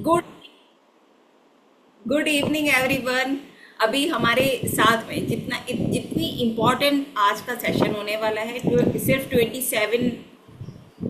Good good evening everyone. अभी हमारे साथ में जितनी इम्पोर्टेंट आज का सेशन होने वाला है, जो सिर्फ 27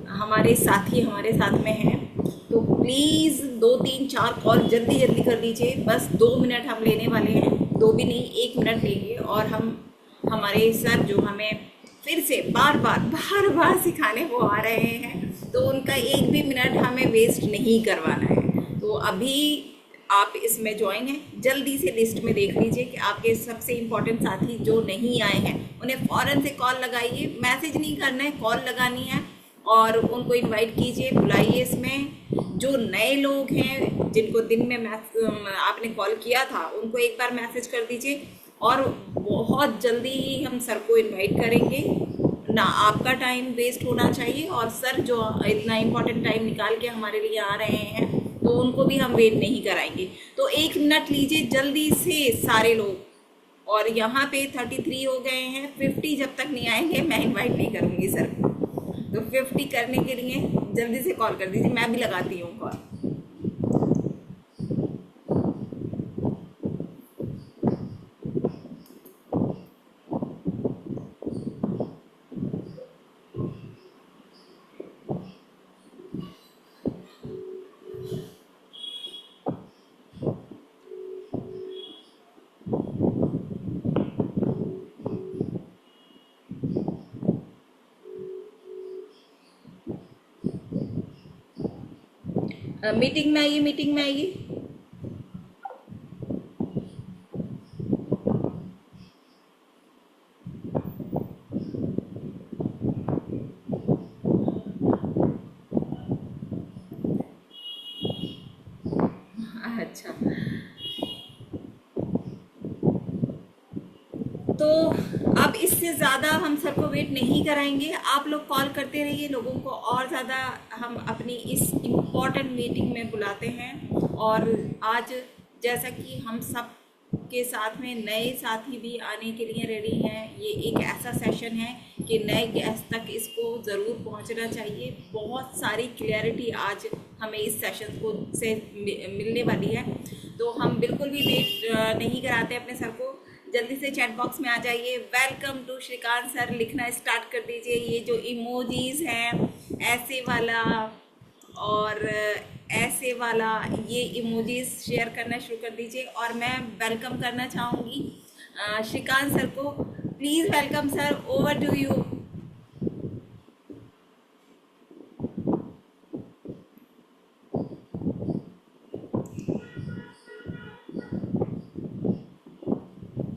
हमारे साथी हमारे साथ में हैं। तो प्लीज़ 2 3 4 कॉल जल्दी जल्दी कर लीजिए। बस 2 मिनट हम लेने वाले हैं, दो भी नहीं, 1 मिनट लेंगे। और हम हमारे सर जो हमें फिर से बार बार सिखाने वो आ रहे हैं, तो उनका एक भी मिनट हमें वेस्ट नहीं करवाना है। तो अभी आप इसमें ज्वाइन हैं, जल्दी से लिस्ट में देख लीजिए कि आपके सबसे इम्पोर्टेंट साथी जो नहीं आए हैं उन्हें फ़ौरन से कॉल लगाइए। मैसेज नहीं करना है, कॉल लगानी है और उनको इनवाइट कीजिए, बुलाइए। इसमें जो नए लोग हैं जिनको दिन में आपने कॉल किया था, उनको एक बार मैसेज कर दीजिए और बहुत जल्दी ही हम सर को इनवाइट करेंगे। ना आपका टाइम वेस्ट होना चाहिए और सर जो इतना इम्पोर्टेंट टाइम निकाल के हमारे लिए आ रहे हैं, तो उनको भी हम वेट नहीं कराएंगे। तो 1 मिनट लीजिए जल्दी से सारे लोग। और यहाँ पे 33 हो गए हैं, 50 जब तक नहीं आएंगे मैं इनवाइट नहीं करूँगी सर को। तो 50 करने के लिए जल्दी से कॉल कर दीजिए, मैं भी लगाती हूँ कॉल। मीटिंग में आइए, मीटिंग में आइए। अच्छा, तो अब इससे ज़्यादा हम सर को वेट नहीं कराएंगे। आप लोग कॉल करते रहिए, लोगों को और ज़्यादा हम अपनी इस इम्पॉर्टेंट मीटिंग में बुलाते हैं। और आज जैसा कि हम सब के साथ में नए साथी भी आने के लिए रेडी हैं, ये एक ऐसा सेशन है कि नए गेस्ट तक इसको ज़रूर पहुंचना चाहिए। बहुत सारी क्लियरिटी आज हमें इस सेशन को से मिलने वाली है। तो हम बिल्कुल भी वेट नहीं कराते अपने सर को। जल्दी से चैट बॉक्स में आ जाइए, वेलकम टू श्रीकांत सर लिखना स्टार्ट कर दीजिए। ये जो इमोजीज हैं, ऐसे वाला और ऐसे वाला, ये इमोजीज शेयर करना शुरू कर दीजिए। और मैं वेलकम करना चाहूँगी श्रीकांत सर को। Please welcome sir, over to you.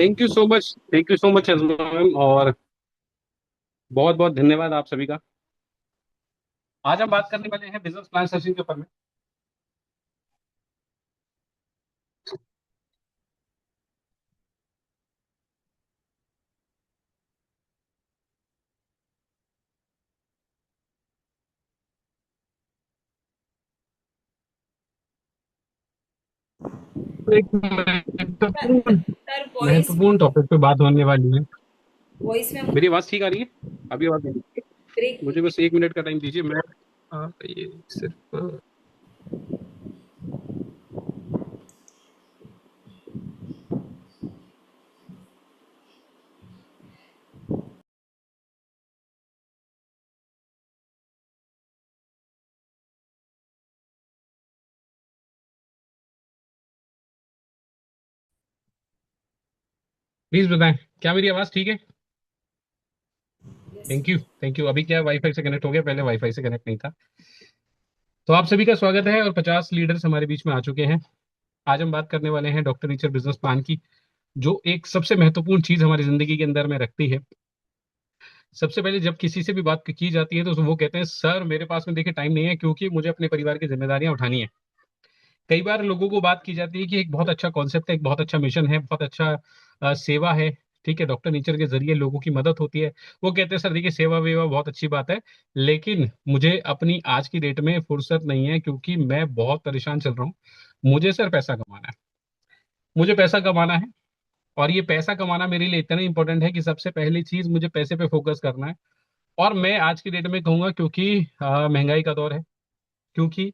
Thank you so much Ajma ma'am, और बहुत बहुत धन्यवाद आप सभी का। आज हम बात करने वाले हैं बिजनेस प्लान सेशन के ऊपर में। एक महत्वपूर्ण सर वॉइस महत्वपूर्ण टॉपिक पे बात होने वाली है। वॉइस में मेरी आवाज ठीक आ रही है? अभी आवाज नहीं। ब्रेक। मुझे बस 1 मिनट का टाइम दीजिए। मैं ये सिर्फ प्लीज बताएं, क्या मेरी आवाज ठीक है? Yes. Thank you thank you. अभी क्या वाईफाई से कनेक्ट हो गया, पहले वाईफाई से कनेक्ट नहीं था। तो आप सभी का स्वागत है, और 50 लीडर्स हमारे बीच में आ चुके हैं। आज हम बात करने वाले हैं डॉक्टर नीचर बिजनेस प्लान की, जो एक सबसे महत्वपूर्ण चीज हमारी जिंदगी के अंदर में रखती है। सबसे पहले जब किसी से भी बात की जाती है तो वो कहते हैं सर मेरे पास में देखिए टाइम नहीं है, क्योंकि मुझे अपने परिवार की जिम्मेदारियां उठानी है। कई बार लोगों को बात की जाती है कि एक बहुत अच्छा कॉन्सेप्ट है, एक बहुत अच्छा मिशन है, बहुत अच्छा सेवा है। ठीक है, डॉक्टर नेचर के जरिए लोगों की मदद होती है। वो कहते हैं सर देखिए सेवा वेवा बहुत अच्छी बात है, लेकिन मुझे अपनी आज की डेट में फुर्सत नहीं है, क्योंकि मैं बहुत परेशान चल रहा हूँ। मुझे सर पैसा कमाना है, मुझे पैसा कमाना है। और ये पैसा कमाना मेरे लिए इतना इंपॉर्टेंट है कि सबसे पहली चीज मुझे पैसे पे फोकस करना है। और मैं आज की डेट में कहूंगा, क्योंकि महंगाई का दौर है, क्योंकि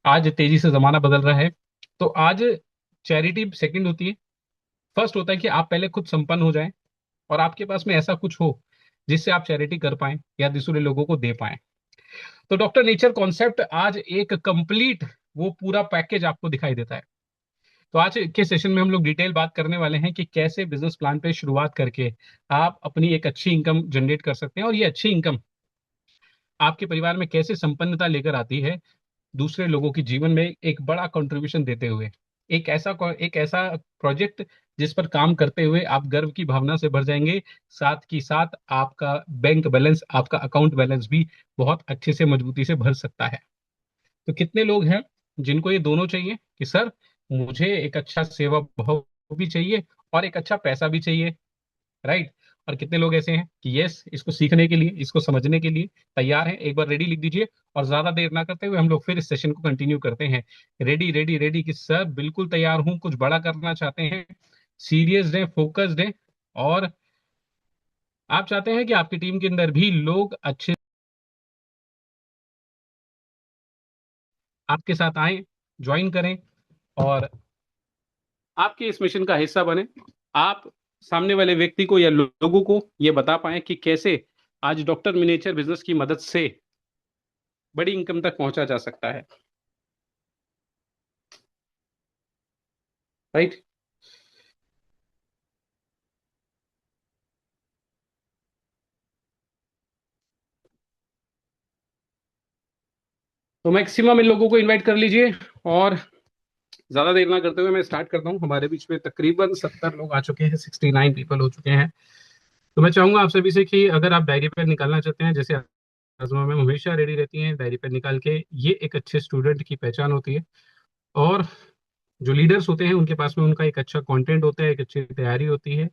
आज तेजी से जमाना बदल रहा है। तो आज चैरिटी सेकंड होती है, फर्स्ट होता है कि आप पहले खुद संपन्न हो जाएं और आपके पास में ऐसा कुछ हो जिससे आप चैरिटी कर पाएं या दूसरे लोगों को दे पाएं। तो डॉक्टर नेचर कॉन्सेप्ट आज एक कंप्लीट वो पूरा पैकेज आपको दिखाई देता है। तो आज के सेशन में हम लोग डिटेल बात करने वाले हैं कि कैसे बिजनेस प्लान पे शुरुआत करके आप अपनी एक अच्छी इनकम जनरेट कर सकते हैं और ये अच्छी इनकम आपके परिवार में कैसे संपन्नता लेकर आती है, दूसरे लोगों के जीवन में एक बड़ा कंट्रीब्यूशन देते हुए। एक ऐसा प्रोजेक्ट जिस पर काम करते हुए आप गर्व की भावना से भर जाएंगे, साथ ही साथ आपका बैंक बैलेंस, आपका अकाउंट बैलेंस भी बहुत अच्छे से मजबूती से भर सकता है। तो कितने लोग हैं जिनको ये दोनों चाहिए कि सर मुझे एक अच्छा सेवा भाव भी चाहिए और एक अच्छा पैसा भी चाहिए, राइट? और कितने लोग ऐसे हैं कि यस, इसको सीखने के लिए, इसको समझने के लिए तैयार हैं? एक बार रेडी लिख दीजिए। और ज्यादा देर ना करते हुए हम लोग फिर इस सेशन को कंटिन्यू करते हैं। रेडी रेडी रेडी कि सर बिल्कुल तैयार हूं, कुछ बड़ा करना चाहते हैं, सीरियस हैं, फोकस्ड हैं, और आप चाहते हैं कि आपकी टीम के अंदर भी लोग अच्छे आपके साथ आए, ज्वाइन करें और आपके इस मिशन का हिस्सा बने। आप सामने वाले व्यक्ति को या लोगों को ये बता पाए कि कैसे आज डॉक्टर मिनेचर बिजनेस की मदद से बड़ी इनकम तक पहुंचा जा सकता है, राइट? तो मैक्सिमम इन लोगों को इनवाइट कर लीजिए और ज्यादा देर ना करते हुए मैं स्टार्ट करता हूँ। हमारे बीच में तकरीबन 70 लोग आ चुके हैं, 69 पीपल हो चुके हैं। तो मैं चाहूंगा आप सभी से कि अगर आप डायरी पर निकालना चाहते हैं, जैसे आजमा मैम हमेशा रेडी रहती हैं डायरी पर निकाल के, ये एक अच्छे स्टूडेंट की पहचान होती है। और जो लीडर्स होते हैं उनके पास में उनका एक अच्छा कंटेंट होता है, एक अच्छी तैयारी होती है।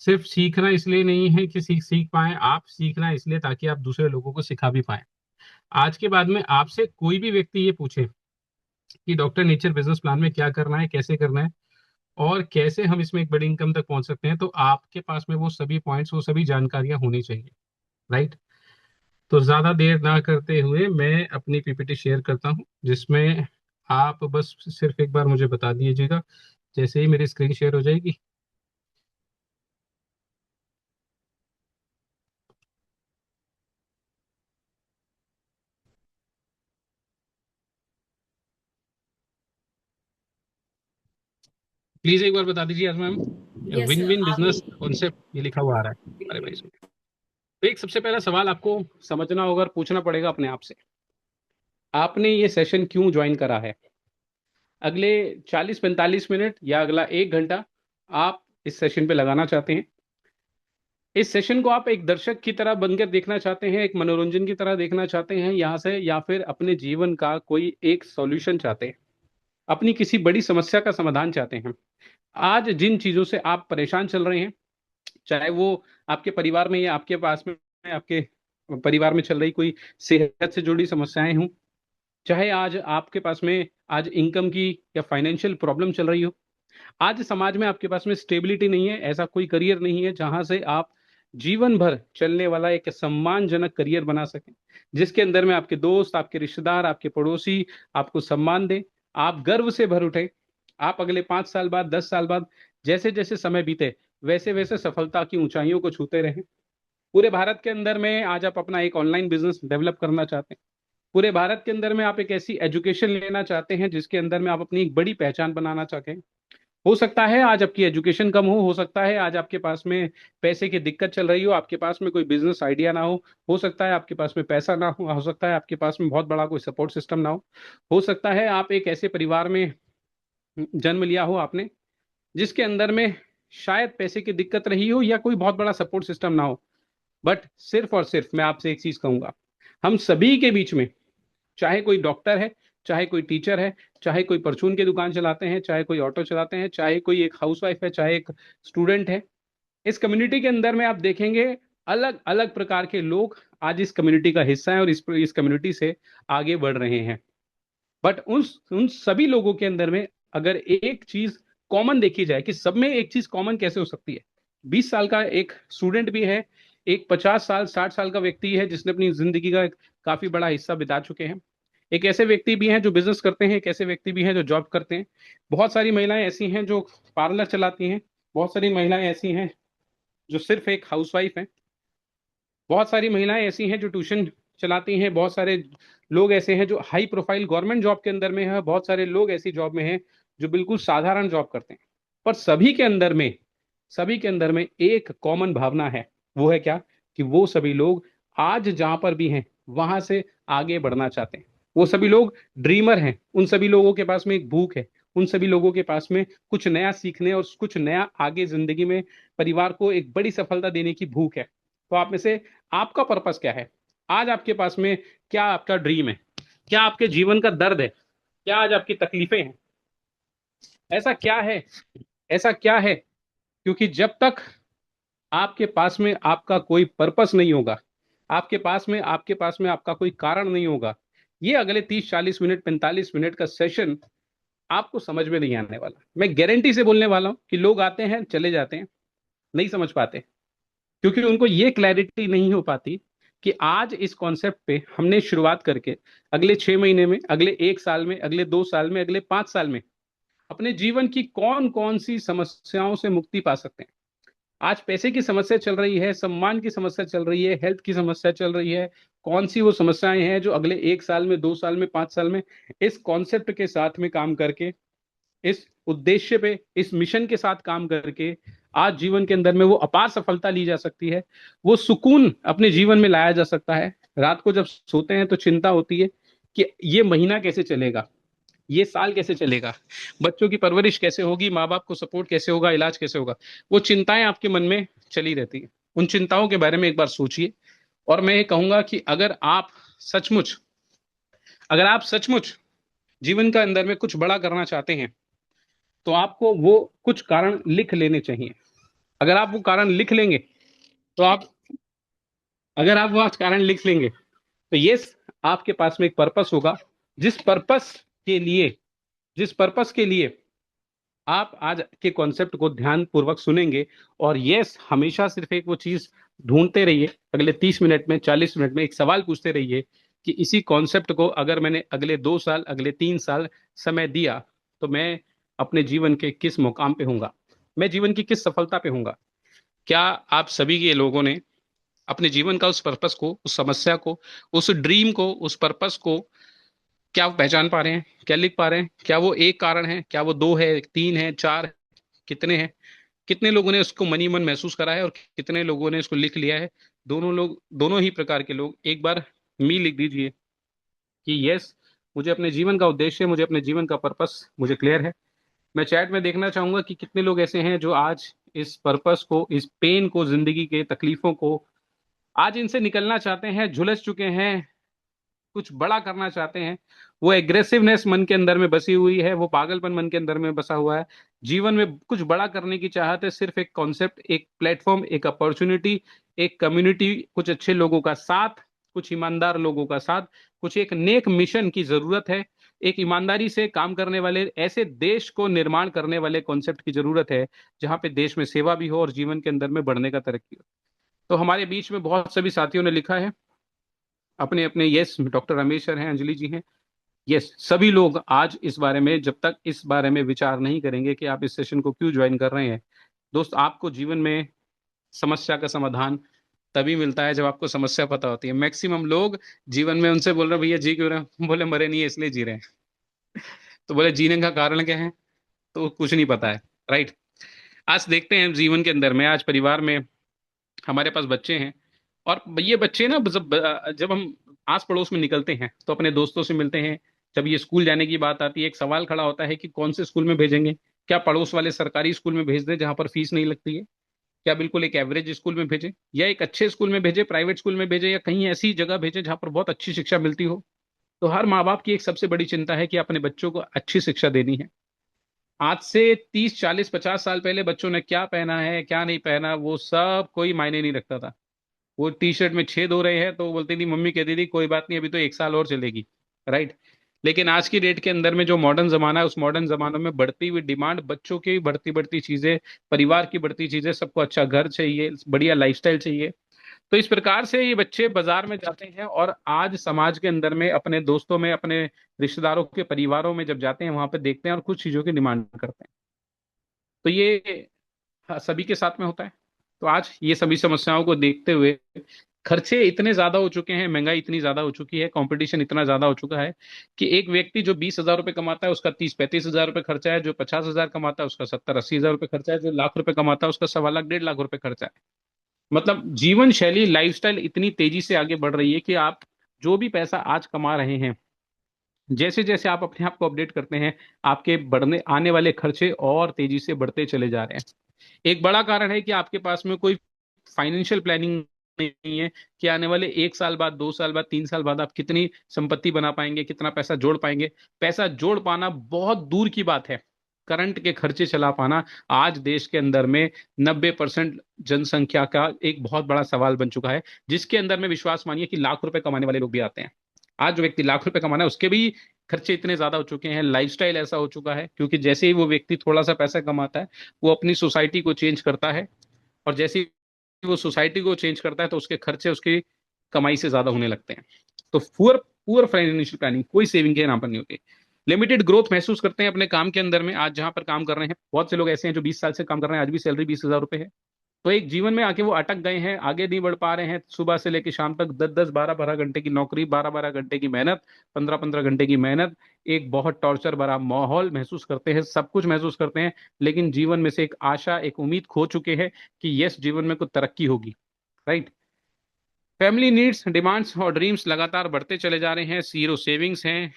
सिर्फ सीखना इसलिए नहीं है कि सीख सीख पाए, आप सीखना इसलिए ताकि आप दूसरे लोगों को सिखा भी पाए। आज के बाद में आपसे कोई भी व्यक्ति ये पूछे कि डॉक्टर नेचर बिजनेस प्लान में क्या करना है, कैसे करना है और कैसे हम इसमें एक बड़ी इनकम तक पहुंच सकते हैं, तो आपके पास में वो सभी पॉइंट्स, वो सभी जानकारियां होनी चाहिए, राइट? तो ज्यादा देर ना करते हुए मैं अपनी पीपीटी शेयर करता हूं, जिसमें आप बस सिर्फ एक बार मुझे बता दीजिएगा जैसे ही मेरी स्क्रीन शेयर हो जाएगी। प्लीज एक बार बता दीजिए आज ma'am. Yes win sir, win आप बिजनेस कॉन्सेप्ट ये लिखा हुआ आ रहा है हमारे भाई इसमें। तो एक सबसे पहला सवाल आपको समझना होगा और पूछना पड़ेगा अपने आप से, आपने ये सेशन क्यों ज्वाइन करा है? अगले 40-45 मिनट या अगला 1 घंटा आप इस सेशन पे लगाना चाहते हैं। इस सेशन को आप एक दर्शक की तरह बनकर देखना चाहते हैं, एक मनोरंजन की तरह देखना चाहते हैं यहाँ से, या फिर अपने जीवन का कोई एक सॉल्यूशन चाहते हैं, अपनी किसी बड़ी समस्या का समाधान चाहते हैं? आज जिन चीजों से आप परेशान चल रहे हैं, चाहे वो आपके परिवार में या आपके पास में आपके परिवार में चल रही कोई सेहत से जुड़ी समस्याएं हों, चाहे आज आपके पास में आज इनकम की या फाइनेंशियल प्रॉब्लम चल रही हो, आज समाज में आपके पास में स्टेबिलिटी नहीं है, ऐसा कोई करियर नहीं है जहां से आप जीवन भर चलने वाला एक सम्मानजनक करियर बना सकें, जिसके अंदर में आपके दोस्त, आपके रिश्तेदार, आपके पड़ोसी आपको सम्मान दें, आप गर्व से भर उठे, आप अगले 5 साल बाद, 10 साल बाद, जैसे जैसे समय बीते वैसे वैसे सफलता की ऊंचाइयों को छूते रहें। पूरे भारत के अंदर में आज आप अपना एक ऑनलाइन बिजनेस डेवलप करना चाहते हैं, पूरे भारत के अंदर में आप एक ऐसी एजुकेशन लेना चाहते हैं जिसके अंदर में आप अपनी एक बड़ी पहचान बनाना चाहते हैं। हो सकता है आज आपकी एजुकेशन कम हो सकता है आज आपके पास में पैसे की दिक्कत चल रही हो, आपके पास में कोई बिजनेस आइडिया ना हो सकता है आपके पास में पैसा ना हो सकता है आपके पास में बहुत बड़ा कोई सपोर्ट सिस्टम ना हो सकता है आप एक ऐसे परिवार में जन्म लिया हो आपने जिसके अंदर में शायद पैसे की दिक्कत रही हो या कोई बहुत बड़ा सपोर्ट सिस्टम ना हो। बट सिर्फ और सिर्फ मैं आपसे एक चीज कहूंगा, हम सभी के बीच में, चाहे कोई डॉक्टर है, चाहे कोई टीचर है, चाहे कोई परचून की दुकान चलाते हैं, चाहे कोई ऑटो चलाते हैं, चाहे कोई एक हाउसवाइफ है, चाहे एक स्टूडेंट है, इस कम्युनिटी के अंदर में आप देखेंगे अलग अलग प्रकार के लोग आज इस कम्युनिटी का हिस्सा है और इस कम्युनिटी से आगे बढ़ रहे हैं। बट उन सभी लोगों के अंदर में अगर एक चीज कॉमन देखी जाए कि सब में एक चीज कॉमन कैसे हो सकती है, 20 साल का एक स्टूडेंट भी है, एक 50 साल 60 साल का व्यक्ति है जिसने अपनी जिंदगी का एक काफी बड़ा हिस्सा बिता चुके हैं, एक ऐसे व्यक्ति भी हैं जो बिजनेस करते हैं, एक ऐसे व्यक्ति भी हैं जो जॉब करते हैं। बहुत सारी महिलाएं ऐसी हैं जो पार्लर चलाती हैं, बहुत सारी महिलाएं ऐसी हैं जो सिर्फ एक हाउसवाइफ हैं, बहुत सारी महिलाएं ऐसी हैं जो ट्यूशन चलाती हैं, बहुत सारे लोग ऐसे हैं जो हाई प्रोफाइल गवर्नमेंट जॉब के अंदर में है, बहुत सारे लोग ऐसी जॉब में हैं जो बिल्कुल साधारण जॉब करते हैं। पर सभी के अंदर में एक कॉमन भावना है। वो है क्या? कि वो सभी लोग आज जहां पर भी हैं वहां से आगे बढ़ना चाहते हैं। वो सभी लोग ड्रीमर हैं। उन सभी लोगों के पास में एक भूख है। उन सभी लोगों के पास में कुछ नया सीखने और कुछ नया आगे जिंदगी में परिवार को एक बड़ी सफलता देने की भूख है। तो आप में से आपका पर्पस क्या है? आज आपके पास में क्या आपका ड्रीम है? क्या आपके जीवन का दर्द है? क्या आज आपकी तकलीफें हैं? ऐसा क्या है? ऐसा क्या है? क्योंकि जब तक आपके पास में आपका कोई पर्पस नहीं होगा, आपके पास में आपका कोई कारण नहीं होगा, ये अगले 30 40 मिनट 45 मिनट का सेशन आपको समझ में नहीं आने वाला। मैं गारंटी से बोलने वाला हूं कि लोग आते हैं चले जाते हैं, नहीं समझ पाते, क्योंकि उनको ये क्लैरिटी नहीं हो पाती कि आज इस कॉन्सेप्ट पे हमने शुरुआत करके अगले 6 महीने में, अगले 1 साल में, अगले 2 साल में, अगले 5 साल में अपने जीवन की कौन कौन सी समस्याओं से मुक्ति पा सकते हैं। आज पैसे की समस्या चल रही है, सम्मान की समस्या चल रही है, हेल्थ की समस्या चल रही है। कौन सी वो समस्याएं हैं जो अगले 1 साल में, 2 साल में, 5 साल में इस कॉन्सेप्ट के साथ में काम करके, इस उद्देश्य पे, इस मिशन के साथ काम करके आज जीवन के अंदर में वो अपार सफलता ली जा सकती है, वो सुकून अपने जीवन में लाया जा सकता है। रात को जब सोते हैं तो चिंता होती है कि ये महीना कैसे चलेगा, ये साल कैसे चलेगा, बच्चों की परवरिश कैसे होगी, माँ बाप को सपोर्ट कैसे होगा, इलाज कैसे होगा। वो चिंताएं आपके मन में चली रहती है। उन चिंताओं के बारे में एक बार सोचिए। और मैं ये कहूंगा कि सचमुच अगर आप सचमुच जीवन का अंदर में कुछ बड़ा करना चाहते हैं तो आपको वो कुछ कारण लिख लेने चाहिए। अगर आप वो कारण लिख लेंगे तो आप अगर आप वो आज कारण लिख लेंगे तो ये आपके पास में एक पर्पस होगा। जिस पर्पस के लिए जिस पर्पस के लिए आप आज के कॉन्सेप्ट को ध्यान पूर्वक सुनेंगे, और यस, हमेशा सिर्फ एक वो चीज ढूंढते रहिए। अगले 30 मिनट में, 40 मिनट में एक सवाल पूछते रहिए कि इसी कॉन्सेप्ट को अगर मैंने अगले 2 साल, अगले 3 साल समय दिया तो मैं अपने जीवन के किस मुकाम पे हूंगा, मैं जीवन की किस सफलता पे हूंगा। क्या आप सभी के लोगों ने अपने जीवन का उस पर्पस को, उस समस्या को, उस ड्रीम को, उस पर्पस को क्या वो पहचान पा रहे हैं? क्या लिख पा रहे हैं? क्या वो एक कारण है? क्या वो दो है, तीन है, चार है? कितने हैं? कितने लोगों ने उसको मनी मन महसूस करा है और कितने लोगों ने इसको लिख लिया है? दोनों ही प्रकार के लोग एक बार मी लिख दीजिए कि यस, मुझे अपने जीवन का उद्देश्य, मुझे अपने जीवन का पर्पस मुझे क्लियर है। मैं चैट में देखना चाहूंगा कि कितने लोग ऐसे हैं जो आज इस पर्पस को, इस पेन को, जिंदगी के तकलीफों को आज इनसे निकलना चाहते हैं, झुलस चुके हैं, कुछ बड़ा करना चाहते हैं। वो एग्रेसिवनेस मन के अंदर में बसी हुई है, वो पागलपन मन के अंदर में बसा हुआ है। जीवन में कुछ बड़ा करने की चाहत है, सिर्फ एक कॉन्सेप्ट, एक प्लेटफॉर्म, एक अपॉर्चुनिटी, एक कम्युनिटी, कुछ अच्छे लोगों का साथ, कुछ ईमानदार लोगों का साथ, कुछ एक नेक मिशन की जरूरत है। एक ईमानदारी से काम करने वाले, ऐसे देश को निर्माण करने वाले कॉन्सेप्ट की जरूरत है जहां पे देश में सेवा भी हो और जीवन के अंदर में बढ़ने का तरक्की हो। तो हमारे बीच में बहुत सभी साथियों ने लिखा है अपने अपने। यस, डॉक्टर रमेश सर हैं, अंजलि जी हैं। यस, सभी लोग आज इस बारे में, जब तक इस बारे में विचार नहीं करेंगे कि आप इस सेशन को क्यों ज्वाइन कर रहे हैं। दोस्त, आपको जीवन में समस्या का समाधान तभी मिलता है जब आपको समस्या पता होती है। मैक्सिमम लोग जीवन में उनसे बोल रहे भैया जी क्यों रहे हैं? बोले मरे नहीं है इसलिए जी रहे हैं। तो बोले जीने का कारण क्या है? तो कुछ नहीं पता है। राइट। आज देखते हैं जीवन के अंदर में, आज परिवार में हमारे पास बच्चे हैं, और ये बच्चे ना जब हम आस पड़ोस में निकलते हैं तो अपने दोस्तों से मिलते हैं। जब ये स्कूल जाने की बात आती है, एक सवाल खड़ा होता है कि कौन से स्कूल में भेजेंगे। क्या पड़ोस वाले सरकारी स्कूल में भेज दें जहां पर फीस नहीं लगती है? क्या बिल्कुल एक एवरेज स्कूल में भेजें, या एक अच्छे स्कूल में भेजें, प्राइवेट स्कूल में भेजें, या कहीं ऐसी जगह भेजें जहां पर बहुत अच्छी शिक्षा मिलती हो? तो हर माँ बाप की एक सबसे बड़ी चिंता है कि अपने बच्चों को अच्छी शिक्षा देनी है। आज से 30 40 50 साल पहले बच्चों ने क्या पहना है, क्या नहीं पहना, वो सब कोई मायने नहीं रखता था। वो टी शर्ट में छेद हो रहे हैं तो बोलती थी, मम्मी कहती थी कोई बात नहीं, अभी तो 1 साल और चलेगी। राइट। लेकिन आज की डेट के अंदर में जो मॉडर्न जमाना है, उस मॉडर्न जमाने में बढ़ती हुई डिमांड, बच्चों की बढ़ती बढ़ती चीजें, परिवार की बढ़ती चीजें, सबको अच्छा घर चाहिए, बढ़िया लाइफस्टाइल चाहिए। तो इस प्रकार से ये बच्चे बाजार में जाते हैं और आज समाज के अंदर में अपने दोस्तों में, अपने रिश्तेदारों के परिवारों में जब जाते हैं वहां पे देखते हैं और कुछ चीजों की डिमांड करते हैं। तो ये सभी के साथ में होता है। तो आज ये सभी समस्याओं को देखते हुए खर्चे इतने ज्यादा हो चुके हैं, महंगाई इतनी ज्यादा हो चुकी है, कंपटीशन इतना ज्यादा हो चुका है कि एक व्यक्ति जो 20,000 रुपये कमाता है उसका 30-35 हजार रुपये खर्चा है, जो 50,000 कमाता है उसका 70-80 हजार रुपये खर्चा है, जो लाख रुपए कमाता है उसका 1.25 लाख 1.5 लाख रुपए खर्चा है। मतलब जीवन शैली, लाइफस्टाइल इतनी तेजी से आगे बढ़ रही है कि आप जो भी पैसा आज कमा रहे हैं, जैसे जैसे आप अपने आप को अपडेट करते हैं, आपके बढ़ने आने वाले खर्चे और तेजी से बढ़ते चले जा रहे हैं। एक बड़ा कारण है कि आपके पास में कोई फाइनेंशियल प्लानिंग नहीं है कि आने वाले 1 साल बाद, 2 साल बाद, 3 साल बाद आप कितनी संपत्ति बना पाएंगे, कितना पैसा जोड़ पाएंगे। पैसा जोड़ पाना बहुत दूर की बात है, करंट के खर्चे चला पाना आज देश के अंदर में 90% जनसंख्या का एक बहुत बड़ा सवाल बन चुका है, जिसके अंदर में विश्वास मानिए कि लाख रुपए कमाने वाले लोग भी आते हैं। आज जो व्यक्ति लाख रुपए कमाना है उसके भी खर्चे इतने ज्यादा हो चुके हैं, लाइफस्टाइल ऐसा हो चुका है, क्योंकि जैसे ही वो व्यक्ति थोड़ा सा पैसा कमाता है वो अपनी सोसाइटी को चेंज करता है, और जैसे ही वो सोसाइटी को चेंज करता है तो उसके खर्चे उसकी कमाई से ज्यादा होने लगते हैं। तो पुअर पुअर फाइनेंशियल प्लानिंग, कोई सेविंग के नाम पर नहीं होती। लिमिटेड ग्रोथ महसूस करते हैं अपने काम के अंदर में। आज जहां पर काम कर रहे हैं, बहुत से लोग ऐसे हैं जो 20 साल से काम कर रहे हैं, आज भी सैलरी 20,000 रुपए है। तो एक जीवन में आके वो अटक गए हैं, आगे नहीं बढ़ पा रहे हैं। सुबह से लेकर शाम तक 10-10 12-12 घंटे की नौकरी, 12-12 घंटे की मेहनत, 15-15 घंटे की मेहनत, एक बहुत टॉर्चर भरा माहौल महसूस करते हैं, सब कुछ महसूस करते हैं, लेकिन जीवन में से एक आशा, एक उम्मीद खो चुके हैं कि यस, जीवन में कुछ तरक्की होगी। राइट। फैमिली नीड्स, डिमांड्स और ड्रीम्स लगातार बढ़ते चले जा रहे हैं। जीरो सेविंग्स हैं,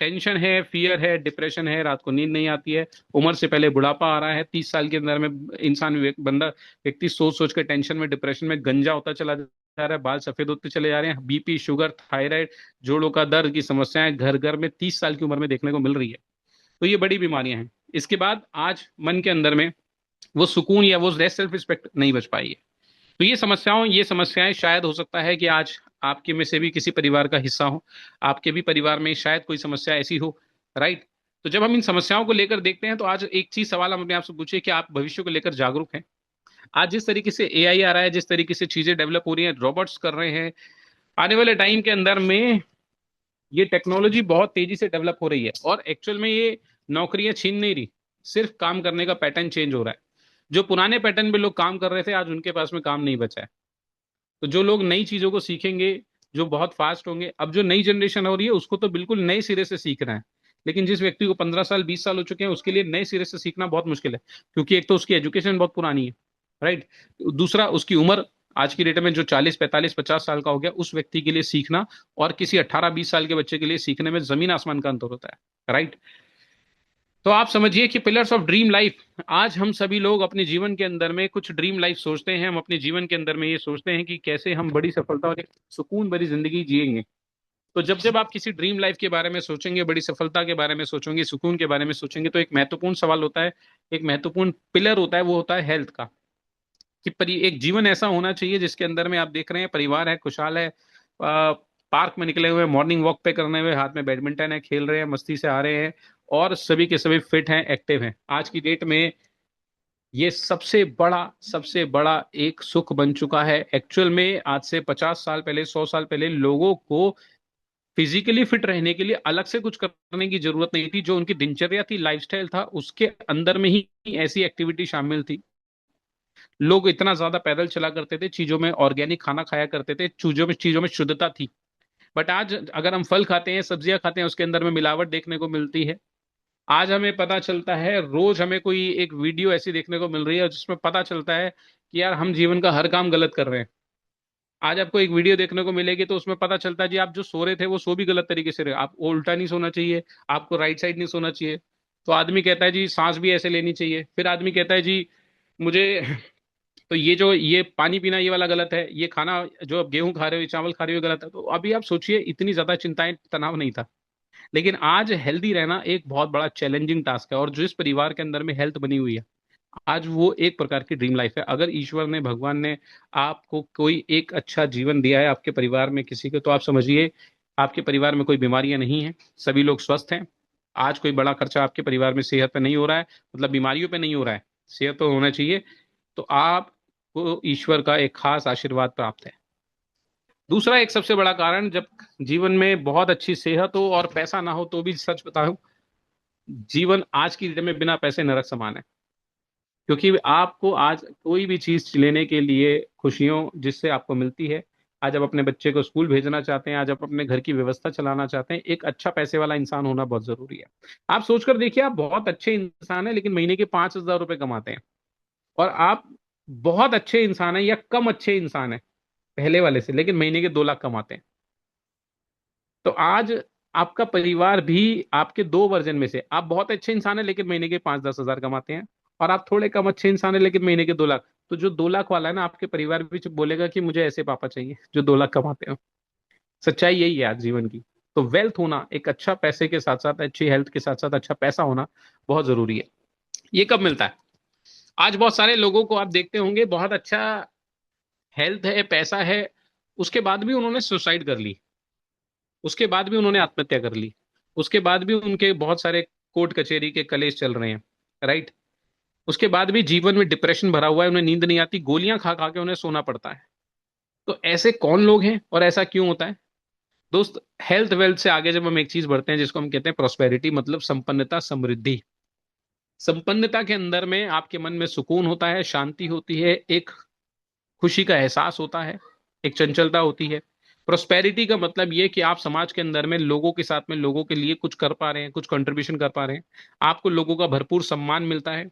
टेंशन है, फियर है, डिप्रेशन है, रात को नींद नहीं आती है, उम्र से पहले बुढ़ापा आ रहा है। 30 साल के अंदर में इंसान बंदा व्यक्ति सोच सोच के टेंशन में, डिप्रेशन में गंजा होता चला जा रहा है, बाल सफेद होते चले जा रहे हैं, बीपी, शुगर, थायराइड, जोड़ों का दर्द की समस्याएं घर घर में 30 साल की उम्र में देखने को मिल रही है। तो ये बड़ी बीमारियां हैं। इसके बाद आज मन के अंदर में वो सुकून या वो सेल्फ रिस्पेक्ट नहीं बच पाई है। तो ये समस्याएं शायद हो सकता है कि आज आपके में से भी किसी परिवार का हिस्सा हो, आपके भी परिवार में शायद कोई समस्या ऐसी हो। राइट। तो जब हम इन समस्याओं को लेकर देखते हैं तो आज एक चीज सवाल हम अपने आप से पूछिए कि आप भविष्य को लेकर जागरूक हैं? आज जिस तरीके से एआई आ रहा है, जिस तरीके से चीजें डेवलप हो रही हैं, रोबोट्स कर रहे हैं, आने वाले टाइम के अंदर में ये टेक्नोलॉजी बहुत तेजी से डेवलप हो रही है, और एक्चुअल में ये नौकरियां छीन नहीं रही, सिर्फ काम करने का पैटर्न चेंज हो रहा है। जो पुराने पैटर्न पे लोग काम कर रहे थे, आज उनके पास में काम नहीं बचा है। तो जो लोग नई चीजों को सीखेंगे, जो बहुत फास्ट होंगे, अब जो नई जनरेशन हो रही है उसको तो बिल्कुल नए सिरे से सीखना है। लेकिन जिस व्यक्ति को 15 साल 20 साल हो चुके हैं उसके लिए नए सिरे से सीखना बहुत मुश्किल है, क्योंकि एक तो उसकी एजुकेशन बहुत पुरानी है। राइट। दूसरा, उसकी उम्र आज की डेट में जो 40 45 50 साल का हो गया, उस व्यक्ति के लिए सीखना और किसी 18 20 साल के बच्चे के लिए सीखने में जमीन आसमान का अंतर होता है। राइट। तो आप समझिए कि पिलर्स ऑफ ड्रीम लाइफ, आज हम सभी लोग अपने जीवन के अंदर में कुछ ड्रीम लाइफ सोचते हैं। हम अपने जीवन के अंदर में ये सोचते हैं कि कैसे हम बड़ी सफलता और एक सुकून भरी जिंदगी जिएंगे। तो जब जब आप किसी ड्रीम लाइफ के बारे में सोचेंगे, बड़ी सफलता के बारे में सोचेंगे, सुकून के बारे में सोचेंगे, तो एक महत्वपूर्ण सवाल होता है, एक महत्वपूर्ण पिलर होता है, वो होता है हेल्थ का। कि एक जीवन ऐसा होना चाहिए जिसके अंदर में आप देख रहे हैं परिवार है, खुशहाल है, पार्क में निकले हुए, मॉर्निंग वॉक पे करने हुए, हाथ में बैडमिंटन है, खेल रहे हैं, मस्ती से आ रहे हैं, और सभी के सभी फिट हैं, एक्टिव हैं। आज की डेट में ये सबसे बड़ा एक सुख बन चुका है। एक्चुअल में आज से 50 साल पहले, 100 साल पहले लोगों को फिजिकली फिट रहने के लिए अलग से कुछ करने की जरूरत नहीं थी। जो उनकी दिनचर्या थी, लाइफस्टाइल था, उसके अंदर में ही ऐसी एक्टिविटी शामिल थी। लोग इतना ज्यादा पैदल चला करते थे, चीजों में ऑर्गेनिक खाना खाया करते थे, चीजों में शुद्धता थी। बट आज अगर हम फल खाते हैं, सब्जियां खाते हैं, उसके अंदर में मिलावट देखने को मिलती है। आज हमें पता चलता है, रोज हमें कोई एक वीडियो ऐसी देखने को मिल रही है जिसमें पता चलता है कि यार हम जीवन का हर काम गलत कर रहे हैं। आज आपको एक वीडियो देखने को मिलेगी तो उसमें पता चलता है जी, आप जो सो रहे थे वो सो भी गलत तरीके से रहे, आप उल्टा नहीं सोना चाहिए, आपको राइट साइड नहीं सोना चाहिए। तो आदमी कहता है जी सांस भी ऐसे लेनी चाहिए, फिर आदमी कहता है जी मुझे तो ये पानी पीना ये वाला गलत है, ये खाना जो आप गेहूं खा रहे हो, ये चावल खा रहे हो गलत है। तो अभी आप सोचिए, इतनी ज्यादा चिंताएं, तनाव नहीं था। लेकिन आज हेल्दी रहना एक बहुत बड़ा चैलेंजिंग टास्क है, और जिस परिवार के अंदर में हेल्थ बनी हुई है, आज वो एक प्रकार की ड्रीम लाइफ है। अगर ईश्वर ने, भगवान ने आपको कोई एक अच्छा जीवन दिया है आपके परिवार में किसी को, तो आप समझिए आपके परिवार में कोई बीमारियां नहीं है, सभी लोग स्वस्थ हैं। आज कोई बड़ा खर्चा आपके परिवार में सेहत पे नहीं हो रहा है, मतलब बीमारियों पे नहीं हो रहा है, सेहत तो होना चाहिए। तो आपको ईश्वर का एक खास आशीर्वाद प्राप्त है। दूसरा एक सबसे बड़ा कारण, जब जीवन में बहुत अच्छी सेहत हो और पैसा ना हो, तो भी सच बताऊं, जीवन आज की डेट में बिना पैसे नरक समान है। क्योंकि आपको आज कोई भी चीज लेने के लिए खुशियों जिससे आपको मिलती है, आज आप अपने बच्चे को स्कूल भेजना चाहते हैं, आज आप अपने घर की व्यवस्था चलाना चाहते हैं, एक अच्छा पैसे वाला इंसान होना बहुत जरूरी है। आप सोचकर देखिए, आप बहुत अच्छे इंसान हैं लेकिन महीने के 5,000 रुपए कमाते हैं, और आप बहुत अच्छे इंसान हैं या कम अच्छे इंसान हैं पहले वाले से, लेकिन महीने के 2 लाख कमाते हैं। तो आज आपका परिवार भी आपके दो वर्जन में से, आप बहुत अच्छे इंसान हैं लेकिन महीने के 5-10 हजार कमाते हैं, और आप थोड़े कम अच्छे इंसान हैं लेकिन महीने के 2 लाख। तो जो 2 लाख वाला है ना, आपके परिवार भी बोलेगा कि मुझे ऐसे पापा चाहिए जो 2 लाख कमाते हो। सच्चाई यही है आज जीवन की। तो वेल्थ होना, एक अच्छा पैसे के साथ साथ अच्छी हेल्थ के साथ साथ अच्छा पैसा होना बहुत जरूरी है। ये कब मिलता है? आज बहुत सारे लोगों को आप देखते होंगे, बहुत अच्छा हेल्थ है, पैसा है, उसके बाद भी उन्होंने सुसाइड कर ली, उसके बाद भी उन्होंने आत्महत्या कर ली, उसके बाद भी उनके बहुत सारे कोर्ट कचहरी के कलेश चल रहे हैं, राइट। उसके बाद भी जीवन में डिप्रेशन भरा हुआ है, उन्हें नींद नहीं आती, गोलियां खा खा के उन्हें सोना पड़ता है। तो ऐसे कौन लोग हैं और ऐसा क्यों होता है? दोस्त, हेल्थ वेल्थ से आगे जब हम एक चीज बढ़ते हैं जिसको हम कहते हैं प्रोस्पेरिटी, मतलब संपन्नता, समृद्धि। संपन्नता के अंदर में आपके मन में सुकून होता है, शांति होती है, एक खुशी का एहसास होता है, एक चंचलता होती है। प्रोस्पेरिटी का मतलब ये कि आप समाज के अंदर में लोगों के साथ में, लोगों के लिए कुछ कर पा रहे हैं, कुछ कंट्रीब्यूशन कर पा रहे हैं, आपको लोगों का भरपूर सम्मान मिलता है,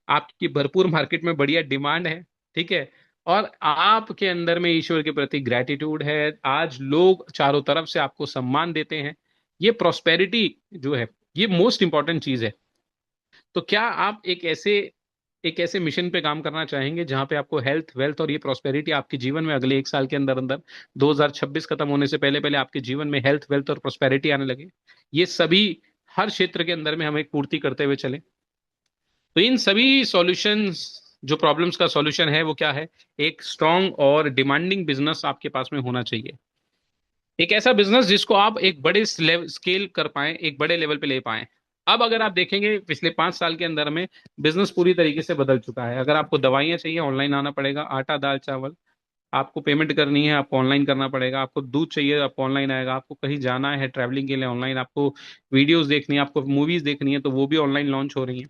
आपकी भरपूर मार्केट में बढ़िया डिमांड है, ठीक है, और आपके अंदर में ईश्वर के प्रति ग्रेटिट्यूड है, आज लोग चारों तरफ से आपको सम्मान देते हैं। ये प्रोस्पेरिटी जो है, ये मोस्ट इंपॉर्टेंट चीज है। तो क्या आप एक ऐसे मिशन पे काम करना चाहेंगे जहां पे आपको हेल्थ, वेल्थ और ये प्रोस्पेरिटी आपके जीवन में अगले 1 साल के अंदर अंदर, 2026 खत्म होने से पहले पहले आपके जीवन में हेल्थ, वेल्थ और प्रोस्पेरिटी आने लगे? ये सभी हर क्षेत्र के अंदर में हम एक पूर्ति करते हुए चले। तो इन सभी सॉल्यूशंस, जो प्रॉब्लम्स का सॉल्यूशन है वो क्या है? एक स्ट्रांग और डिमांडिंग बिजनेस आपके पास में होना चाहिए। एक ऐसा बिजनेस जिसको आप एक बड़े स्केल कर पाए, एक बड़े लेवल पे ले पाए। अब अगर आप देखेंगे पिछले 5 साल के अंदर में बिजनेस पूरी तरीके से बदल चुका है। अगर आपको दवाइयाँ चाहिए, ऑनलाइन आना पड़ेगा, आटा दाल चावल आपको पेमेंट करनी है, आपको ऑनलाइन करना पड़ेगा, आपको दूध चाहिए, आपको ऑनलाइन आएगा, आपको कहीं जाना है ट्रैवलिंग के लिए ऑनलाइन, आपको वीडियोस देखनी है, आपको मूवीज देखनी है, तो वो भी ऑनलाइन लॉन्च हो रही है।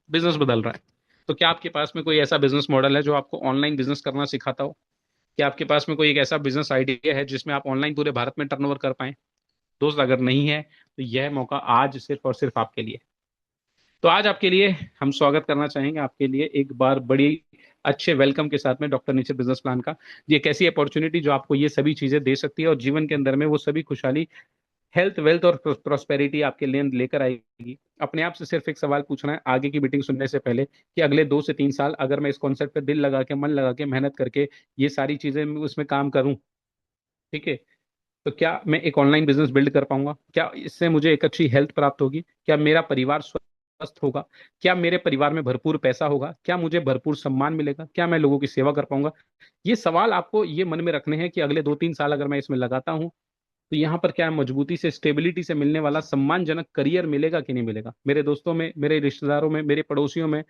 बिजनेस बदल रहा है। तो क्या आपके पास में कोई ऐसा बिजनेस मॉडल है जो आपको ऑनलाइन बिजनेस करना सिखाता हो? क्या आपके पास में कोई एक ऐसा बिजनेस आइडिया है जिसमें आप ऑनलाइन पूरे भारत में टर्नओवर कर पाए? दोस्त, अगर नहीं है तो यह मौका आज सिर्फ और सिर्फ आपके लिए। तो आज आपके लिए हम स्वागत करना चाहेंगे, आपके लिए एक बार बड़ी अच्छे वेलकम के साथ में डॉक्टर नेचर बिजनेस प्लान का। ये एक ऐसी अपॉर्चुनिटी जो आपको ये सभी चीजें दे सकती है और जीवन के अंदर में वो सभी खुशहाली, हेल्थ, वेल्थ और प्रॉस्पेरिटी आपके लिए लेकर आएगी। अपने आप से सिर्फ एक सवाल पूछना है आगे की मीटिंग सुनने से पहले, कि अगले 2 से 3 साल अगर मैं इस कॉन्सेप्ट पे दिल लगा के, मन लगा के, मेहनत करके ये सारी चीजें उसमें काम करूं, ठीक है, तो क्या मैं एक ऑनलाइन बिजनेस बिल्ड कर पाऊंगा? क्या इससे मुझे एक अच्छी हेल्थ प्राप्त होगी? क्या मेरा परिवार स्वस्थ होगा? क्या मेरे परिवार में भरपूर पैसा होगा? क्या मुझे भरपूर सम्मान मिलेगा? क्या मैं लोगों की सेवा कर पाऊंगा? ये सवाल आपको ये मन में रखने हैं कि अगले 2-3 साल अगर मैं इसमें लगाता हूं, तो यहाँ पर क्या मजबूती से, स्टेबिलिटी से मिलने वाला सम्मानजनक करियर मिलेगा कि नहीं मिलेगा? मेरे दोस्तों में, मेरे रिश्तेदारों में, मेरे पड़ोसियों में,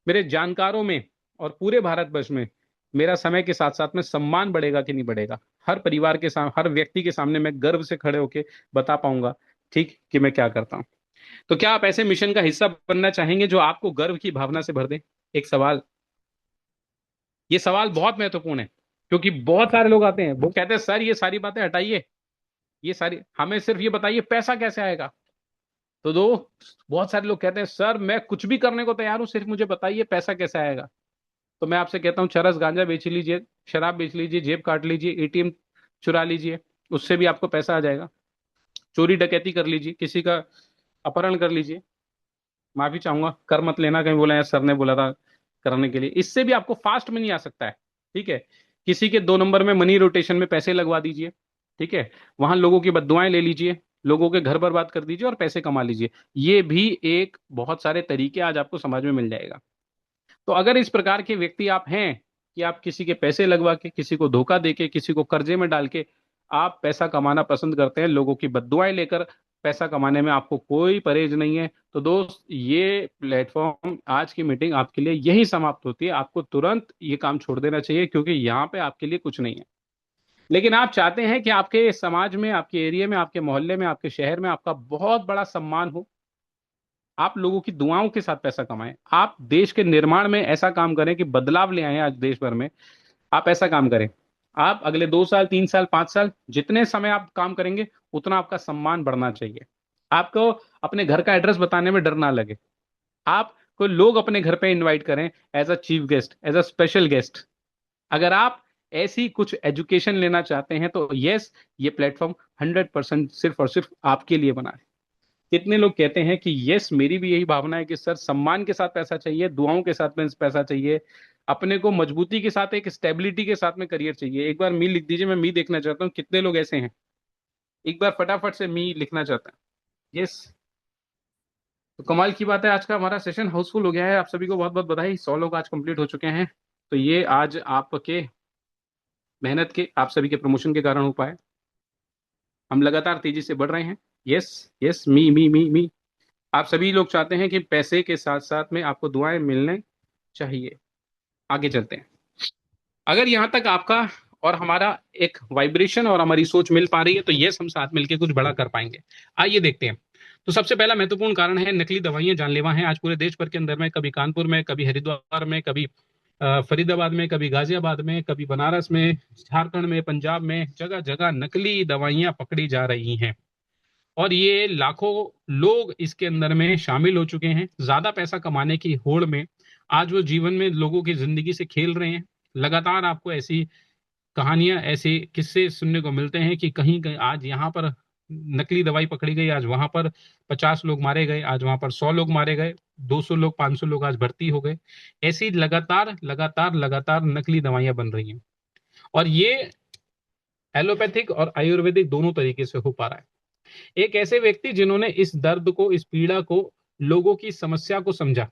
मेरे जानकारों में और पूरे भारतवर्ष में मेरा समय के साथ साथ में सम्मान बढ़ेगा कि नहीं बढ़ेगा? हर परिवार के सामने, हर व्यक्ति के सामने मैं गर्व से खड़े होके बता पाऊंगा, ठीक, कि मैं क्या करता हूँ। तो क्या आप ऐसे मिशन का हिस्सा बनना चाहेंगे जो आपको गर्व की भावना से भर दे? एक सवाल, ये सवाल बहुत महत्वपूर्ण है, क्योंकि बहुत सारे लोग आते हैं, वो कहते हैं सर ये सारी बातें हटाइए, ये सारी, हमें सिर्फ ये बताइए पैसा कैसे आएगा। तो बहुत सारे लोग कहते हैं सर मैं कुछ भी करने को तैयार हूं, सिर्फ मुझे बताइए पैसा कैसे आएगा। तो मैं आपसे कहता हूँ, चरस गांजा बेच लीजिए, शराब बेच लीजिए, जेब काट लीजिए, एटीएम चुरा लीजिए, उससे भी आपको पैसा आ जाएगा। चोरी डकैती कर लीजिए, किसी का अपहरण कर लीजिए, माफी चाहूंगा, कर मत लेना, कहीं बोला है सर ने बोला था करने के लिए, इससे भी आपको फास्ट मनी आ सकता है, ठीक है। किसी के 2 नंबर में मनी रोटेशन में पैसे लगवा दीजिए, ठीक है, वहां लोगों की बददुआएं ले लीजिए, लोगों के घर बर्बाद कर दीजिए और पैसे कमा लीजिए। ये भी एक, बहुत सारे तरीके आज आपको समाज में मिल जाएगा। तो अगर इस प्रकार के व्यक्ति आप हैं कि आप किसी के पैसे लगवा के, किसी को धोखा देके, किसी को कर्जे में डाल के आप पैसा कमाना पसंद करते हैं, लोगों की बददुआएं लेकर पैसा कमाने में आपको कोई परहेज नहीं है, तो दोस्त ये प्लेटफॉर्म, आज की मीटिंग आपके लिए यही समाप्त होती है। आपको तुरंत ये काम छोड़ देना चाहिए, क्योंकि यहाँ पे आपके लिए कुछ नहीं है। लेकिन आप चाहते हैं कि आपके समाज में, आपके एरिया में, आपके मोहल्ले में, आपके शहर में आपका बहुत बड़ा सम्मान हो। आप लोगों की दुआओं के साथ पैसा कमाएं, आप देश के निर्माण में ऐसा काम करें कि बदलाव ले आए आज देश भर में। आप ऐसा काम करें। आप अगले 2 साल, 3 साल, 5 साल, जितने समय आप काम करेंगे उतना आपका सम्मान बढ़ना चाहिए। आपको अपने घर का एड्रेस बताने में डर ना लगे। आपको लोग अपने घर पे इनवाइट करें as a chief guest, as a special guest. अगर आप ऐसी कुछ एजुकेशन लेना चाहते हैं तो यस, ये प्लेटफॉर्म 100% सिर्फ और सिर्फ आपके लिए बना है। कितने लोग कहते हैं कि यस, मेरी भी यही भावना है कि सर सम्मान के साथ पैसा चाहिए, दुआओं के साथ में पैसा चाहिए, अपने को मजबूती के साथ, एक स्टेबिलिटी के साथ में करियर चाहिए। एक बार मी लिख दीजिए, मैं मी देखना चाहता हूँ कितने लोग ऐसे हैं। एक बार फटाफट से मी लिखना चाहता है। यस। तो कमाल की बात है, आज का हमारा सेशन हाउसफुल हो गया है। आप सभी को बहुत बहुत बधाई, 100 लोग आज कंप्लीट हो चुके हैं। तो ये आज आपके मेहनत के, आप सभी के प्रमोशन के कारण हो पाए। हम लगातार तेजी से बढ़ रहे हैं। यस, यस, मी मी मी मी। आप सभी लोग चाहते हैं कि पैसे के साथ साथ में आपको दुआएं मिलने चाहिए। आगे चलते हैं। अगर यहां तक आपका और हमारा एक वाइब्रेशन और हमारी सोच मिल पा रही है तो यस, हम साथ मिलकर कुछ बड़ा कर पाएंगे। आइए देखते हैं। तो सबसे पहला महत्वपूर्ण कारण है, नकली दवाइयां जानलेवा हैं आज पूरे देश भर के अंदर में। कभी कानपुर में, कभी हरिद्वार में, कभी फरीदाबाद में, कभी गाजियाबाद में, कभी बनारस में, झारखंड में, पंजाब में, जगह जगह नकली दवाइयां पकड़ी जा रही हैं। और ये लाखों लोग इसके अंदर में शामिल हो चुके हैं, ज्यादा पैसा कमाने की होड़ में। आज वो जीवन में लोगों की जिंदगी से खेल रहे हैं। लगातार आपको ऐसी कहानियां, ऐसे किस्से सुनने को मिलते हैं कि कहीं कहीं आज यहाँ पर नकली दवाई पकड़ी गई, आज वहां पर 50 लोग मारे गए, आज वहां पर 100 लोग मारे गए, 200 लोग, 500 लोग आज भर्ती हो गए। ऐसी लगातार लगातार लगातार नकली दवाइयां बन रही हैं। और ये एलोपैथिक और आयुर्वेदिक दोनों तरीके से हो पा रहा है। एक ऐसे व्यक्ति जिन्होंने इस दर्द को, इस पीड़ा को, लोगों की समस्या को समझा।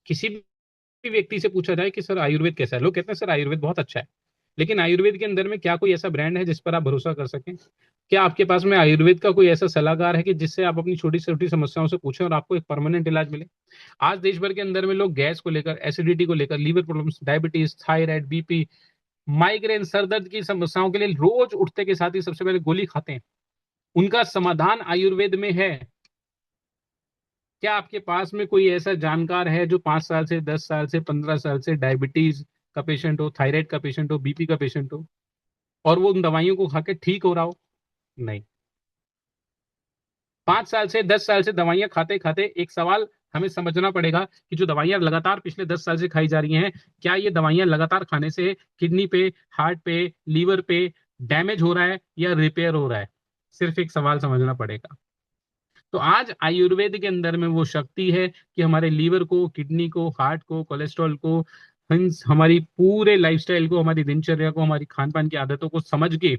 किसी भी व्यक्ति से पूछा जाए कि सर आयुर्वेद कैसा है, लोग कहते हैं सर आयुर्वेद बहुत अच्छा है। लेकिन आयुर्वेद के अंदर में क्या कोई ऐसा ब्रांड है जिस पर आप भरोसा कर सकें? क्या आपके पास में आयुर्वेद का कोई ऐसा सलाहकार है कि जिससे आप अपनी छोटी छोटी समस्याओं से पूछें और आपको एक परमानेंट इलाज मिले? आज देश भर के अंदर में लोग गैस को लेकर, एसिडिटी को लेकर, liver problems, diabetes, thyroid, BP, migraine, सर दर्द की समस्याओं के लिए रोज उठते के साथ ही सबसे पहले गोली खाते हैं। उनका समाधान आयुर्वेद में है। क्या आपके पास में कोई ऐसा जानकार है जो 5 साल से, 10 साल से, 15 साल से डायबिटीज का पेशेंट हो, थायराइड का पेशेंट हो, बीपी का पेशेंट हो, और वो उन दवाइयों को खा के ठीक हो रहा हो? नहीं। 5 साल से, 10 साल से दवाइयां खाते खाते एक सवाल हमें समझना पड़ेगा कि जो दवाइयां लगातार पिछले 10 साल से खाई जा रही हैं, क्या ये दवाइयां लगातार खाने से किडनी पे, हार्ट पे, लीवर पे डैमेज हो रहा है या रिपेयर हो रहा है? सिर्फ एक सवाल समझना पड़ेगा। तो आज आयुर्वेद के अंदर में वो शक्ति है कि हमारे लीवर को, किडनी को, हार्ट को, कोलेस्ट्रॉल को, हमारी पूरे लाइफस्टाइल को, हमारी दिनचर्या को, हमारी खान पान की आदतों को समझ के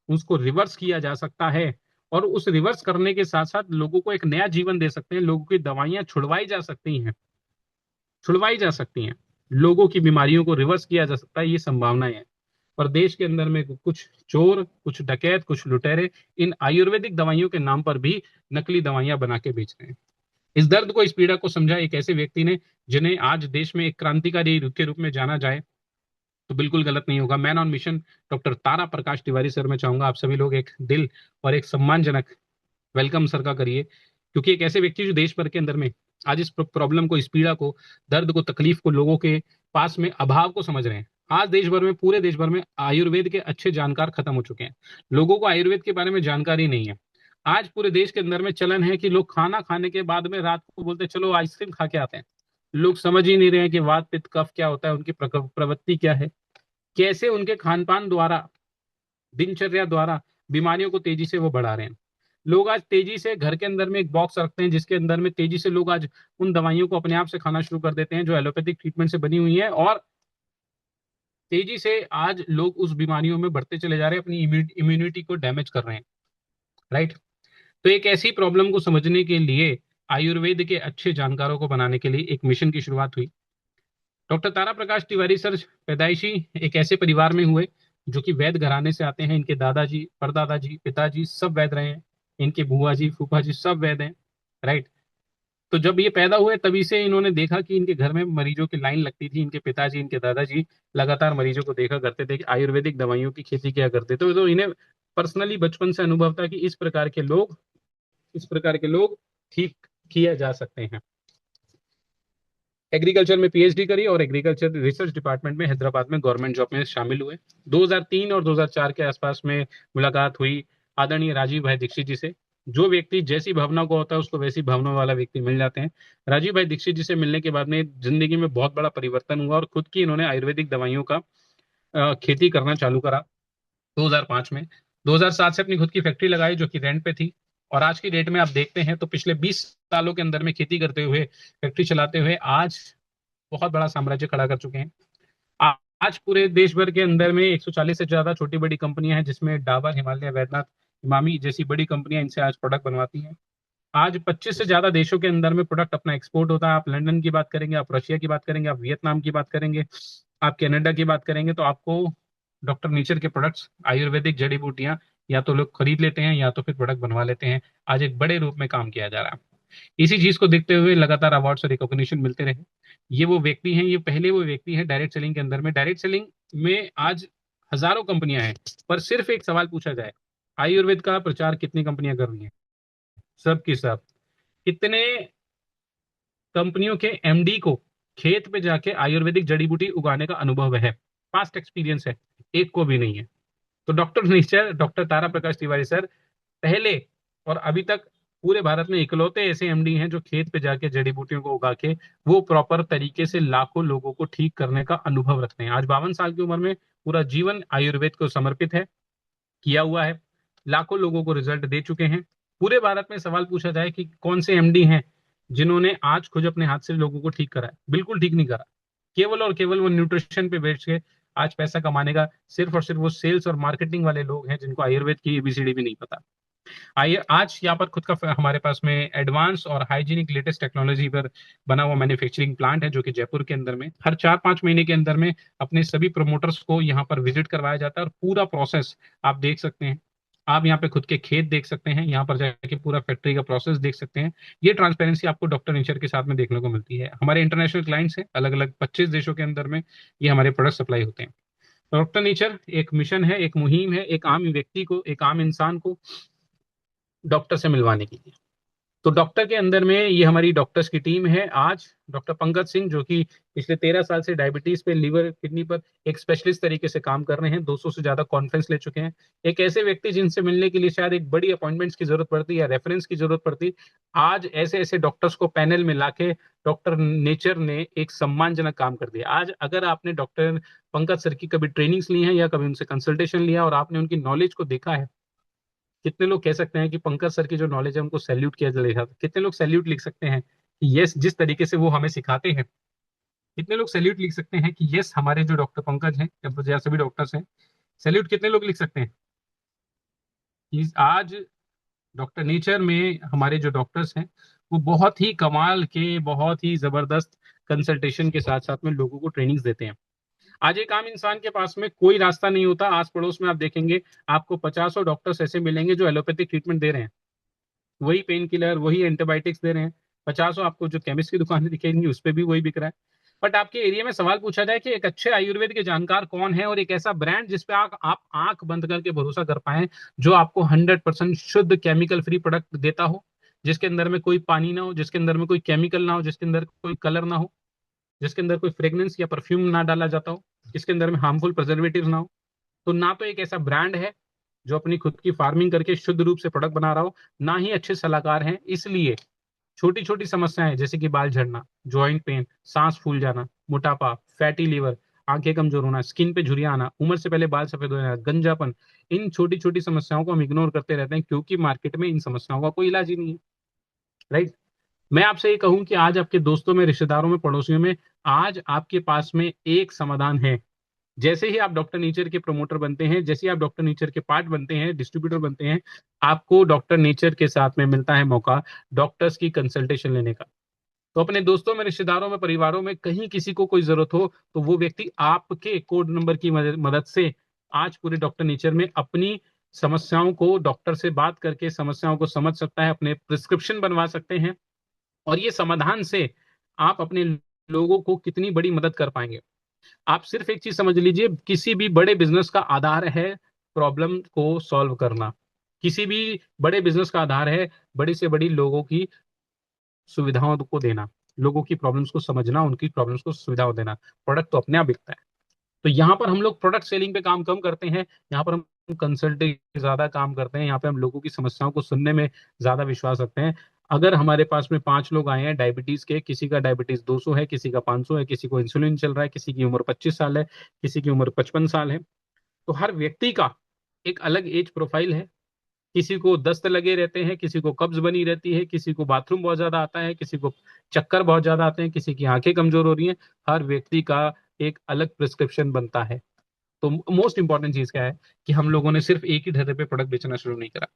उसको रिवर्स किया जा सकता है। और उस रिवर्स करने के साथ साथ लोगों को एक नया जीवन दे सकते हैं। लोगों की दवाइयां छुड़वाई जा सकती हैं, छुड़वाई जा सकती हैं। लोगों की बीमारियों को रिवर्स किया जा सकता है, ये संभावनाएं हैं। और देश के अंदर में कुछ चोर, कुछ डकैत, कुछ लुटेरे इन आयुर्वेदिक दवाइयों के नाम पर भी नकली दवाइयां बना के बेच रहे हैं। इस दर्द को, इस पीड़ा को समझा एक ऐसे व्यक्ति ने जिन्हें आज देश में एक क्रांतिकारी के रूप में जाना जाए तो बिल्कुल गलत नहीं होगा। Man on mission doctor Tara Prakash Tiwari sir, मैं चाहूंगा आप सभी लोग एक दिल और एक सम्मानजनक वेलकम सर का करिए। क्योंकि एक ऐसे व्यक्ति जो देश भर के अंदर में आज इस प्रॉब्लम को, इस पीड़ा को, दर्द को, तकलीफ को, लोगों के पास में अभाव को समझ रहे हैं। आज देश भर में, पूरे देश भर में आयुर्वेद के अच्छे जानकार खत्म हो चुके हैं। लोगों को आयुर्वेद के बारे में जानकारी नहीं है। आज पूरे देश के अंदर में चलन है कि लोग खाना खाने के बाद में रात को बोलते हैं चलो आइसक्रीम खा के आते हैं। लोग समझ ही नहीं रहे हैं कि वात पित्त कफ क्या होता है, उनकी प्रवृत्ति क्या है, कैसे उनके खान पान द्वारा, दिनचर्या द्वारा बीमारियों को तेजी से वो बढ़ा रहे हैं। लोग आज तेजी से घर के अंदर में एक बॉक्स रखते हैं जिसके अंदर में तेजी से लोग आज उन दवाइयों को अपने आप से खाना शुरू कर देते हैं जो एलोपैथिक ट्रीटमेंट से बनी हुई है। और तेजी से आज लोग उस बीमारियों में बढ़ते चले जा रहे हैं, अपनी इम्यूनिटी को डैमेज कर रहे हैं। राइट। तो एक ऐसी प्रॉब्लम को समझने के लिए आयुर्वेद के अच्छे जानकारों को बनाने के लिए एक मिशन की शुरुआत हुई। डॉक्टर तारा प्रकाश तिवारी सर पैदाइशी एक ऐसे परिवार में हुए जो कि वैद्य घराने से आते हैं। इनके दादाजी, परदादाजी, पिताजी सब वैद्य रहे हैं। इनके बुआ जी, फूफा जी सब वैद्य हैं। राइट। तो जब ये पैदा हुए तभी से इन्होंने देखा कि इनके घर में मरीजों की लाइन लगती थी। इनके पिताजी, इनके दादाजी लगातार मरीजों को देखा करते थे कि आयुर्वेदिक दवाइयों की खेती किया करते थे। तो इन्हें पर्सनली बचपन से अनुभव था कि इस प्रकार के लोग ठीक किया जा सकते हैं। एग्रीकल्चर में पीएचडी करी और एग्रीकल्चर रिसर्च डिपार्टमेंट में हैदराबाद में गवर्नमेंट जॉब में शामिल हुए। 2003 और 2004 के आसपास में मुलाकात हुई आदरणीय राजीव भाई दीक्षित जी से। जो व्यक्ति जैसी भावना को होता है उसको वैसी भावना वाला व्यक्ति मिल जाते हैं। राजीव भाई दीक्षित जी से मिलने के बाद में जिंदगी में बहुत बड़ा परिवर्तन हुआ और खुद की इन्होंने आयुर्वेदिक दवाइयों का खेती करना चालू करा 2005 में। 2007 से अपनी खुद की फैक्ट्री लगाई जो कि रेंट पे थी। और आज की डेट में आप देखते हैं तो पिछले 20 सालों के अंदर में खेती करते हुए, फैक्ट्री चलाते हुए आज बहुत बड़ा साम्राज्य खड़ा कर चुके हैं। आज पूरे देश भर के अंदर में 140 से ज्यादा छोटी बड़ी कंपनियां हैं, जिसमें डाबर, हिमालय, वैद्यनाथ, इमामी जैसी बड़ी कंपनियां इनसे आज प्रोडक्ट बनवाती हैं। आज 25 से ज्यादा देशों के अंदर में प्रोडक्ट अपना एक्सपोर्ट होता है। आप लंदन की बात करेंगे, आप रशिया की बात करेंगे, आप वियतनाम की बात करेंगे, आप कनाडा की बात करेंगे, तो आपको डॉक्टर नेचर के प्रोडक्ट्स, आयुर्वेदिक जड़ी बूटियां या तो लोग खरीद लेते हैं या तो फिर प्रोडक्ट बनवा लेते हैं। आज एक बड़े रूप में काम किया जा रहा है। इसी चीज को देखते हुए लगातार अवार्ड्स और रिकॉग्निशन मिलते रहे। ये वो व्यक्ति हैं, ये पहले वो व्यक्ति हैं डायरेक्ट सेलिंग के अंदर में। डायरेक्ट सेलिंग में आज हजारों कंपनियां हैं, पर सिर्फ एक सवाल पूछा जाए, आयुर्वेद का प्रचार कितनी कंपनियां कर रही हैं? सब की सब। कितने कंपनियों के एमडी को खेत पे जाके आयुर्वेदिक जड़ी बूटी उगाने का अनुभव है, पास्ट एक्सपीरियंस है? एक को भी नहीं है। तो डॉक्टर निश्चय, डॉक्टर तारा प्रकाश तिवारी सर पहले और अभी तक पूरे भारत में इकलौते ऐसे एमडी हैं जो खेत पे जाके जड़ी बूटियों को उगा के वो प्रॉपर तरीके से लाखों लोगों को ठीक करने का अनुभव रखते हैं। आज 52 साल की उम्र में पूरा जीवन आयुर्वेद को समर्पित है, किया हुआ है, लाखों लोगों को रिजल्ट दे चुके हैं। पूरे भारत में सवाल पूछा जाए कि कौन से एमडी हैं जिन्होंने आज खुद अपने हाथ से लोगों को ठीक करा है? बिल्कुल ठीक नहीं करा। केवल और केवल वो न्यूट्रिशन पे बेच के आज पैसा कमाने का सिर्फ और सिर्फ वो सेल्स और मार्केटिंग वाले लोग हैं जिनको आयुर्वेद की एबीसीडी भी नहीं पता। आइए, आज यहाँ पर खुद का हमारे पास में एडवांस और हाइजीनिक लेटेस्ट टेक्नोलॉजी पर बना हुआ मैन्युफैक्चरिंग प्लांट है जो कि जयपुर के अंदर में हर 4-5 महीने के अंदर में अपने सभी प्रमोटर्स को यहाँ पर विजिट करवाया जाता है। और पूरा प्रोसेस आप देख सकते हैं। आप यहाँ पे खुद के खेत देख सकते हैं, यहाँ पर जाके पूरा फैक्ट्री का प्रोसेस देख सकते हैं। ये ट्रांसपेरेंसी आपको डॉक्टर नेचर के साथ में देखने को मिलती है। हमारे इंटरनेशनल क्लाइंट्स हैं, अलग अलग 25 देशों के अंदर में ये हमारे प्रोडक्ट सप्लाई होते हैं। डॉक्टर नेचर एक मिशन है, एक मुहिम है, एक आम व्यक्ति को, एक आम इंसान को डॉक्टर से मिलवाने के लिए। तो डॉक्टर के अंदर में ये हमारी डॉक्टर्स की टीम है। आज डॉक्टर पंकज सिंह जो कि पिछले 13 साल से डायबिटीज पे, लिवर, किडनी पर एक स्पेशलिस्ट तरीके से काम कर रहे हैं, 200 से ज्यादा कॉन्फ्रेंस ले चुके हैं। एक ऐसे व्यक्ति जिनसे मिलने के लिए शायद एक बड़ी अपॉइंटमेंट्स की जरूरत पड़ती या रेफरेंस की जरूरत पड़ती, आज ऐसे ऐसे डॉक्टर्स को पैनल में लाके डॉक्टर नेचर ने एक सम्मानजनक काम कर दिया। आज अगर आपने डॉक्टर पंकज सर की कभी ट्रेनिंग्स ली है या कभी उनसे कंसल्टेशन लिया और आपने उनकी नॉलेज को देखा है, कितने लोग कह सकते हैं कि पंकज सर की जो नॉलेज है उनको सैल्यूट किया जाएगा? कितने लोग सैल्यूट लिख सकते हैं कि यस, जिस तरीके से वो हमें सिखाते हैं? कितने लोग सैल्यूट लिख सकते हैं कि यस, हमारे जो डॉक्टर पंकज हैं या सभी डॉक्टर्स हैं? सैल्यूट कितने लोग लिख सकते हैं कि आज डॉक्टर नेचर में हमारे जो डॉक्टर्स हैं वो बहुत ही कमाल के, बहुत ही जबरदस्त कंसल्टेशन के साथ साथ में लोगों को ट्रेनिंग्स देते हैं। आज एक आम इंसान के पास में कोई रास्ता नहीं होता। आस पड़ोस में आप देखेंगे आपको 50 डॉक्टर्स ऐसे मिलेंगे जो एलोपैथिक ट्रीटमेंट दे रहे हैं, वही पेन किलर, वही एंटीबायोटिक्स दे रहे हैं। 50 आपको जो केमिस्ट की दुकानें दिखेंगी उस पर भी वही बिक रहा है। बट आपके एरिया में सवाल पूछा जाए कि एक अच्छे आयुर्वेद के जानकार कौन है और एक ऐसा ब्रांड जिसपे आप आंख बंद करके भरोसा कर पाए, जो आपको 100% शुद्ध केमिकल फ्री प्रोडक्ट देता हो, जिसके अंदर में कोई पानी ना हो, जिसके अंदर में कोई केमिकल ना हो, जिसके अंदर कोई कलर ना हो, जिसके अंदर कोई फ्रेग्रेंस या परफ्यूम ना डाला जाता हो, जिसके अंदर में हार्मफुल प्रिजर्वेटिव ना हो, तो ना तो एक ऐसा ब्रांड है जो अपनी खुद की फार्मिंग करके शुद्ध रूप से प्रोडक्ट बना रहा हो, ना ही अच्छे सलाहकार हैं। इसलिए छोटी छोटी समस्याएं जैसे कि बाल झड़ना, जॉइंट पेन, सांस फूल जाना, मोटापा, फैटी लीवर, आंखें कमजोर होना, स्किन पे झुर्रियां आना, उम्र से पहले बाल सफेद हो जाना, गंजापन, इन छोटी छोटी समस्याओं को हम इग्नोर करते रहते हैं क्योंकि मार्केट में इन समस्याओं का कोई इलाज ही नहीं है। राइट? मैं आपसे ये कहूं कि आज आपके दोस्तों में, रिश्तेदारों में, पड़ोसियों में आज आपके पास में एक समाधान है। जैसे ही आप डॉक्टर नेचर के प्रमोटर बनते हैं, जैसे ही आप डॉक्टर नेचर के पार्ट बनते हैं, डिस्ट्रीब्यूटर बनते हैं, आपको डॉक्टर नेचर के साथ में मिलता है मौका डॉक्टर्स की कंसल्टेशन लेने का। तो अपने दोस्तों में, रिश्तेदारों में, परिवारों में कहीं किसी को कोई जरूरत हो तो वो व्यक्ति आपके कोड नंबर की मदद से आज पूरे डॉक्टर नेचर में अपनी समस्याओं को डॉक्टर से बात करके समस्याओं को समझ सकता है, अपने प्रिस्क्रिप्शन बनवा सकते हैं। और ये समाधान से आप अपने लोगों को कितनी बड़ी मदद कर पाएंगे। आप सिर्फ एक चीज समझ लीजिए, किसी भी बड़े बिजनेस का आधार है प्रॉब्लम को सॉल्व करना। किसी भी बड़े बिजनेस का आधार है बड़ी से बड़ी लोगों की सुविधाओं को देना, लोगों की प्रॉब्लम्स को समझना, उनकी प्रॉब्लम्स को सुविधाओं देना। प्रोडक्ट तो अपने आप बिकता है। तो यहाँ पर हम लोग प्रोडक्ट सेलिंग पे काम कम करते हैं, यहाँ पर हम कंसल्टिंग ज्यादा काम करते हैं, यहाँ पे हम लोगों की समस्याओं को सुनने में ज्यादा विश्वास रखते हैं। अगर हमारे पास में 5 लोग आए हैं डायबिटीज के, किसी का डायबिटीज 200 है, किसी का 500 है, किसी को इंसुलिन चल रहा है, किसी की उम्र 25 साल है, किसी की उम्र 55 साल है, तो हर व्यक्ति का एक अलग एज प्रोफाइल है। किसी को दस्त लगे रहते हैं, किसी को कब्ज बनी रहती है, किसी को बाथरूम बहुत ज्यादा आता है, किसी को चक्कर बहुत ज्यादा आते हैं, किसी की आंखें कमजोर हो रही हैं। हर व्यक्ति का एक अलग प्रिस्क्रिप्शन बनता है। तो मोस्ट इंपॉर्टेंट चीज क्या है कि हम लोगों ने सिर्फ एक ही ढर्रे पे प्रोडक्ट बेचना शुरू नहीं करा।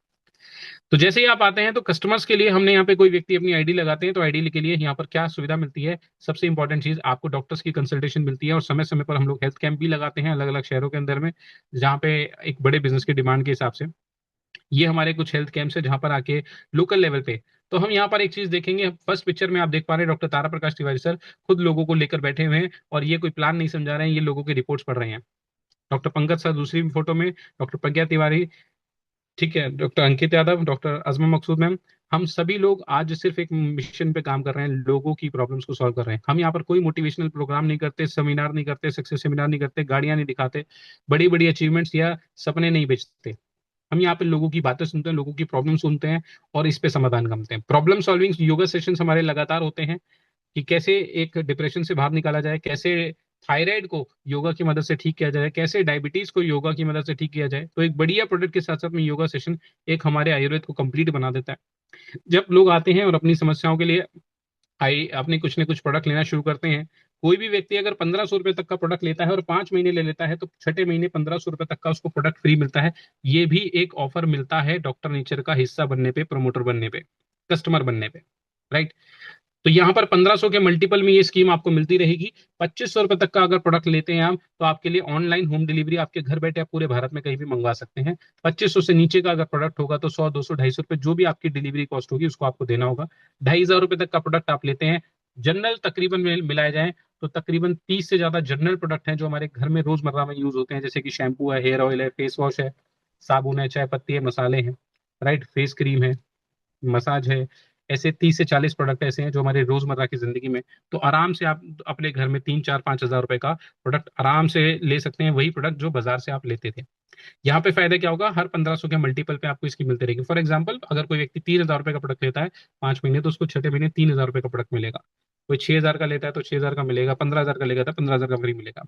तो जैसे ही आप आते हैं तो कस्टमर्स के लिए हमने यहाँ पे कोई व्यक्ति अपनी आईडी लगाते हैं तो आईडी के लिए यहाँ पर क्या सुविधा मिलती है। सबसे इंपॉर्टेंट चीज, आपको डॉक्टर्स की कंसल्टेशन मिलती है, और समय समय पर हम लोग हेल्थ कैंप भी लगाते हैं अलग अलग शहरों के अंदर में, जहाँ पे एक बड़े बिजनेस की डिमांड के हिसाब से। ये हमारे कुछ हेल्थ कैंप्स है जहां पर आके लोकल लेवल पे। तो हम यहाँ पर एक चीज देखेंगे, फर्स्ट पिक्चर में आप देख पा रहे हैं डॉक्टर तारा प्रकाश तिवारी सर खुद लोगों को लेकर बैठे हुए हैं, और ये कोई प्लान नहीं समझा रहे हैं, ये लोगों की रिपोर्ट्स पढ़ रहे हैं। डॉक्टर पंकज सर दूसरी फोटो में, डॉक्टर प्रज्ञा तिवारी, ठीक है, डॉक्टर अंकित यादव, डॉक्टर अजमा मकसूद मैम। हम सभी लोग आज सिर्फ एक मिशन पे काम कर रहे हैं, लोगों की प्रॉब्लम्स को सॉल्व कर रहे हैं। हम यहाँ पर कोई मोटिवेशनल प्रोग्राम नहीं करते, सेमिनार नहीं करते, सक्सेस सेमिनार नहीं करते, गाड़ियां नहीं दिखाते, बड़ी बड़ी अचीवमेंट्स या सपने नहीं बेचते। हम यहाँ पे लोगों की बातें सुनते हैं, लोगों की प्रॉब्लम सुनते हैं, और इस पे समाधान ढूंढते हैं। प्रॉब्लम सॉल्विंग योगा सेशंस हमारे लगातार होते हैं कि कैसे एक डिप्रेशन से बाहर निकाला जाए, कैसे थायराइड को योगा की मदद से ठीक किया जाए, कैसे डायबिटीज को योगा की मदद से ठीक किया जाए। तो एक बढ़िया प्रोडक्ट के साथ साथ में योगा सेशन एक हमारे आयुर्वेद को कंप्लीट बना देता है। जब लोग आते हैं और अपनी समस्याओं के लिए आई अपने कुछ न कुछ प्रोडक्ट लेना शुरू करते हैं, कोई भी व्यक्ति अगर 1500 रुपए तक का प्रोडक्ट लेता है और 5 महीने ले लेता है तो छठे महीने 1500 रुपए तक का उसको प्रोडक्ट फ्री मिलता है। ये भी एक ऑफर मिलता है डॉक्टर नेचर का हिस्सा बनने पे, प्रमोटर बनने पे, कस्टमर बनने पे, राइट। तो यहाँ पर 1500 के मल्टीपल में ये स्कीम आपको मिलती रहेगी। 2500 रुपए तक का अगर प्रोडक्ट लेते हैं आप तो आपके लिए ऑनलाइन होम डिलीवरी, आपके घर बैठे आप पूरे भारत में कहीं भी मंगवा सकते हैं। 2500 से नीचे का अगर प्रोडक्ट होगा तो 100, 200, 250 रुपए जो भी आपकी डिलीवरी कॉस्ट होगी उसको आपको देना होगा। 2500 रुपए तक का प्रोडक्ट आप लेते हैं, जनरल तकरीबन मिलाए जाए तो तकरीबन 30 से ज्यादा जनरल प्रोडक्ट हैं जो हमारे घर में रोजमर्रा में यूज होते हैं, जैसे कि शैम्पू है, हेयर ऑयल है, फेस वॉश है, साबुन है, चाय पत्ती है, मसाले हैं, राइट, फेस क्रीम है, मसाज है। ऐसे 30 से 40 प्रोडक्ट ऐसे हैं जो हमारे रोजमर्रा की जिंदगी में, तो आराम से आप अपने घर में 3, 4, 5 हजार रुपए का प्रोडक्ट आराम से ले सकते हैं, वही प्रोडक्ट जो बाजार से आप लेते थे। यहाँ पे फायदा क्या होगा, हर 1500 के मल्टीपल पे आपको इसकी मिलती रहेगी। फॉर एग्जाम्पल अगर कोई व्यक्ति 3000 रुपए का प्रोडक्ट लेता है 5 महीने, तो उसको छठे महीने 3000 रुपए का प्रोडक्ट मिलेगा। कोई 6000 का लेता है तो 6000 का मिलेगा, 15000 का लेगा तो 15000 का फ्री मिलेगा।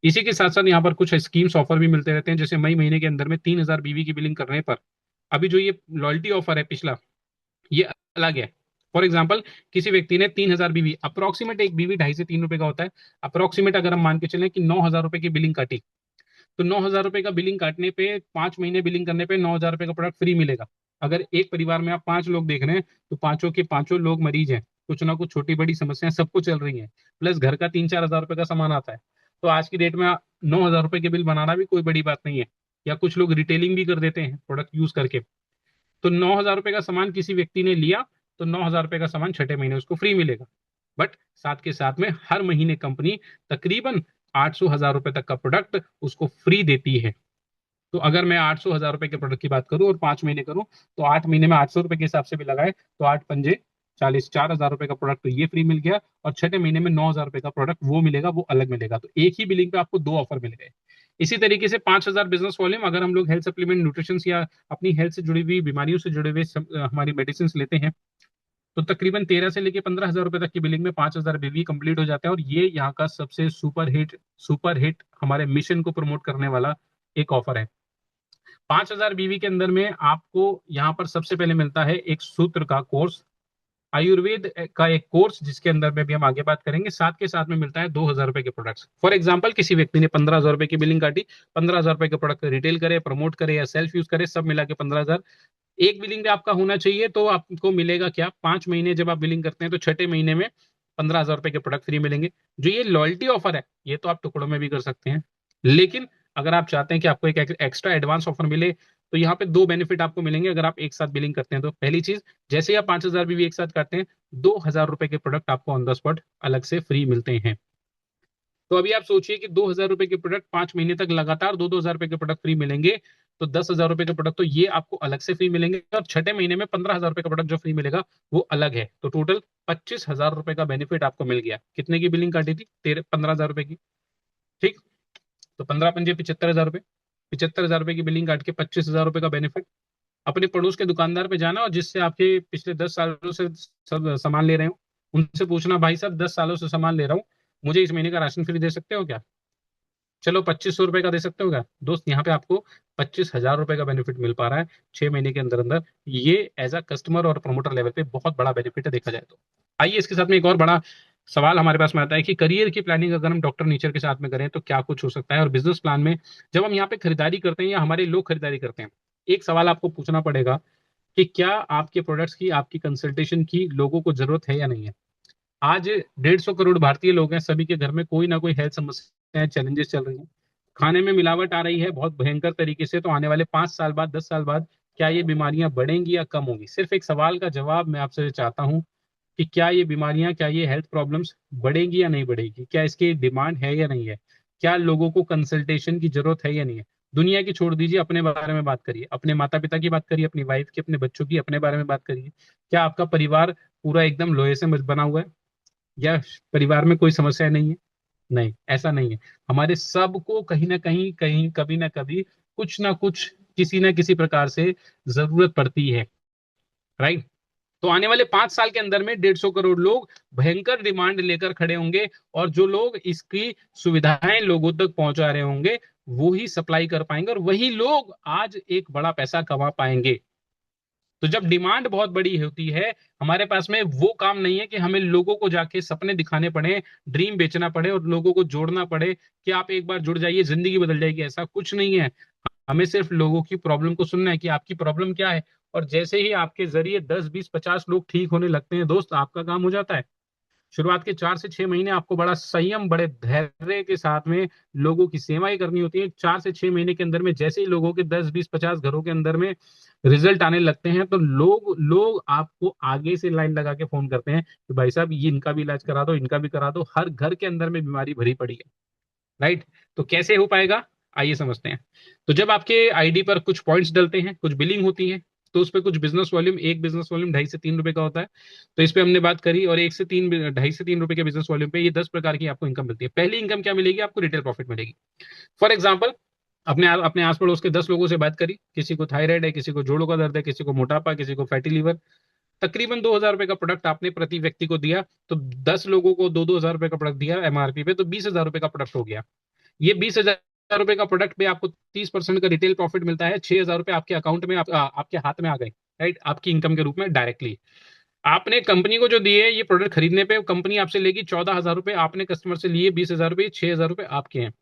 इसी के साथ साथ यहाँ पर कुछ स्कीम्स ऑफर भी मिलते रहते हैं, जैसे मई महीने के अंदर में 3000 बीवी की बिलिंग करने पर, अभी जो ये लॉयल्टी ऑफर है पिछला, ये अलग है। फॉर एग्जाम्पल किसी व्यक्ति ने 3000 बीवी, अप्रोक्सीमेट एक बीवी 2.5 से 3 रुपए का होता है, अप्रोक्सीमेट अगर हम मान के चलें कि 9000 रुपए की बिलिंग काटी, तो 9000 रुपए का बिलिंग काटने पे 5 महीने बिलिंग करने पे 9000 रुपए का प्रोडक्ट फ्री मिलेगा। अगर एक परिवार में आप 5 लोग देख रहे हैं तो पांचों के पांचों लोग मरीज हैं, कुछ ना कुछ छोटी बड़ी समस्याएं सबको चल रही हैं, प्लस घर का 3-4 हजार रुपए का सामान आता है, तो आज की डेट में 9000 रुपए के बिल बनाना भी कोई बड़ी बात नहीं है। या कुछ लोग रिटेलिंग भी कर देते हैं प्रोडक्ट यूज करके। तो 9000 रुपए का सामान किसी व्यक्ति ने लिया तो 9000 रुपए का सामान छठे महीने उसको फ्री मिलेगा। बट साथ के साथ में हर महीने कंपनी तकरीबन 800 हजार रुपए तक का प्रोडक्ट उसको फ्री देती है। तो अगर मैं 800 हजार रुपए के प्रोडक्ट की बात करूं और 5 महीने करूं, तो 8 महीने में 800 रुपए के हिसाब से भी लगाए तो 8 पंजे 40, 4000 रुपए का प्रोडक्ट तो ये फ्री मिल गया, और छठे महीने में 9000 रुपए का प्रोडक्ट वो मिलेगा, वो अलग मिलेगा। तो एक ही बिलिंग पे आपको दो ऑफर मिल गए। इसी तरीके से 5000 बिजनेस वॉल्यूम, अगर हम लोग हेल्थ सप्लीमेंट, न्यूट्रिशन या अपनी हेल्थ से जुड़ी हुई बीमारियों से जुड़े हुए हमारी मेडिसिन लेते हैं, तो तकरीबन 13 से लेके 15 हजार रुपए तक की बिलिंग में 5000 बिल कंप्लीट हो जाता है। और ये यहाँ का सबसे सुपर हिट हमारे मिशन को प्रमोट करने वाला एक ऑफर है। 5000 बीवी के अंदर में आपको यहाँ पर सबसे पहले मिलता है एक सूत्र का कोर्स, आयुर्वेद का एक कोर्स, जिसके अंदर में भी हम आगे बात करेंगे। साथ के साथ में मिलता है 2000 रुपए के प्रोडक्ट्स। फॉर एग्जांपल किसी व्यक्ति ने 15000 रुपए की बिलिंग काटी, 15000 रुपए के प्रोडक्ट रिटेल करे, प्रमोट करे या सेल्फ यूज करे, सब मिला के 15000 एक बिलिंग पे आपका होना चाहिए। तो आपको मिलेगा क्या, 5 महीने जब आप बिलिंग करते हैं तो छठे महीने में 15000 रुपए के प्रोडक्ट फ्री मिलेंगे। जो ये लॉयल्टी ऑफर है ये तो आप टुकड़ों में भी कर सकते हैं, लेकिन अगर आप चाहते हैं कि आपको एक एक्स्ट्रा एडवांस ऑफर मिले, तो यहाँ पे दो बेनिफिट आपको मिलेंगे अगर आप एक साथ बिलिंग करते हैं। तो पहली चीज, जैसे ही आप 5,000 बीवी एक साथ काटते हैं, 2,000 रुपए के प्रोडक्ट आपको ऑन द स्पॉट अलग से फ्री मिलते हैं। तो अभी आप सोचिए कि 2,000 रुपए के प्रोडक्ट 5 महीने तक लगातार 2,000 रुपए के प्रोडक्ट फ्री मिलेंगे, तो 10,000 रुपए के प्रोडक्ट तो ये आपको अलग से फ्री मिलेंगे, और छठे महीने में 15,000 रुपए का प्रोडक्ट जो फ्री मिलेगा वो अलग है। तो टोटल 25,000 रुपए का बेनिफिट आपको मिल गया। कितने की बिलिंग काटी थी? 15,000 रुपए की। ठीक, तो 15 पंजे 75,000 रुपए, 75,000 रुपए की बिलिंग काट के 25,000 रुपए का बेनिफिट। अपने पड़ोस के दुकानदार पे जाना और जिससे आपके पिछले 10 सालों से सब सामान ले रहे हो, उनसे पूछना, भाई साहब 10 सालों से सामान ले रहा हूँ, मुझे इस महीने का राशन फ्री दे सकते हो क्या? चलो 2500 रुपए का दे सकते हो क्या? दोस्त, यहाँ पे आपको 25,000 रुपए का बेनिफिट मिल पा रहा है 6 महीने के अंदर अंदर। ये एज अ कस्टमर और प्रमोटर लेवल पे बहुत बड़ा बेनिफिट है देखा जाए तो। आइए इसके साथ में एक और बड़ा सवाल हमारे पास में आता है कि करियर की प्लानिंग अगर हम डॉक्टर नेचर के साथ में करें तो क्या कुछ हो सकता है। और बिजनेस प्लान में जब हम यहाँ पे खरीदारी करते हैं या हमारे लोग खरीदारी करते हैं, एक सवाल आपको पूछना पड़ेगा कि क्या आपके प्रोडक्ट्स की, आपकी कंसल्टेशन की लोगों को जरूरत है या नहीं है। आज 150 करोड़ भारतीय लोग हैं, सभी के घर में कोई ना कोई हेल्थ समस्याएं, चैलेंजेस चल रही हैं। खाने में मिलावट आ रही है बहुत भयंकर तरीके से। तो आने वाले 5 साल बाद, 10 साल बाद, क्या ये बीमारियां बढ़ेंगी या कम होंगी? सिर्फ एक सवाल का जवाब मैं आपसे चाहता हूं कि क्या ये बीमारियां, क्या ये हेल्थ प्रॉब्लम्स बढ़ेगी या नहीं बढ़ेगी? क्या इसकी डिमांड है या नहीं है? क्या लोगों को कंसल्टेशन की जरूरत है या नहीं है? दुनिया की छोड़ दीजिए, अपने बारे में बात करिए, अपने माता पिता की बात करिए, अपनी वाइफ की, अपने बच्चों की, अपने बारे में बात करिए। क्या आपका परिवार पूरा एकदम लोहे से बना हुआ है, या परिवार में कोई समस्या नहीं है? नहीं, ऐसा नहीं है। हमारे सबको कहीं ना कहीं, कहीं कभी ना कभी, कुछ ना कुछ, किसी ना किसी प्रकार से जरूरत पड़ती है। राइट। तो आने वाले 5 साल के अंदर में 150 करोड़ लोग भयंकर डिमांड लेकर खड़े होंगे, और जो लोग इसकी सुविधाएं लोगों तक पहुंचा रहे होंगे, वो ही सप्लाई कर पाएंगे, और वही लोग आज एक बड़ा पैसा कमा पाएंगे। तो जब डिमांड बहुत बड़ी होती है, हमारे पास में वो काम नहीं है कि हमें लोगों को जाके सपने दिखाने पड़े, ड्रीम बेचना पड़े और लोगों को जोड़ना पड़े कि आप एक बार जुड़ जाइए जिंदगी बदल जाएगी। ऐसा कुछ नहीं है। हमें सिर्फ लोगों की प्रॉब्लम को सुनना है कि आपकी प्रॉब्लम क्या है, और जैसे ही आपके जरिए 10 20 50 लोग ठीक होने लगते हैं दोस्त, आपका काम हो जाता है। शुरुआत के 4 से 6 महीने आपको बड़ा संयम, बड़े धैर्य के साथ में लोगों की सेवाएं करनी होती है। 4 से 6 महीने के अंदर में जैसे ही लोगों के 10 20 50 घरों के अंदर में रिजल्ट आने लगते हैं, तो लोग लोग आपको आगे से लाइन लगा के फोन करते हैं कि भाई साहब ये इनका भी इलाज करा दो, इनका भी करा दो। हर घर के अंदर में बीमारी भरी पड़ी है। राइट। तो कैसे हो पाएगा, आइए समझते हैं। तो जब आपके आईडी पर कुछ पॉइंट्स डलते हैं, कुछ बिलिंग होती है, तो उस पर कुछ बिजनेस वॉल्यूम, एक बिजनेस वॉल्यूम 2.5 से 3 रुपए का होता है। तो इस पे हमने बात करी, और 1 से 3, 2.5 से 3 रुपए के बिजनेस वॉल्यूम पे ये 10 प्रकार की आपको इनकम मिलती है। पहली इनकम क्या मिलेगी आपको? रिटेल प्रॉफिट मिलेगी। फॉर एग्जाम्पल, अपने आस पड़ोस के 10 लोगों से बात करी, किसी को थायराइड है, किसी को जोड़ों का दर्द है, किसी को मोटापा, किसी को फैटी लीवर। तकरीबन 2,000 रुपए का प्रोडक्ट आपने प्रति व्यक्ति को दिया, तो 10 लोगों को 2-2 हज़ार रुपए का प्रोडक्ट दिया एमआरपी पे, तो 20,000 रुपए का प्रोडक्ट हो गया। ये 20,000 रुपए का प्रोडक्ट पे आपको 30% का रिटेल प्रॉफिट मिलता है। 6,000 रुपए आपके अकाउंट में, आपके हाथ में आ गए। राइट, आपकी इनकम के रूप में डायरेक्टली। आपने कंपनी को जो दिए ये प्रोडक्ट खरीदने पे, कंपनी आपसे लेगी 14,000 रुपए, आपने कस्टमर से लिए 20,000 रुपए, 6,000 रुपए आपके हैं।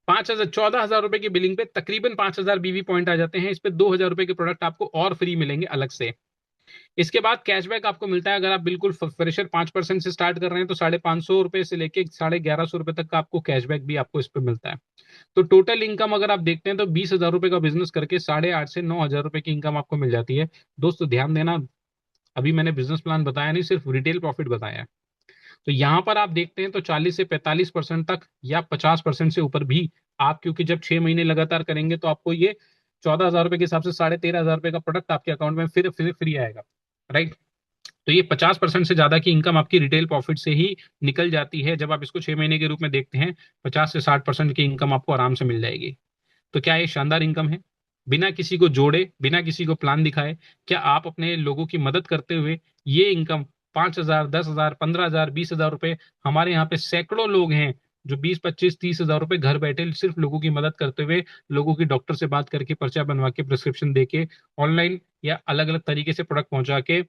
5,000, 14,000 रुपए की बिलिंग पे तकरीबन 5,000 बीवी पॉइंट आ जाते हैं। इस पे 2,000 रुपए के प्रोडक्ट आपको और फ्री मिलेंगे अलग से। इसके बाद कैशबैक आपको मिलता है। अगर आप बिल्कुल फ्रेशर 5% से स्टार्ट कर रहे हैं, तो 550 रुपए से लेके 1150 रुपए तक का आपको कैशबैक भी आपको इस पे मिलता है। तो टोटल इनकम अगर आप देखते हैं तो 20,000 रुपए का बिजनेस करके 8,500 से 9,000 रुपए की इनकम आपको मिल जाती है। दोस्तों ध्यान देना, अभी मैंने बिजनेस प्लान बताया नहीं, सिर्फ रिटेल प्रॉफिट बताया है। तो यहाँ पर आप देखते हैं तो 40 से 45% तक, या 50% से ऊपर भी आप, क्योंकि जब 6 महीने लगातार करेंगे तो आपको ये 14,000 रुपए के हिसाब से 13,500 रुपए का प्रोडक्ट आपके अकाउंट में फिर फ्री आएगा। राइट। तो ये 50% से ज्यादा की इनकम आपकी रिटेल प्रॉफिट से ही निकल जाती है। जब आप इसको 6 महीने के रूप में देखते हैं, 50 से 60% की इनकम आपको आराम से मिल जाएगी। तो क्या ये शानदार इनकम है? बिना किसी को जोड़े, बिना किसी को प्लान दिखाए, क्या आप अपने लोगों की मदद करते हुए ये इनकम 5,000, 10,000, 15,000, 20,000 रुपए, हमारे यहाँ पे सैकड़ों लोग हैं जो 20, 25, 30 हज़ार रुपए घर बैठे सिर्फ लोगों की मदद करते हुए, लोगों की डॉक्टर से बात करके, पर्चा बनवा के, प्रिस्क्रिप्शन दे के, ऑनलाइन या अलग अलग तरीके से प्रोडक्ट पहुंचा के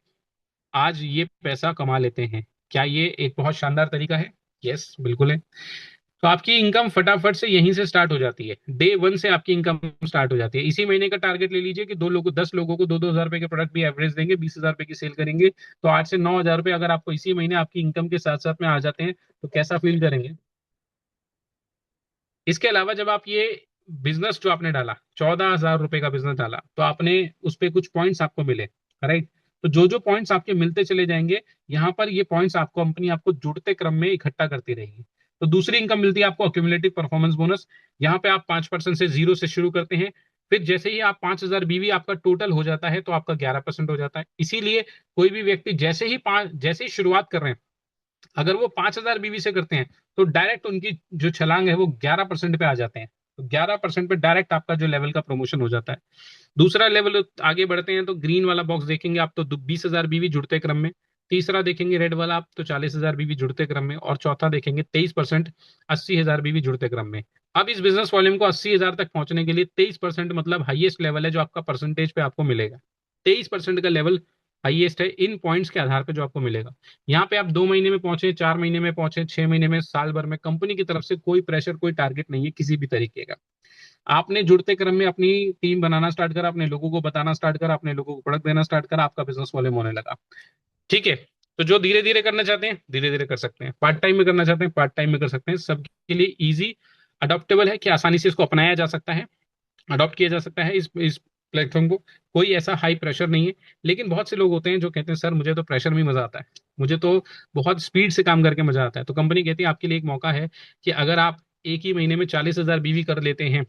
आज ये पैसा कमा लेते हैं। क्या ये एक बहुत शानदार तरीका है? यस, बिल्कुल है। तो आपकी इनकम फटाफट से यहीं से स्टार्ट हो जाती है। डे वन से आपकी इनकम स्टार्ट हो जाती है। इसी महीने का टारगेट ले लीजिए कि 10 लोगों को 2-2 हज़ार रुपए के प्रोडक्ट भी एवरेज देंगे, 20,000 रुपए की सेल करेंगे, तो 8 से 9 हज़ार रुपए अगर आपको इसी महीने आपकी इनकम के साथ साथ में आ जाते हैं, तो कैसा फील करेंगे? इसके अलावा जब आप ये बिजनेस जो आपने डाला, 14,000 रुपए का बिजनेस डाला, तो आपने उस पे कुछ पॉइंट्स आपको मिले, राइट। तो जो जो पॉइंट्स आपके मिलते चले जाएंगे, यहाँ पर ये पॉइंट्स आपको कंपनी आपको जुड़ते क्रम में इकट्ठा करती रहेगी। तो दूसरी इनकम मिलती है आपको अक्यूमुलेटिव परफॉर्मेंस बोनस। यहाँ पे आप 5% से जीरो से शुरू करते हैं। फिर जैसे ही आप 5,000 बीवी आपका टोटल हो जाता है तो आपका 11% हो जाता है। इसीलिए कोई भी व्यक्ति जैसे ही शुरुआत कर रहे हैं, अगर वो 5,000 बीवी से करते हैं तो डायरेक्ट उनकी जो छलांग है वो 11% पे आ जाते हैं। तो 11% पे डायरेक्ट आपका जो लेवल का प्रमोशन हो जाता है। दूसरा लेवल आगे बढ़ते हैं तो ग्रीन वाला बॉक्स देखेंगे आप तो 20,000 बीवी जुड़ते क्रम में। तीसरा देखेंगे रेड वाला आप तो 40,000 बीवी जुड़ते क्रम में। और चौथा देखेंगे 23%, 80,000 बीवी जुड़ते क्रम में। अब इस बिजनेस वॉल्यूम को 80,000 तक पहुंचने के लिए 23% मतलब हाईएस्ट लेवल है जो आपका परसेंटेज पे आपको मिलेगा। 23% का लेवल हाईएस्ट है इन पॉइंट्स के आधार पे जो आपको मिलेगा। यहाँ पे आप 2 महीने में पहुंचे, 4 महीने में पहुंचे, 6 महीने में, साल भर में, कंपनी की तरफ से कोई प्रेशर, कोई टारगेट नहीं है किसी भी तरीके का। आपने जुड़ते क्रम में अपनी टीम बनाना स्टार्ट करा, अपने लोगों को बताना स्टार्ट करा, अपने लोगों को प्रोडक्ट देना स्टार्ट करा, आपका बिजनेस वॉल्यूम होने लगा। ठीक है। तो जो धीरे धीरे करना चाहते हैं धीरे धीरे कर सकते हैं, पार्ट टाइम में करना चाहते हैं पार्ट टाइम में कर सकते हैं। सबके लिए इजी अडॉप्टेबल है कि आसानी से इसको अपनाया जा सकता है, अडॉप्ट किया जा सकता है इस प्लेटफॉर्म को। कोई ऐसा हाई प्रेशर नहीं है। लेकिन बहुत से लोग होते हैं जो कहते हैं सर मुझे तो प्रेशर में ही मजा आता है, मुझे तो बहुत स्पीड से काम करके मजा आता है। तो कंपनी कहती है आपके लिए एक मौका है कि अगर आप एक ही महीने में 40,000 बीवी कर लेते हैं।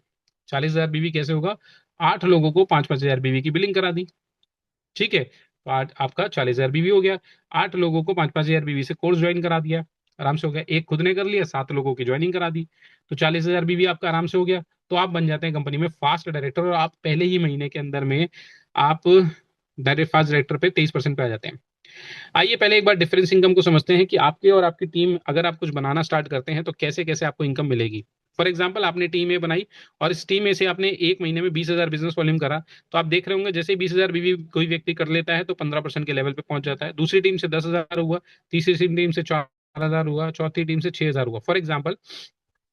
40,000 बीवी कैसे होगा? 8 लोगों को 5-5 हजार बीवी की बिलिंग करा दी। ठीक है, तो आज आपका 40,000 बीवी हो गया। 8 लोगों को 5-5 हजार बीवी से कोर्स ज्वाइन करा दिया, आराम से हो गया। एक खुद ने कर लिया, 7 लोगों की ज्वाइनिंग करा दी, तो 40,000 बीवी आपका आराम से हो गया। तो आप बन जाते हैं कंपनी में फास्ट डायरेक्टर, और आप पहले ही महीने के अंदर में आप डायरेक्ट फास्ट डायरेक्टर पे 23% पे आ जाते हैं। आइए पहले एक बार डिफरेंस इनकम को समझते हैं कि आपके और आपकी टीम अगर आप कुछ बनाना स्टार्ट करते हैं तो कैसे कैसे आपको इनकम मिलेगी। फॉर एग्जाम्पल आपने टीम ए बनाई और इस टीम में से आपने एक महीने में 20,000 बिजनेस वॉल्यूम करा। तो आप देख रहे होंगे जैसे 20,000 बीवी कोई व्यक्ति कर लेता है तो 15% के लेवल पे पहुंच जाता है। दूसरी टीम से 10,000 हुआ, तीसरी टीम से 4,000 हुआ, चौथी टीम से 6,000 हुआ। फॉर एग्जाम्पल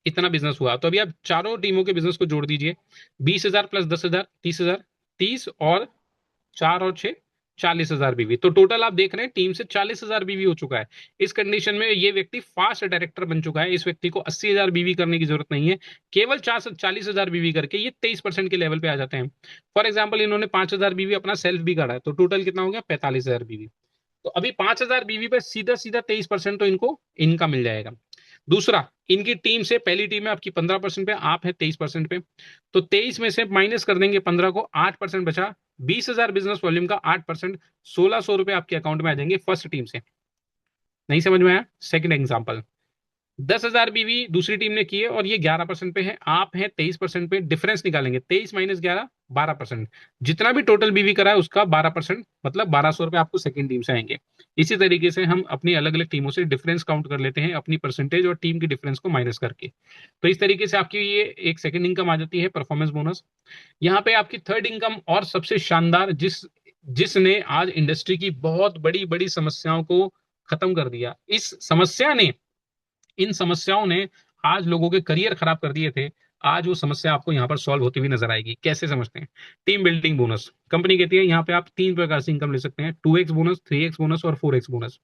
इतना बिजनेस हुआ। तो अभी आप चारों टीमों के बिजनेस को जोड़ दीजिए, 20,000 प्लस 10,000, 30,000, 30 और 4 और 6, 40,000 बीवी। तो टोटल आप देख रहे हैं टीम से 40,000 बीवी हो चुका है। इस कंडीशन में ये व्यक्ति फास्ट डायरेक्टर बन चुका है। इस व्यक्ति को 80,000 बीवी करने की जरूरत नहीं है, केवल 40,000 बीवी करके ये 23% के लेवल पे आ जाते हैं। फॉर एग्जाम्पल इन्होंने 5,000 बीवी अपना सेल्फ भी काढ़ा है, तो टोटल कितना हो गया? 45,000 बीवी। तो अभी 5,000 बीवी पे सीधा सीधा 23% तो इनको इनका मिल जाएगा। दूसरा, इनकी टीम से पहली टीम है आपकी 15% पे, आप है 23% पे। तो 23 में से माइनस कर देंगे 15 को, 8% बचा। 20,000 बिजनेस वॉल्यूम का 8%, 1,600 रुपए आपके अकाउंट में आ जाएंगे फर्स्ट टीम से। नहीं समझ में आया? सेकंड एग्जांपल, 10,000 बीवी दूसरी टीम ने की है और ये 11% पे है, आप हैं 23% पे। डिफरेंस निकालेंगे, 23 माइनस 11, 12%। जितना भी टोटल बीवी करा है उसका 12%, मतलब 1,200 रुपए आपको सेकंड टीम से आएंगे। इसी तरीके से हम अपनी अलग अलग टीमों से डिफरेंस काउंट कर लेते हैं, अपनी परसेंटेज और टीम की डिफरेंस को माइनस करके। तो इस तरीके से आपकी ये एक सेकंड इनकम आ जाती है, परफॉर्मेंस बोनस। यहाँ पे आपकी थर्ड इनकम और सबसे शानदार, जिसने आज इंडस्ट्री की बहुत बड़ी बड़ी समस्याओं को खत्म कर दिया। इन समस्याओं ने आज लोगों के करियर खराब कर दिए थे। आज वो समस्या आपको यहाँ पर सॉल्व होती हुई नजर आएगी। कैसे समझते हैं? Team building bonus. कंपनी कहती है यहाँ पे आप 3 प्रकार से इनकम ले सकते हैं, 2x बोनस, 3x बोनस और 4x बोनस।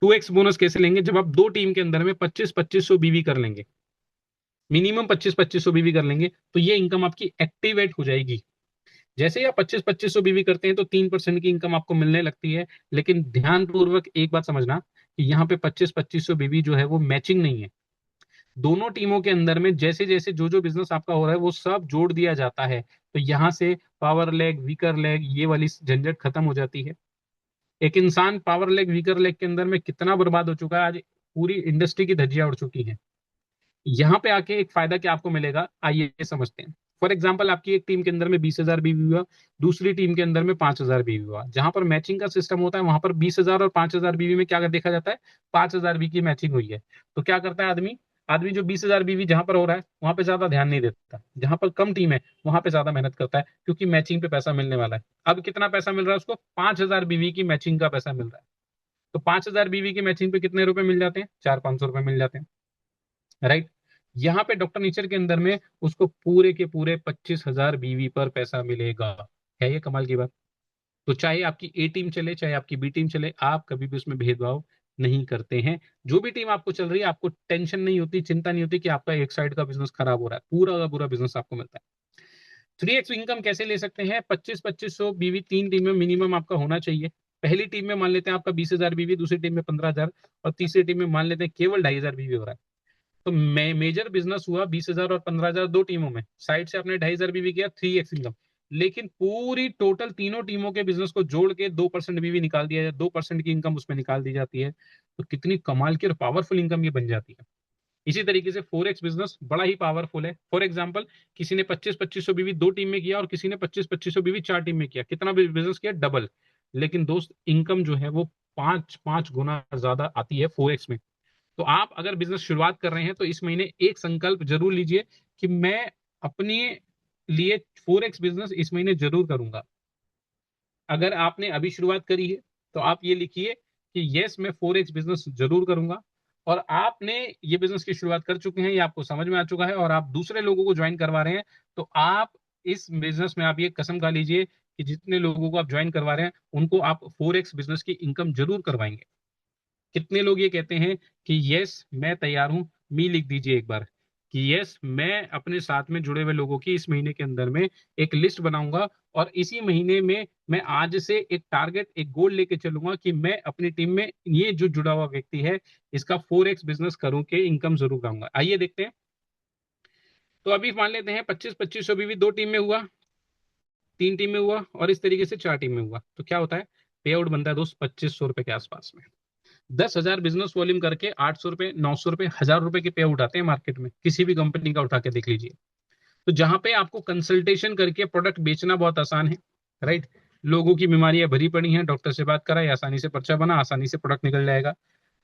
2x बोनस कैसे लेंगे? जब आप दो टीम के अंदर में 25-2500 बीवी कर लेंगे, मिनिमम 25-2500 बीवी कर लेंगे, तो ये इनकम आपकी एक्टिवेट हो जाएगी। जैसे ही आप 25-2500 बीवी करते हैं तो 3% की इनकम आपको मिलने लगती है। लेकिन ध्यान पूर्वक एक बात समझना कि यहाँ पे 25-2500 बीवी जो है वो मैचिंग नहीं है। दोनों टीमों के अंदर में जैसे जैसे जो जो बिजनेस आपका हो रहा है वो सब जोड़ दिया जाता है। तो यहाँ से पावर लेग, वीकर लेग, ये वाली झंझट खत्म हो जाती है। एक इंसान पावर लेग, वीकर लेग के अंदर में कितना बर्बाद हो चुका है, आज पूरी इंडस्ट्री की धज्जियां उड़ चुकी हैं। यहाँ पे आके एक फायदा क्या आपको मिलेगा, आइए समझते हैं। फॉर एग्जाम्पल आपकी एक टीम के अंदर में 20,000 बीवी हुआ, दूसरी टीम के अंदर में 5,000 बीवी हुआ। जहां पर मैचिंग का सिस्टम होता है वहां पर 20,000 और 5,000 बीवी में क्या देखा जाता है? 5,000 बीवी की मैचिंग हुई है। तो क्या करता है आदमी? आदमी जो 20,000 बीवी जहां पर हो रहा है वहां पे ज्यादा ध्यान नहीं देता, जहां पर कम टीम है वहां पे ज्यादा मेहनत करता है, क्योंकि मैचिंग पे पैसा मिलने वाला है। अब कितना पैसा मिल रहा है उसको? 5,000 बीवी की मैचिंग का पैसा मिल रहा है। तो 5,000 बीवी की मैचिंग पे कितने रुपए मिल जाते हैं? 400-500 रुपए मिल जाते हैं, राइट। यहाँ पे डॉक्टर नेचर के अंदर में उसको पूरे के पूरे 25,000 बीवी पर पैसा मिलेगा। है ये कमाल की बात? तो चाहे आपकी ए टीम चले चाहे आपकी बी टीम चले, आप कभी भी उसमें भेदभाव नहीं करते हैं। जो भी टीम आपको चल रही है, आपको टेंशन नहीं होती, चिंता नहीं होती कि आपका एक साइड का बिजनेस खराब हो रहा है, पूरा का पूरा बिजनेस आपको मिलता है। 3x इनकम कैसे ले सकते हैं? 25-2500 बीवी, 3 टीम में मिनिमम आपका होना चाहिए। पहली टीम में मान लेते हैं आपका 20,000 बीवी, दूसरी टीम में 15,000, और तीसरी टीम में मान लेते हैं केवल 2,500 बीवी हो रहा है। तो मेजर बिजनेस हुआ 20,000 और 15,000 दो टीमों में, साइड से आपने 2,500 बीवी किया, 3x इनकम। लेकिन पूरी टोटल तीनों टीमों के बिजनेस को जोड़ के 2% बीवी निकाल दिया जाए, 2% की इनकम उसमें निकाल दी जाती है, तो कितनी कमाल की और पावरफुल इनकम ये बन जाती है। इसी तरीके से 4x बिजनेस बड़ा ही पावरफुल है। फॉर एग्जांपल, किसी ने 25-2500 बीवी दो टीम में किया और किसी ने 25-2500 बीवी 4 टीम में किया, कितना बिजनेस किया? डबल। लेकिन दोस्त, इनकम जो है वो 5-5 गुना ज्यादा आती है 4x में। तो आप अगर बिजनेस शुरुआत कर रहे हैं तो इस महीने एक संकल्प जरूर लीजिए कि मैं अपने लिए 4x बिजनेस इस महीने जरूर करूंगा। अगर आपने अभी शुरुआत करी है तो आप ये लिखिए कि यस, मैं 4x बिजनेस जरूर करूंगा। और आपने ये बिजनेस की शुरुआत कर चुके हैं, ये आपको समझ में आ चुका है और आप दूसरे लोगों को ज्वाइन करवा रहे हैं, तो आप इस बिजनेस में आप ये कसम खा लीजिए कि जितने लोगों को आप ज्वाइन करवा रहे हैं उनको आप 4x बिजनेस की इनकम जरूर करवाएंगे। कितने लोग ये कहते हैं कि यस मैं तैयार हूं? मी लिख दीजिए एक बार कि यस, मैं अपने साथ में जुड़े हुए लोगों की इस महीने के अंदर में एक लिस्ट बनाऊंगा और इसी महीने में मैं आज से एक टारगेट, एक गोल लेके चलूंगा कि मैं अपनी टीम में ये जो जुड़ा हुआ व्यक्ति है इसका 4x बिजनेस करूं के इनकम जरूर कराऊंगा। आइए देखते हैं। तो अभी मान लेते हैं 25-2500 भी दो टीम में हुआ, 3 टीम में हुआ और इस तरीके से 4 टीम में हुआ, तो क्या होता है? पे आउट बनता है दोस्त 2500 रुपए के आसपास में। 10,000 बिजनेस वॉल्यूम करके 800 रुपए, 900 रुपए, 1,000 रुपए के पे आउट आते हैं मार्केट में, किसी भी कंपनी का उठा के देख लीजिए। तो जहां पे आपको कंसल्टेशन करके प्रोडक्ट बेचना बहुत आसान है, राइट? लोगों की बीमारियां भरी पड़ी हैं, डॉक्टर से बात कराए, आसानी से पर्चा बना, आसानी से प्रोडक्ट निकल जाएगा।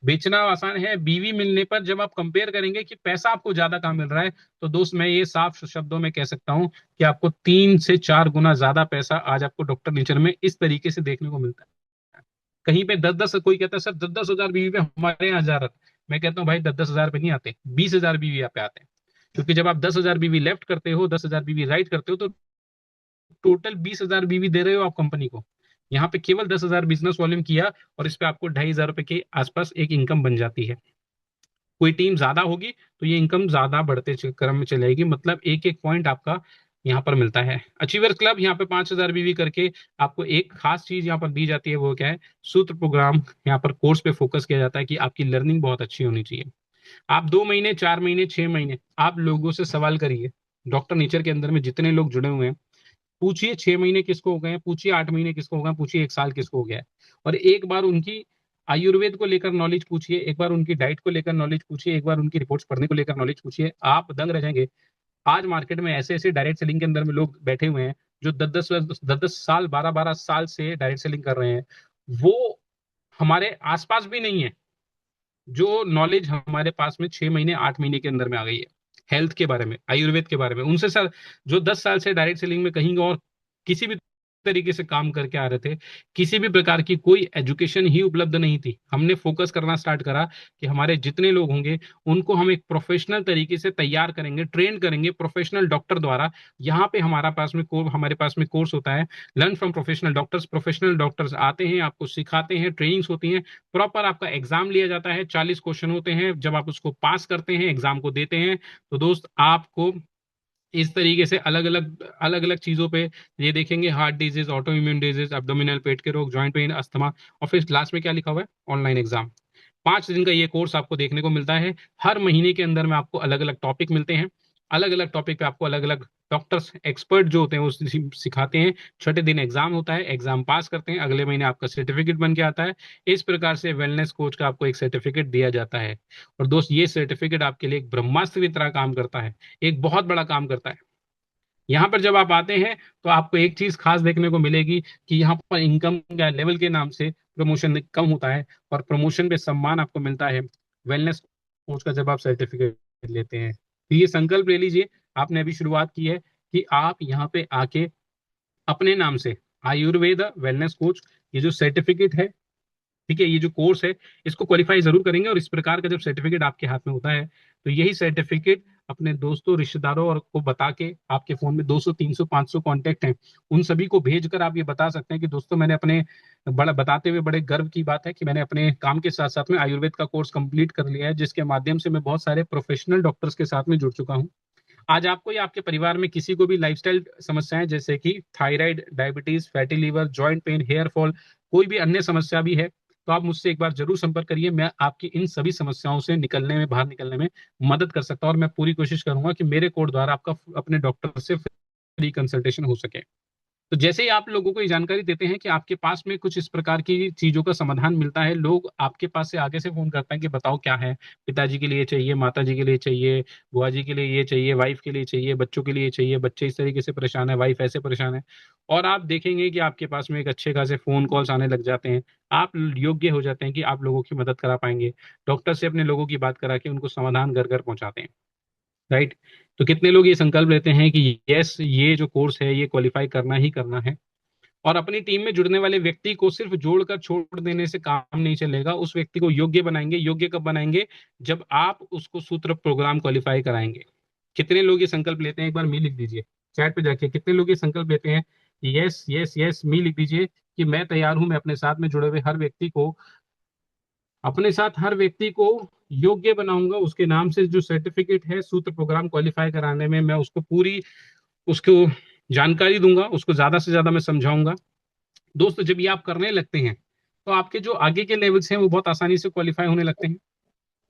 बेचना आसान है। बीवी मिलने पर जब आप कंपेयर करेंगे कि पैसा आपको ज्यादा कहाँ मिल रहा है, तो दोस्त मैं ये साफ शब्दों में कह सकता हूं कि आपको 3 से 4 गुना ज्यादा पैसा आज आपको डॉक्टर नेचर में इस तरीके से देखने को मिलता है। कहीं पे 10-10, कोई कहता है सर 10-10 हजार बीवी पे हमारे यहाँ जा रहा था। मैं कहता हूँ भाई 10-10 हजार पे नहीं आते, 20,000 बीवी यहाँ पे आते हैं। क्योंकि जब आप 10,000 बीवी लेफ्ट करते हो, 10,000 बीवी राइट करते हो, तो टोटल 20,000 बीवी दे रहे हो आप कंपनी को। यहाँ पे केवल 10,000 बिजनेस वॉल्यूम किया और इस पे आपको 2,500 रुपए के आसपास एक इनकम बन जाती है। कोई टीम ज्यादा होगी तो ये इनकम ज्यादा बढ़ते क्रम में चलेगी, मतलब एक एक पॉइंट आपका यहाँ पर मिलता है। अचीवर्स क्लब यहाँ पे 5,000 बीवी करके आपको एक खास चीज यहाँ पर दी जाती है, वो क्या है? सूत्र प्रोग्राम। यहाँ पर कोर्स पे फोकस किया जाता है कि आपकी लर्निंग बहुत अच्छी होनी चाहिए। आप 2 महीने, 4 महीने, 6 महीने आप लोगों से सवाल करिए। डॉक्टर नेचर के अंदर में जितने लोग जुड़े हुए हैं, पूछिए 6 महीने किसको हो गए हैं, पूछिए 8 महीने किसको हो गए हैं, पूछिए 1 साल किसको हो गया है। और एक बार उनकी आयुर्वेद को लेकर नॉलेज पूछिए, एक बार उनकी डाइट को लेकर नॉलेज पूछिए, एक बार उनकी रिपोर्ट्स पढ़ने को लेकर नॉलेज पूछिए, आप दंग रह जाएंगे। आज मार्केट में ऐसे ऐसे डायरेक्ट सेलिंग के अंदर में लोग बैठे हुए हैं जो 10-10 साल, 12-12 साल से डायरेक्ट सेलिंग कर रहे हैं। वो हमारे आसपास भी नहीं है जो नॉलेज हमारे पास में 6 महीने, 8 महीने के अंदर में आ गई है हेल्थ के बारे में, आयुर्वेद के बारे में। उनसे सर जो 10 साल से डायरेक्ट सेलिंग में कहीं और किसी भी तरीके से काम करके आ रहे थे, किसी भी प्रकार की कोई एजुकेशन ही उपलब्ध नहीं थी, हमने फोकस करना स्टार्ट करा कि हमारे जितने लोग होंगे उनको हम एक प्रोफेशनल तरीके से तैयार करेंगे, ट्रेन करेंगे प्रोफेशनल डॉक्टर द्वारा। यहाँ पे हमारे पास में कोर्स होता है, learn from professional doctors. Professional doctors आते हैं, आपको सिखाते हैं, ट्रेनिंग्स होती हैं, प्रॉपर आपका एग्जाम लिया जाता है, 40 क्वेश्चन होते हैं। जब आप उसको पास करते हैं, एग्जाम को देते हैं, तो दोस्त आपको इस तरीके से अलग अलग चीजों पे ये देखेंगे, heart disease, autoimmune disease, abdominal, पेट के रोग, जॉइंट पेन, अस्थमा, और फिर लास्ट में क्या लिखा हुआ है? Online exam. 5 दिन का ये कोर्स आपको देखने को मिलता है। हर महीने के अंदर में आपको अलग अलग टॉपिक मिलते हैं, अलग अलग टॉपिक पे आपको अलग अलग डॉक्टर्स, एक्सपर्ट जो होते हैं वो सिखाते हैं। छठे दिन एग्जाम होता है, एग्जाम पास करते हैं, अगले महीने आपका सर्टिफिकेट बन के आता है। इस प्रकार से वेलनेस कोच का आपको एक सर्टिफिकेट दिया जाता है। और दोस्त, ये सर्टिफिकेट आपके लिए एक ब्रह्मास्त्र की तरह काम करता है, एक बहुत बड़ा काम करता है। यहाँ पर जब आप आते हैं तो आपको एक चीज खास देखने को मिलेगी कि यहाँ पर इनकम या लेवल के नाम से प्रमोशन कम होता है और प्रमोशन पे सम्मान आपको मिलता है वेलनेस कोच का जब आप सर्टिफिकेट लेते हैं। तो ये संकल्प ले लीजिए, आपने अभी शुरुआत की है कि आप यहाँ पे आके अपने नाम से आयुर्वेद वेलनेस कोच, ये जो सर्टिफिकेट है, ठीक है, ये जो कोर्स है, इसको क्वालिफाई जरूर करेंगे। और इस प्रकार का जब सर्टिफिकेट आपके हाथ में होता है तो यही सर्टिफिकेट अपने दोस्तों, रिश्तेदारों और को बता के, आपके फोन में 200, 300, 500 कॉन्टेक्ट हैं, उन सभी को भेजकर आप ये बता सकते हैं कि दोस्तों मैंने अपने बड़ा बताते हुए बड़े गर्व की बात है कि मैंने अपने काम के साथ साथ में आयुर्वेद का कोर्स कंप्लीट कर लिया है, जिसके माध्यम से मैं बहुत सारे प्रोफेशनल डॉक्टर्स के साथ में जुड़ चुका हूँ। आज आपको या आपके परिवार में किसी को भी लाइफस्टाइल समस्याएं जैसे कि thyroid, diabetes, fatty liver, joint pain, hair fall, कोई भी अन्य समस्या भी है, तो आप मुझसे एक बार जरूर संपर्क करिए। मैं आपकी इन सभी समस्याओं से निकलने में, बाहर निकलने में मदद कर सकता हूं, और मैं पूरी कोशिश करूंगा कि मेरे कोड द्वारा आपका अपने डॉक्टर से फ्री कंसल्टेशन हो सके। तो जैसे ही आप लोगों को ये जानकारी देते हैं कि आपके पास में कुछ इस प्रकार की चीजों का समाधान मिलता है, लोग आपके पास से आगे से फोन करते हैं कि बताओ क्या है, पिताजी के लिए चाहिए, माता जी के लिए चाहिए, बुआ जी के लिए ये चाहिए, वाइफ के लिए चाहिए, बच्चों के लिए चाहिए, बच्चे इस तरीके से परेशान है, वाइफ ऐसे परेशान है। और आप देखेंगे कि आपके पास में एक अच्छे खासे फोन कॉल्स आने लग जाते हैं। आप योग्य हो जाते हैं कि आप लोगों की मदद करा पाएंगे। डॉक्टर से अपने लोगों की बात करा के उनको समाधान घर घर पहुंचाते हैं। राइट। तो कितने लोग ये संकल्प लेते हैं कि यस, ये जो कोर्स है ये क्वालिफाई करना ही करना है। और अपनी टीम में जुड़ने वाले व्यक्ति को सिर्फ जोड़कर छोड़ देने से काम नहीं चलेगा, उस व्यक्ति को योग्य बनाएंगे। योग्य कब बनाएंगे? जब आप उसको सूत्र प्रोग्राम क्वालिफाई कराएंगे। कितने लोग ये संकल्प लेते हैं? एक बार मी लिख दीजिए चैट पे जाके, कितने लोग ये संकल्प लेते हैं? यस यस यस, मी लिख दीजिए कि मैं तैयार हूं। मैं अपने साथ में जुड़े हुए हर व्यक्ति को, अपने साथ हर व्यक्ति को योग्य बनाऊंगा। उसके नाम से जो सर्टिफिकेट है सूत्र प्रोग्राम क्वालिफाई कराने में, मैं उसको पूरी उसको जानकारी दूंगा, उसको ज्यादा से ज्यादा मैं समझाऊंगा। दोस्तों, जब ये आप करने लगते हैं तो आपके जो आगे के लेवल्स हैं वो बहुत आसानी से क्वालिफाई होने लगते हैं।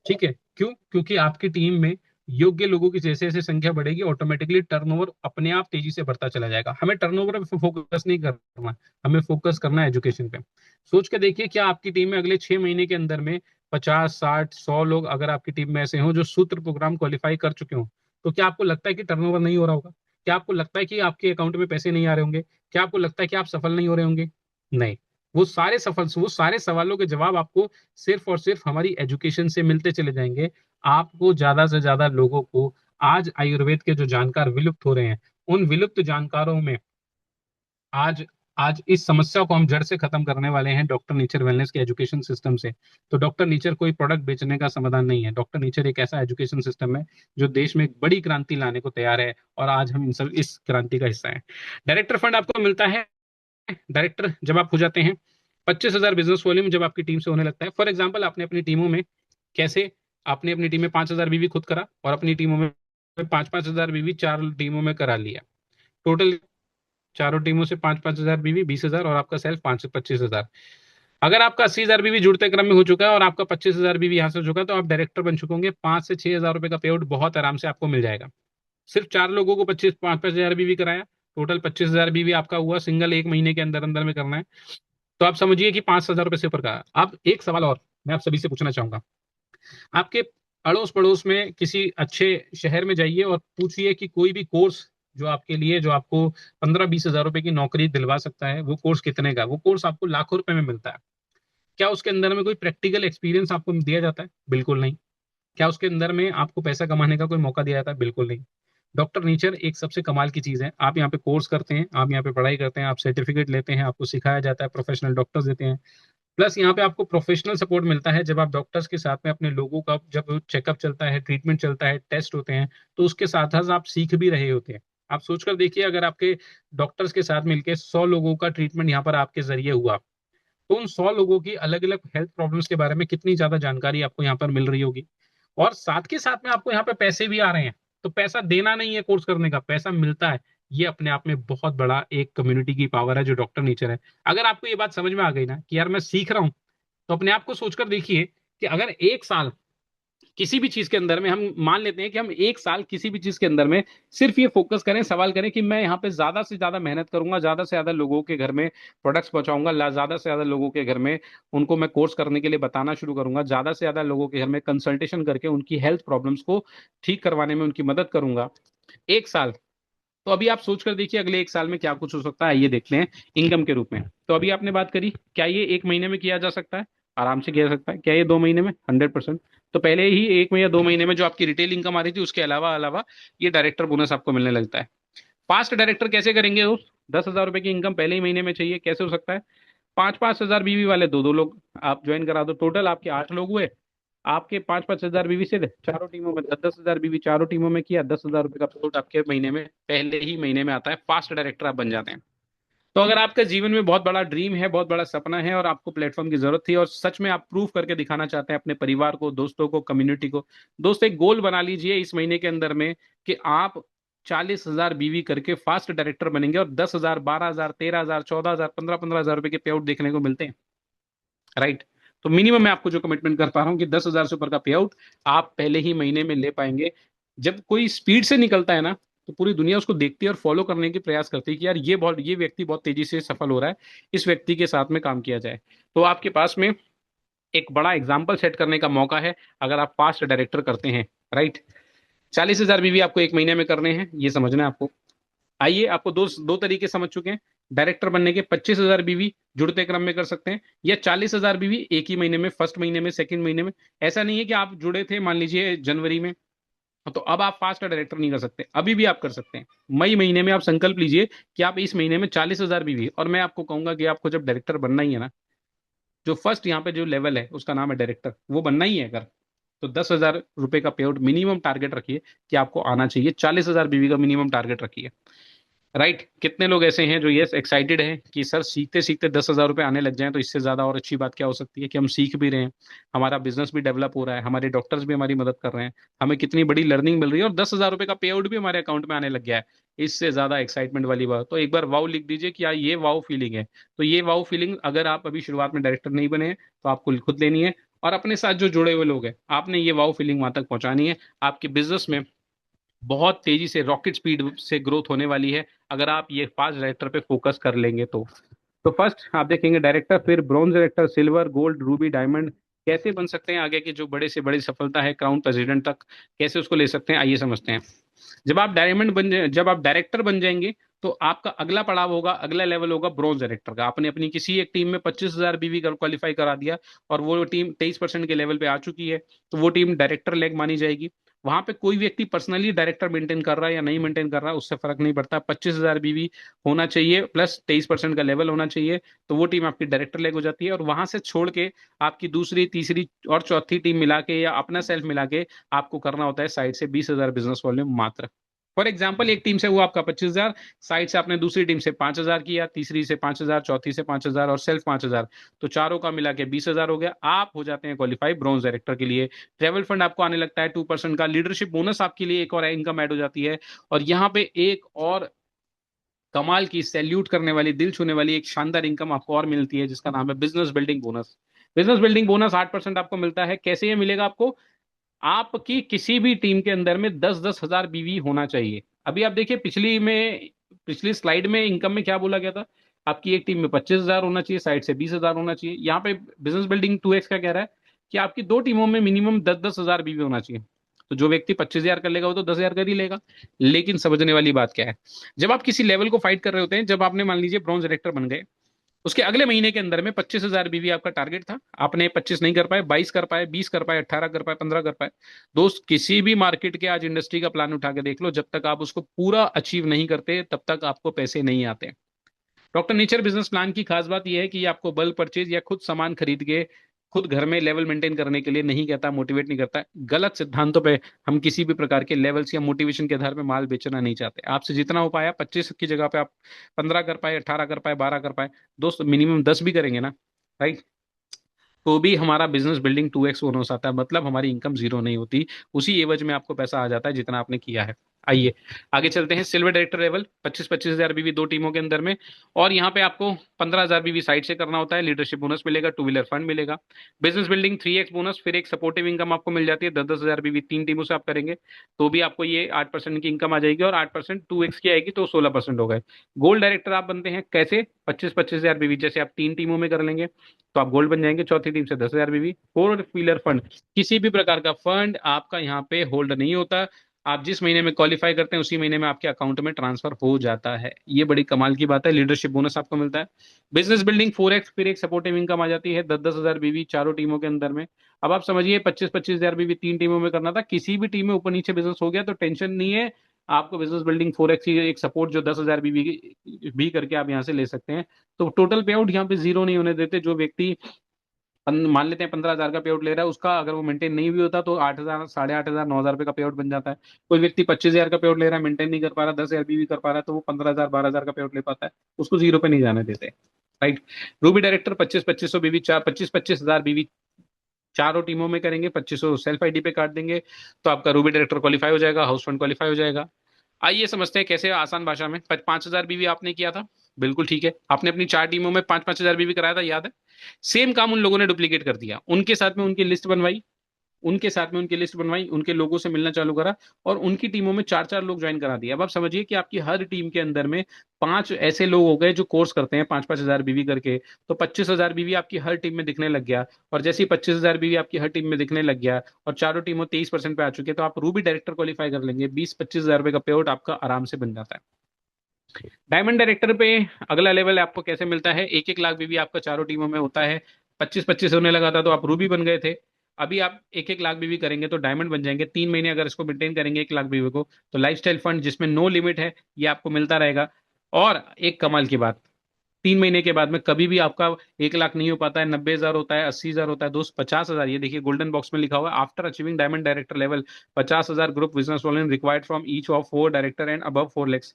ठीक है, क्यों? क्योंकि आपकी टीम में योग्य लोगों की जैसे जैसे संख्या बढ़ेगी, ऑटोमेटिकली टर्नओवर अपने आप तेजी से बढ़ता चला जाएगा। हमें टर्नओवर पे फोकस नहीं करना है, हमें फोकस करना है एजुकेशन पे। सोच के देखिए, क्या आपकी टीम में अगले 6 महीने के अंदर में 50, 60, 100 लोग अगर आपकी टीम में ऐसे हों जो सूत्र प्रोग्राम क्वालिफाई कर चुके हों, तो क्या आपको लगता है कि टर्नओवर नहीं हो रहा होगा? क्या आपको लगता है कि आपके अकाउंट में पैसे नहीं आ रहे होंगे? क्या आपको लगता है कि आप सफल नहीं हो रहे होंगे? नहीं। वो सारे सवालों के जवाब आपको सिर्फ और सिर्फ हमारी एजुकेशन से मिलते चले जाएंगे। आपको ज्यादा से ज्यादा लोगों को, आज आयुर्वेद के जो जानकार विलुप्त हो रहे हैं, उन विलुप्त जानकारों में आज आज इस समस्या को हम जड़ से खत्म करने वाले हैं डॉक्टर नेचर वेलनेस के एजुकेशन सिस्टम से। तो डॉक्टर नेचर कोई प्रोडक्ट बेचने का समाधान नहीं है। डॉक्टर नेचर एक ऐसा एजुकेशन सिस्टम है जो देश में एक बड़ी क्रांति लाने को तैयार है, और आज हम इन सब इस क्रांति का हिस्सा है। डायरेक्टर फंड आपको मिलता है। डायरेक्टर जब आप हो जाते हैं, 25,000 बिजनेस वॉल्यूम जब आपकी टीम से होने लगता है। फॉर एग्जाम्पल, आपने अपनी टीमों में कैसे, आपने अपनी टीम में 5,000 बीवी खुद करा, और अपनी टीमों में 5,000 बीवी 4 टीमों में करा लिया। टोटल चारों टीमों से 5,000 बीवी 20,000, और आपका सेल्फ 25,000। अगर आपका 80,000 बीवी जुड़ते क्रम में हो चुका है और आपका 25,000 बीवी यहाँ से हो चुका है, तो आप डायरेक्टर बन चुके होंगे। 5 से 6 हजार रुपए का पे आउट बहुत आराम से आपको मिल जाएगा। सिर्फ 4 लोगों को 25 5,000 बीवी कराया, टोटल 25,000 बीवी आपका हुआ। सिंगल 1 महीने के अंदर अंदर में करना है, तो आप समझिए कि 5,000 रुपए से ऊपर का। अब एक सवाल और मैं आप सभी से पूछना चाहूंगा। आपके अड़ोस पड़ोस में किसी अच्छे शहर में जाइए और पूछिए कि कोई भी कोर्स जो आपके लिए, जो आपको 15-20 हजार रुपए की नौकरी दिलवा सकता है, वो कोर्स कितने का? वो कोर्स आपको लाखों रुपए में मिलता है। क्या उसके अंदर में कोई प्रैक्टिकल एक्सपीरियंस आपको दिया जाता है? बिल्कुल नहीं। क्या उसके अंदर में आपको पैसा कमाने का कोई मौका दिया जाता है? बिल्कुल नहीं। डॉक्टर नेचर एक सबसे कमाल की चीज है। आप यहाँ पे कोर्स करते हैं, आप यहाँ पे पढ़ाई करते हैं, आप सर्टिफिकेट लेते हैं, आपको सिखाया जाता है, प्रोफेशनल डॉक्टर्स देते हैं। प्लस यहाँ पे आपको प्रोफेशनल सपोर्ट मिलता है। जब आप डॉक्टर्स के साथ में अपने लोगों का जब चेकअप चलता है, ट्रीटमेंट चलता है, टेस्ट होते हैं, तो उसके साथ साथ आप सीख भी रहे होते हैं। आप सोचकर देखिए, अगर आपके डॉक्टर्स के साथ मिलकर 100 लोगों का ट्रीटमेंट यहाँ पर आपके जरिए हुआ, तो उन 100 लोगों की अलग अलग हेल्थ प्रॉब्लम्स के बारे में कितनी ज्यादा जानकारी आपको यहाँ पर मिल रही होगी। और साथ के साथ में आपको यहाँ पे पैसे भी आ रहे हैं। तो पैसा देना नहीं है कोर्स करने का, पैसा मिलता है। ये अपने आप में बहुत बड़ा एक कम्युनिटी की पावर है जो डॉक्टर नेचर है। अगर आपको ये बात समझ में आ गई ना कि यार मैं सीख रहा हूँ, तो अपने आप को सोचकर देखिए कि अगर 1 साल किसी भी चीज के अंदर में, हम मान लेते हैं कि हम 1 साल किसी भी चीज के अंदर में सिर्फ ये फोकस करें, सवाल करें कि मैं यहाँ पे ज्यादा से ज्यादा मेहनत करूंगा, ज्यादा से ज्यादा लोगों के घर में प्रोडक्ट्स पहुंचाऊंगा, ज्यादा से ज्यादा लोगों के घर में उनको मैं कोर्स करने के लिए बताना शुरू करूंगा, ज्यादा से ज्यादा लोगों के घर में कंसल्टेशन करके उनकी हेल्थ प्रॉब्लम्स को ठीक करवाने में उनकी मदद करूंगा। 1 साल। तो अभी आप सोच कर देखिए अगले 1 साल में क्या कुछ हो सकता है, ये देखते हैं इनकम के रूप में। तो अभी आपने बात करी, क्या ये 1 महीने में किया जा सकता है? आराम से किया जा सकता है। क्या ये 2 महीने में? 100%। तो पहले ही 1 या 2 महीने में जो आपकी रिटेल इनकम आ रही थी, उसके अलावा अलावा ये डायरेक्टर बोनस आपको मिलने लगता है। फास्ट डायरेक्टर कैसे करेंगे दोस्त? 10,000 रुपए की इनकम पहले ही महीने में चाहिए, कैसे हो सकता है? 5-5 हजार बीवी वाले दो दो लोग आप ज्वाइन करा दो, टोटल आपके 8 लोग हुए। आपके 5-5 हजार बीवी से चारों टीमों में 10-10 हजार बीवी चारों टीमों में किया, 10,000 रुपए का पेआउट आपके महीने में पहले ही महीने में आता है। फास्ट डायरेक्टर आप बन जाते हैं। तो अगर आपका जीवन में बहुत बड़ा ड्रीम है, बहुत बड़ा सपना है और आपको प्लेटफॉर्म की जरूरत थी और सच में आप प्रूव करके दिखाना चाहते हैं अपने परिवार को, दोस्तों को, कम्युनिटी को, दोस्तों एक गोल बना लीजिए इस महीने के अंदर में कि आप 40,000 बीवी करके फास्ट डायरेक्टर बनेंगे और 10,000, 12,000, 13,000, 14,000, 15,000 रुपए के पे आउट देखने को मिलते हैं, राइट। तो मिनिमम मैं आपको जो कमिटमेंट कर पा रहा हूँ कि 10,000 से ऊपर का पे आउट आप पहले ही महीने में ले पाएंगे। जब कोई स्पीड से निकलता है ना, तो पूरी दुनिया उसको देखती है और फॉलो करने की प्रयास करती है कि यार ये व्यक्ति बहुत तेजी से सफल हो रहा है, इस व्यक्ति के साथ में काम किया जाए। तो आपके पास में एक बड़ा एग्जाम्पल सेट करने का मौका है अगर आप फास्ट डायरेक्टर करते हैं, राइट। 40,000 बीवी आपको एक महीने में करने हैं, ये समझना है आपको। आइए, आपको दो दो तरीके समझ चुके हैं। डायरेक्टर बनने के 25,000 बीवी जुड़ते क्रम में कर सकते हैं, या 40,000 बीवी एक ही महीने में, फर्स्ट महीने में, सेकंड महीने में। ऐसा नहीं है कि आप जुड़े थे मान लीजिए जनवरी में, तो अब आप फास्ट डायरेक्टर नहीं कर सकते, अभी भी आप कर सकते हैं। मई महीने में आप संकल्प लीजिए कि आप इस महीने में 40,000 बीवी, और मैं आपको कहूंगा कि आपको जब डायरेक्टर बनना ही है ना, जो फर्स्ट यहाँ पे जो लेवल है उसका नाम है डायरेक्टर, वो बनना ही है अगर, तो 10,000 रुपए का पे आउट मिनिमम टारगेट रखिए कि आपको आना चाहिए। 40,000 बीवी का मिनिमम टारगेट रखिए, राइट। कितने लोग ऐसे हैं जो यस एक्साइटेड हैं कि सर सीखते सीखते 10,000 रुपये आने लग जाएं, तो इससे ज्यादा और अच्छी बात क्या हो सकती है कि हम सीख भी रहे हैं, हमारा बिजनेस भी डेवलप हो रहा है, हमारे डॉक्टर्स भी हमारी मदद कर रहे हैं, हमें कितनी बड़ी लर्निंग मिल रही है और 10,000 रुपये का पे आउट भी हमारे अकाउंट में आने लग गया है। इससे ज्यादा एक्साइटमेंट वाली बात तो एक बार वाव लिख दीजिए कि यार ये वाव फीलिंग है। तो ये वाव फीलिंग अगर आप अभी शुरुआत में डायरेक्टर नहीं बने हैं तो आपको खुद लेनी है, और अपने साथ जो जुड़े हुए लोग हैं आपने ये वाव फीलिंग वहां तक पहुंचानी है। आपके बिजनेस में बहुत तेजी से रॉकेट स्पीड से ग्रोथ होने वाली है अगर आप ये फास्ट डायरेक्टर पे फोकस कर लेंगे तो फर्स्ट आप देखेंगे डायरेक्टर, फिर bronze director, silver, gold, Ruby, diamond. कैसे बन सकते हैं आगे की जो बड़े से बड़ी सफलता है क्राउन प्रेसिडेंट तक, कैसे उसको ले सकते हैं, आइए समझते हैं। जब आप डायरेक्टर बन जाएंगे तो आपका अगला पड़ाव होगा, अगला लेवल होगा ब्रॉन्ज डायरेक्टर का। आपने अपनी किसी एक टीम में 25,000 बीवी क्वालिफाई करा दिया और वो टीम 23% के लेवल पे आ चुकी है, तो वो टीम डायरेक्टर लेग मानी जाएगी। वहां पे कोई व्यक्ति पर्सनली डायरेक्टर मेंटेन कर रहा है या नहीं मेंटेन कर रहा है उससे फर्क नहीं पड़ता, 25,000 बीवी होना चाहिए प्लस 23% का लेवल होना चाहिए, तो वो टीम आपकी डायरेक्टर लेग हो जाती है। और वहां से छोड़ के आपकी दूसरी, तीसरी और चौथी टीम मिला के या अपना सेल्फ मिला के आपको करना होता है साइड से 20,000 बिजनेस वॉल्यूम मात्र। फॉर एग्जाम्पल, एक टीम से हुआ आपका 25,000, साइड से आपने दूसरी टीम से 5,000 किया, तीसरी से 5,000, चौथी से 5,000 और सेल्फ 5,000, तो चारों का मिला के 20,000 हो गया। आप हो जाते हैं क्वालिफाई ब्रॉन्ज डायरेक्टर के लिए। ट्रेवल फंड आपको आने लगता है 2% का, लीडरशिप बोनस आपके लिए एक और इनकम ऐड हो जाती है। और यहाँ पे एक और कमाल की, सैल्यूट करने वाली, दिल छूने वाली एक शानदार इनकम आपको और मिलती है जिसका नाम है business building bonus. Business building bonus 8% आपको मिलता है। कैसे ये मिलेगा आपको? आपकी किसी भी टीम के अंदर में 10-10 हजार बीवी होना चाहिए। अभी आप देखिए पिछली स्लाइड में इनकम में क्या बोला गया था, आपकी एक टीम में 25,000 होना चाहिए, साइड से 20,000 होना चाहिए। यहाँ पे बिजनेस बिल्डिंग 2x क्या कह रहा है कि आपकी दो टीमों में मिनिमम 10-10 हजार बीवी होना चाहिए। तो जो व्यक्ति 25,000 कर लेगा वो तो 10,000 कर ही लेगा। लेकिन समझने वाली बात क्या है, जब आप किसी लेवल को फाइट कर रहे होते हैं, जब आपने मान लीजिए ब्रॉन्ज डायरेक्टर बन गए, उसके अगले महीने के अंदर में 25,000 बीवी आपका टारगेट था, आपने 25 नहीं कर पाए, 22 कर पाए, 20 कर पाए, 18 कर पाए, 15 कर पाए। दोस्त, किसी भी मार्केट के आज इंडस्ट्री का प्लान उठा के देख लो, जब तक आप उसको पूरा अचीव नहीं करते तब तक आपको पैसे नहीं आते। डॉक्टर नेचर बिजनेस प्लान की खास बात यह है कि ये आपको बल्क परचेज या खुद सामान खरीद के खुद घर में लेवल मेंटेन करने के लिए नहीं कहता, मोटिवेट नहीं करता। गलत सिद्धांतों पे हम किसी भी प्रकार के लेवल्स या मोटिवेशन के आधार पे माल बेचना नहीं चाहते। आपसे जितना हो पाया 25 की जगह पे आप 15 कर पाए, 18 कर पाए, 12 कर पाए, दोस्त मिनिमम 10 भी करेंगे ना, राइट, तो भी हमारा बिजनेस बिल्डिंग 2x बोनस आता है, मतलब हमारी इनकम जीरो नहीं होती, उसी एवज में आपको पैसा आ जाता है जितना आपने किया है। आइए आगे चलते हैं। सिल्वर डायरेक्टर लेवल 25-25 हजार बीवी दो टीमों के अंदर में, और यहाँ पे आपको 15,000 बीवी साइड से करना होता है। लीडरशिप बोनस मिलेगा, टू व्हीलर फंड मिलेगा, बिजनेस बिल्डिंग 3x बोनस, फिर एक सपोर्टिव इनकम आपको मिल जाती है। 10-10 हजार बीवी तीन टीमों से आप करेंगे तो भी आपको ये 8% की इनकम आ जाएगी, और 8% 2x की आएगी तो 16% हो गए। गोल्ड डायरेक्टर आप बनते हैं कैसे? 25-25 हजार बीवी, जैसे आप तीन टीमों में कर लेंगे तो आप गोल्ड बन जाएंगे। चौथी टीम से 10,000 बीवी। फोर व्हीलर फंड, किसी भी प्रकार का फंड आपका यहाँ पे होल्ड नहीं होता, आप जिस महीने में क्वालिफाई करते हैं उसी महीने में आपके अकाउंट में ट्रांसफर हो जाता है। ये बड़ी कमाल की बात है। लीडरशिप बोनस आपको मिलता है। बिजनेस बिल्डिंग 4x, फिर एक सपोर्टिव इनकम आ जाती है 10-10 हजार बीवी चारों टीमों के अंदर में। अब आप समझिए 25-25 हजार बीवी तीन टीमों में करना था, किसी भी टीम में ऊपर नीचे बिजनेस हो गया तो टेंशन नहीं है, आपको बिजनेस बिल्डिंग 4x की एक सपोर्ट जो 10,000 बीवी भी करके आप यहाँ से ले सकते हैं। तो टोटल पे आउट यहाँ पे जीरो नहीं होने देते। जो व्यक्ति मान लेते हैं 15,000 का पे आउट ले रहा है, उसका अगर वो मेंटेन नहीं भी होता तो 8,000, 8,500, 9,000 रुपये का पे आउट बन जाता है। कोई व्यक्ति 25,000 का पे आउट ले रहा है, मेंटेन नहीं कर पा रहा, 10,000 भी कर पा रहा है, तो वो 15,000, 12,000 का पे आउट ले पाता है, उसको जीरो पे नहीं जाने देते। राइट। रूबी डायरेक्टर 25-2500 बीवी, चार 25-25,000 बीवी चारों टीमों में करेंगे, 2500 सेल्फ आईडी पे काट देंगे, तो आपका रूबी डायरेक्टर क्वालिफाई हो जाएगा, हाउस फंड क्वालिफाई हो जाएगा। आइए समझते हैं कैसे, आसान भाषा में। 5,000 बीवी आपने किया था, बिल्कुल ठीक है, आपने अपनी 4 टीमों में 5-5 हजार बीवी कराया था, याद है। सेम काम उन लोगों ने डुप्लीकेट कर दिया, उनके साथ में उनकी लिस्ट बनवाई, उनके लोगों से मिलना चालू करा, और उनकी टीमों में 4-4 लोग ज्वाइन करा दिए। अब आप समझिए कि आपकी हर टीम के अंदर में 5 ऐसे लोग हो गए जो कोर्स करते हैं 5-5 हजार बीवी करके, तो 25,000 बीवी आपकी हर टीम में दिखने लग गया। और जैसे ही 25,000 बीवी आपकी हर टीम में दिखने लग गया और चारों टीमों 23% पे आ चुके हैं, तो आप रूबी डायरेक्टर क्वालिफाई कर लेंगे, 20-25 हजार रुपए का पे आउट आपका आराम से बन जाता है। डायमंड डायरेक्टर पे अगला लेवल आपको कैसे मिलता है, 1-1 लाख बीवी आपका चारों टीमों में होता है। 25-25 होने लगा था तो आप रूबी बन गए थे। अभी आप 1-1 लाख बीवी करेंगे तो डायमंड बन जाएंगे। 3 महीने अगर इसको मेंटेन करेंगे 1 लाख बीवी को, तो लाइफस्टाइल फंड जिसमें नो लिमिट है, ये आपको मिलता रहेगा। और एक कमाल की बात, 3 महीने के बाद में कभी भी आपका 1 लाख नहीं हो पाता है, 90,000 होता है, 80,000 होता है, दोस्त 50,000। ये देखिए गोल्डन बॉक्स में लिखा हुआ है, after achieving diamond director level 50,000 group business volume required from each of 4 director and above 4 lakhs।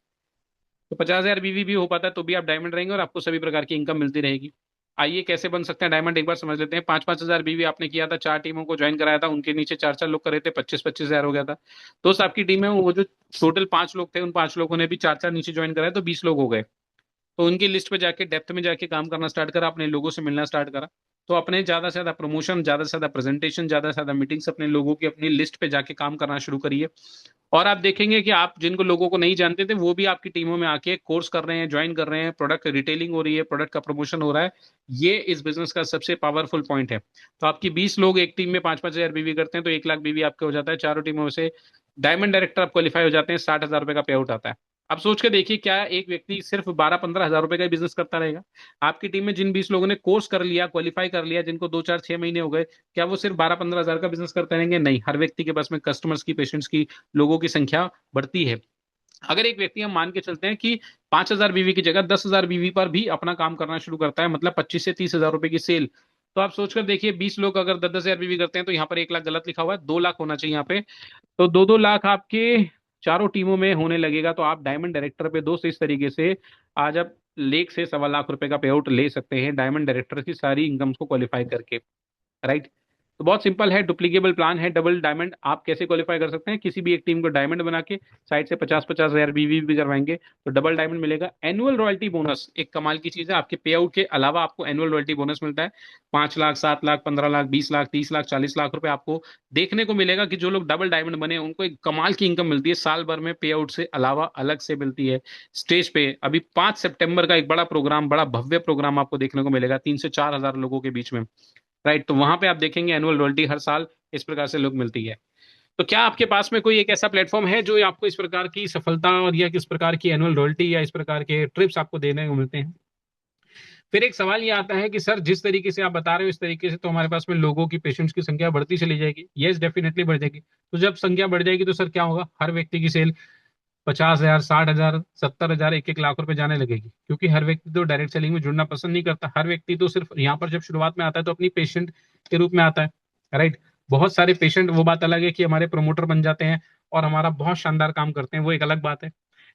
तो 50,000 बीवी भी हो पाता है तो भी आप डायमंड रहेंगे और आपको सभी प्रकार की इनकम मिलती रहेगी। आइए कैसे बन सकते हैं डायमंड, एक बार समझ लेते हैं। 5-5 हजार बीवी आपने किया था, 4 टीमों को ज्वाइन कराया था, उनके नीचे 4-4 लोग करे थे, 25-25 हजार हो गया था। दोस्त आपकी टीम है वो जो टोटल 5 लोग थे, उन 5 लोगों ने भी 4-4 नीचे ज्वाइन कराया, तो 20 लोग हो गए। तो उनकी लिस्ट पे जाके डेप्थ में जाके काम करना स्टार्ट करा, अपने लोगों से मिलना स्टार्ट करा, तो अपने ज्यादा से ज्यादा प्रमोशन, ज्यादा से ज्यादा प्रेजेंटेशन, ज्यादा से ज्यादा मीटिंग्स अपने लोगों की अपनी लिस्ट पे जाके काम करना शुरू करिए। और आप देखेंगे कि आप जिनको लोगों को नहीं जानते थे वो भी आपकी टीमों में आके कोर्स कर रहे हैं, ज्वाइन कर रहे हैं, प्रोडक्ट रिटेलिंग हो रही है, प्रोडक्ट का प्रमोशन हो रहा है। ये इस बिजनेस का सबसे पावरफुल पॉइंट है। तो आपकी 20 लोग एक टीम में 5-5 हजार बीवी करते हैं, तो 1 लाख बीवी आपके हो जाता है चारों टीमों से। डायमंड डायरेक्टर आप क्वालिफाई हो जाते हैं, 60,000 रुपए का पे आउट आता है। अब सोच के देखिए, क्या एक व्यक्ति सिर्फ 12-15 हजार रुपए का बिजनेस करता रहेगा? आपकी टीम में जिन 20 लोगों ने कोर्स कर लिया, क्वालिफाई कर लिया, जिनको 2-4-6 महीने हो गए, क्या वो सिर्फ 12-15 हजार का बिजनेस करते रहेंगे? नहीं, हर व्यक्ति के पास में कस्टमर्स की, पेशेंट्स की, लोगों की संख्या बढ़ती है। अगर एक व्यक्ति, हम मान के चलते हैं कि 5,000 बीवी की जगह 10,000 बीवी पर भी अपना काम करना शुरू करता है, मतलब 25 से 30 हजार रुपए की सेल, तो आप सोचकर देखिए 20 लोग अगर 10-10 हजार बीवी करते हैं, तो यहाँ पर 1 लाख गलत लिखा हुआ है, 2 लाख होना चाहिए यहाँ पे। तो 2-2 लाख आपके चारों टीमों में होने लगेगा, तो आप डायमंड डायरेक्टर पे दोस्त इस तरीके से आज आप 1 से 1.25 लाख रुपए का पे आउट ले सकते हैं डायमंड डायरेक्टर की सारी इनकम्स को क्वालिफाई करके। राइट। तो बहुत सिंपल है, डुप्लीकेबल प्लान है। डबल डायमंड आप कैसे क्वालिफाई कर सकते हैं, किसी भी एक टीम को डायमंड बना के साइड से 50-50 हजार बीवी भी करवाएंगे तो डबल डायमंड मिलेगा। एनुअल रॉयल्टी बोनस एक कमाल की चीज है, आपके पे आउट के अलावा आपको एनुअल रॉयल्टी बोनस मिलता है। 5 लाख, 7 लाख, 15 लाख, 20 लाख, 30 लाख, 40 लाख रुपए आपको देखने को मिलेगा कि जो लोग डबल डायमंड बने उनको एक कमाल की इनकम मिलती है, साल भर में पे आउट से अलावा अलग से मिलती है। स्टेज पे अभी 5 सितंबर का एक बड़ा प्रोग्राम, बड़ा भव्य प्रोग्राम आपको देखने को मिलेगा, 3 से 4 हजार लोगों के बीच में। राइट। तो वहां पे आप देखेंगे एनुअल रॉयल्टी हर साल इस प्रकार से लोग मिलती है। तो क्या आपके पास में कोई एक ऐसा प्लेटफॉर्म है जो आपको इस प्रकार की सफलता और या किस प्रकार की एनुअल रॉयल्टी या इस प्रकार के ट्रिप्स आपको देने को मिलते हैं? फिर एक सवाल ये आता है कि सर जिस तरीके से आप बता रहे हो इस तरीके से तो हमारे पास में लोगों की, पेशेंट्स की संख्या बढ़ती चली जाएगी। यस, डेफिनेटली बढ़ जाएगी। तो जब संख्या बढ़ जाएगी तो सर क्या होगा, हर व्यक्ति की सेल 50,000, 60,000, 70,000, 1-1 लाख रुपए जाने लगेगी, क्योंकि हर व्यक्ति तो डायरेक्ट सेलिंग में जुड़ना पसंद नहीं करता। हर व्यक्ति तो सिर्फ यहाँ पर जब शुरुआत में आता है तो अपनी पेशेंट के रूप में आता है। राइट। बहुत सारे पेशेंट, वो बात अलग है कि हमारे प्रमोटर बन जाते हैं और हमारा बहुत शानदार काम करते हैं, वो एक अलग बात है।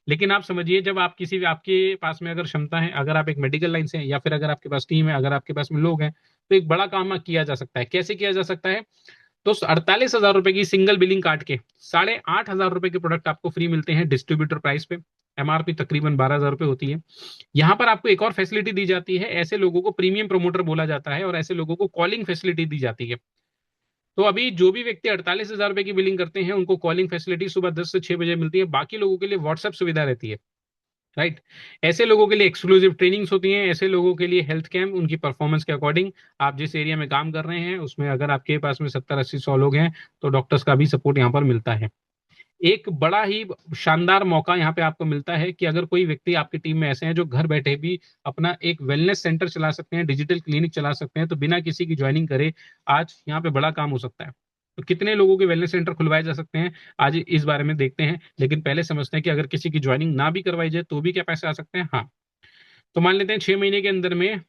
लेकिन आप समझिए, जब आप किसी भी, आपके पास में अगर क्षमता है, अगर आप एक मेडिकल लाइन से हैं या फिर अगर आपके पास टीम है, अगर आपके पास में लोग हैं, तो एक बड़ा काम किया जा सकता है। कैसे किया जा सकता है? तो 48,000 रुपए की सिंगल बिलिंग काट के 8,500 रुपए के प्रोडक्ट आपको फ्री मिलते हैं डिस्ट्रीब्यूटर प्राइस पे। एमआरपी तकरीबन 12,000 रुपए होती है। यहाँ पर आपको एक और फैसिलिटी दी जाती है, ऐसे लोगों को प्रीमियम प्रमोटर बोला जाता है और ऐसे लोगों को कॉलिंग फैसिलिटी दी जाती है। तो अभी जो भी व्यक्ति 48,000 रुपए की बिलिंग करते हैं उनको कॉलिंग फैसिलिटी सुबह 10 से 6 बजे मिलती है, बाकी लोगों के लिए व्हाट्सएप सुविधा रहती है। राइट। ऐसे लोगों के लिए एक्सक्लूसिव ट्रेनिंग्स होती हैं, ऐसे लोगों के लिए हेल्थ कैंप, उनकी परफॉर्मेंस के अकॉर्डिंग। आप जिस एरिया में काम कर रहे हैं उसमें अगर आपके पास में 70-80-100 लोग हैं तो डॉक्टर्स का भी सपोर्ट यहाँ पर मिलता है। एक बड़ा ही शानदार मौका यहाँ पे आपको मिलता है कि अगर कोई व्यक्ति आपकी टीम में ऐसे हैं जो घर बैठे भी अपना एक वेलनेस सेंटर चला सकते हैं, डिजिटल क्लिनिक चला सकते हैं, तो बिना किसी की ज्वाइनिंग करे आज यहाँ पे बड़ा काम हो सकता है। तो कितने लोगों के वेलनेस सेंटर खुलवाए जा सकते हैं, आज इस बारे में देखते हैं। लेकिन पहले समझते हैं कि अगर किसी की ज्वाइनिंग ना भी करवाई जाए तो भी क्या पैसे आ सकते हैं। हाँ, तो मान लेते हैं 6 महीने के अंदर में